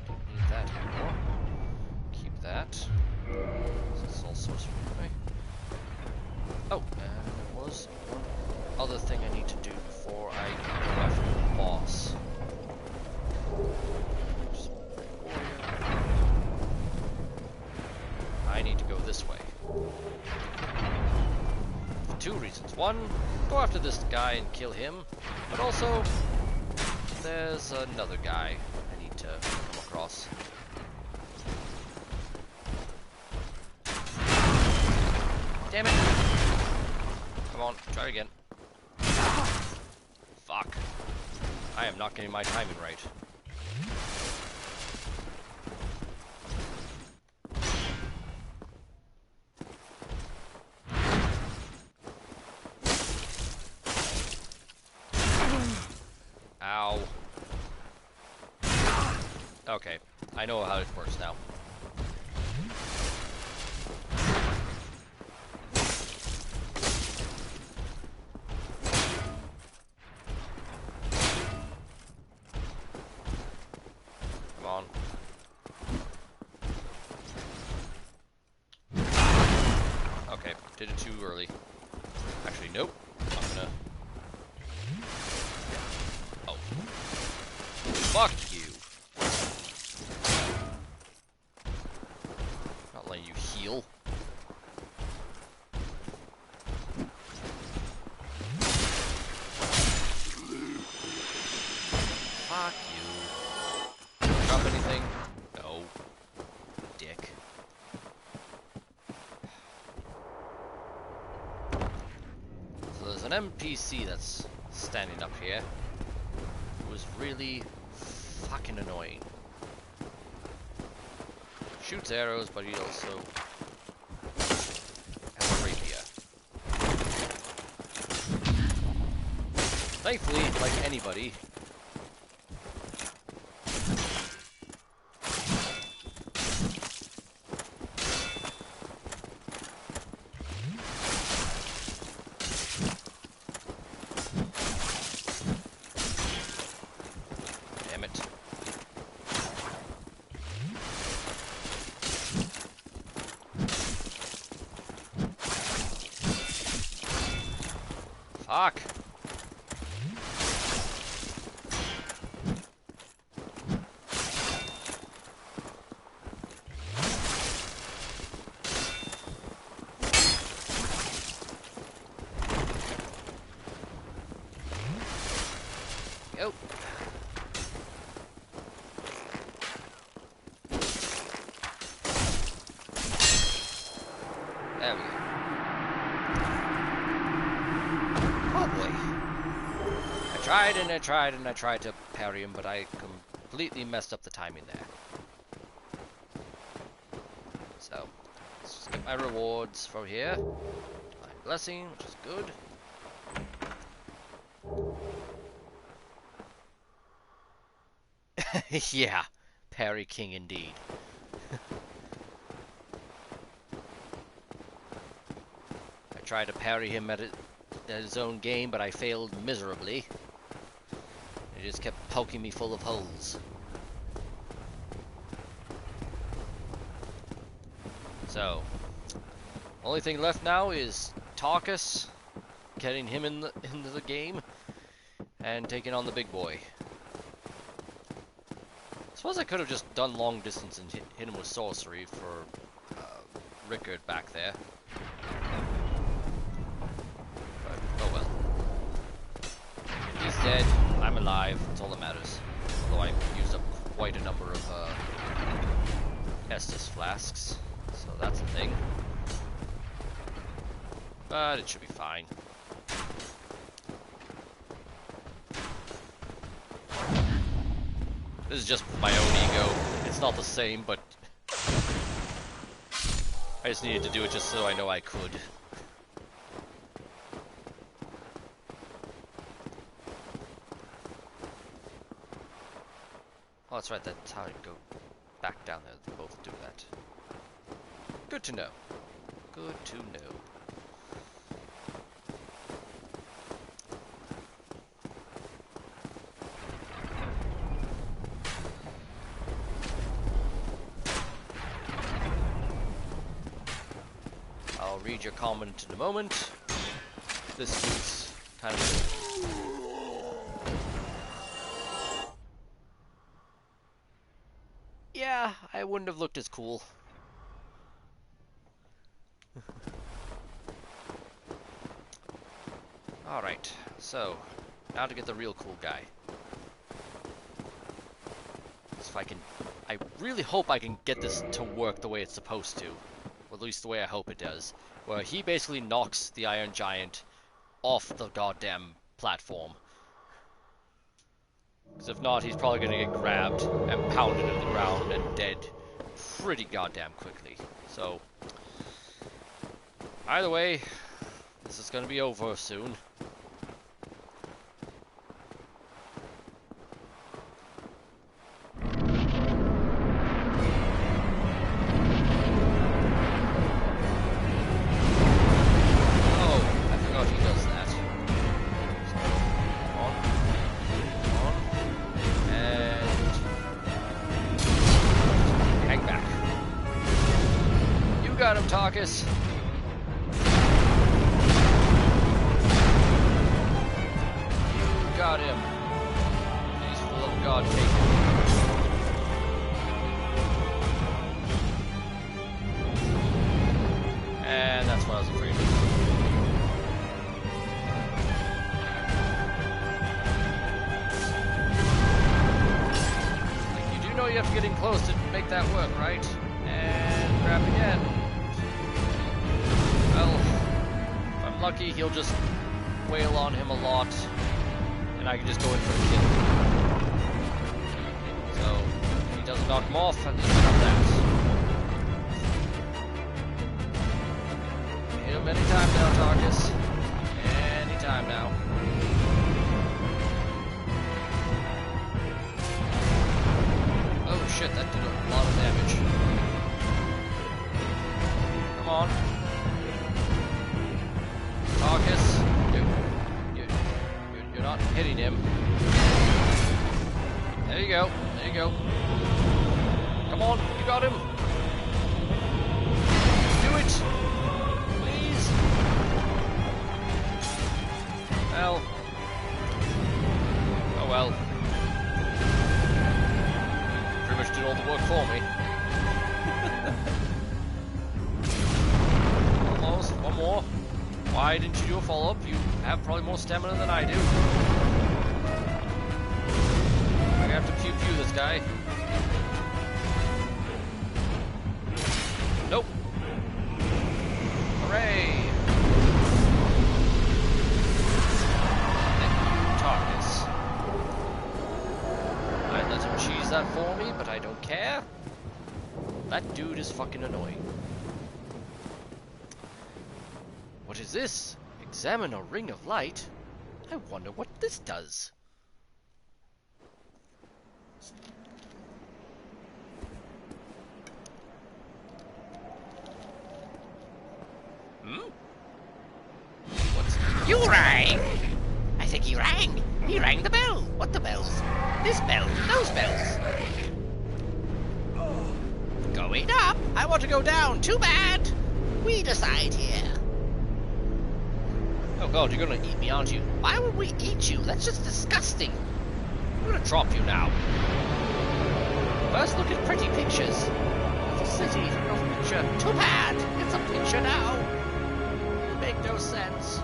Don't need that anymore. Keep that. This is all sorcery anyway. Oh, and there was one other thing I need to do before I go after the boss. I need to go this way. For two reasons. One, go after this guy and kill him, but also, there's another guy I need to come across. Damn it! Come on, try again. Fuck. I am not getting my timing right. Ow. Okay, I know how it works now. Come on. Okay, did it too early. Actually, nope. I'm gonna... Oh. Fuck you. Not letting you heal. Fuck you. Drop anything? No. Dick. So there's an NPC that's standing up here. Who is really fucking annoying. Shoots arrows, but he also has a rapier. Thankfully, like anybody, damn it. Fuck. Go. There we go. Oh boy. I tried and I tried and I tried to parry him, but I completely messed up the timing there. So, let's just get my rewards from here. My blessing, which is good. Yeah, parry king indeed. I tried to parry him at his own game, but I failed miserably. He just kept poking me full of holes. So, only thing left now is Tarkus, getting him into the game, and taking on the big boy. I suppose I could have just done long distance and hit him with sorcery for Rickard back there. But, oh well. He's dead, I'm alive, that's all that matters. Although I used up quite a number of Estus flasks, so that's a thing. But it should be fine. This is just my own ego. It's not the same, but I just needed to do it just so I know I could. Oh, that's right, that's how you go back down there. They both do that. Good to know. Good to know. I'll read your comment in a moment. This is kind of... Yeah, I wouldn't have looked as cool. Alright, so, now to get the real cool guy. So if I can... I really hope I can get this to work the way it's supposed to. Or at least the way I hope it does. Where he basically knocks the Iron Giant off the goddamn platform. Because if not, he's probably going to get grabbed and pounded into the ground and dead pretty goddamn quickly. So, either way, this is going to be over soon. Tarkus. You got him. He's full of God, take him. And that's what I was afraid of. Like, you do know you have to get in close to make that work, right? And grab again. Well, if I'm lucky, he'll just wail on him a lot, and I can just go in for the kill. So, if he doesn't knock him off, at least I got that. Hit him anytime now, Tarkus. Anytime now. Oh shit, that did a lot of damage. Come on. Tarkus, you're not hitting him. There you go, there you go. Come on, you got him. Do it, please. Well, oh well. Pretty much did all the work for me. Almost, one more. Why didn't you do a follow-up? You have probably more stamina than I do. I'm gonna have to pew-pew this guy. Nope. Hooray! Tarkus. I let him cheese that for me, but I don't care. That dude is fucking annoying. What is this? Examine a ring of light? I wonder what this does. What's... You rang! I think he rang. He rang the bell. What the bells? This bell, those bells. Going up. I want to go down. Too bad. We decide here. Oh god, you're gonna eat me, aren't you? Why would we eat you? That's just disgusting. I'm gonna drop you now. First, look at pretty pictures. The city, no picture. Too bad. It's a picture now. You make no sense.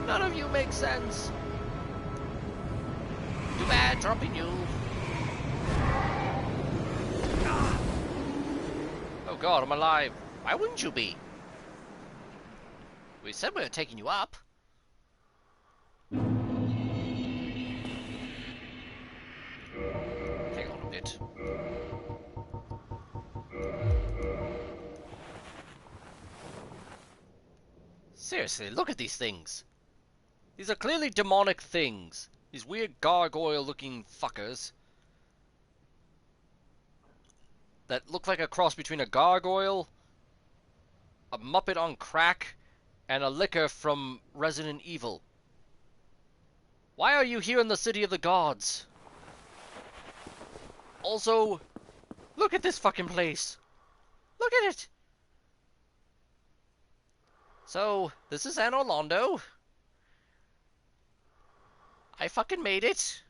None of you make sense. Too bad, dropping you. Oh god, I'm alive. Why wouldn't you be? We said we were taking you up. Hang on a bit. Seriously, look at these things. These are clearly demonic things. These weird gargoyle-looking fuckers. that look like a cross between a gargoyle, a Muppet on crack, and a licker from Resident Evil. Why are you here in the city of the gods? Also, look at this fucking place. Look at it. So, this is Anne Orlando. I fucking made it.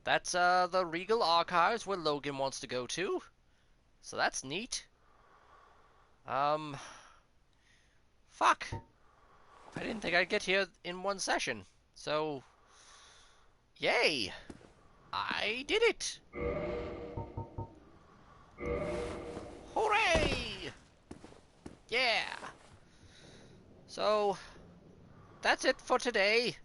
That's the Regal Archives where Logan wants to go to. So that's neat. Fuck. I didn't think I'd get here in one session. So, yay. I did it. Hooray! Yeah. So, that's it for today.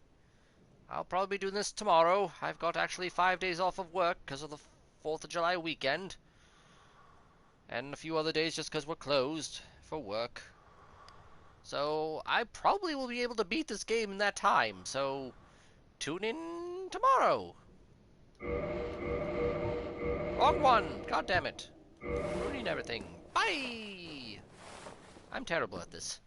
I'll probably be doing this tomorrow. I've got actually 5 days off of work because of the 4th of July weekend. And a few other days just because we're closed for work. So, I probably will be able to beat this game in that time. So, tune in tomorrow. Wrong one! God damn it. Ruining everything. Bye! I'm terrible at this.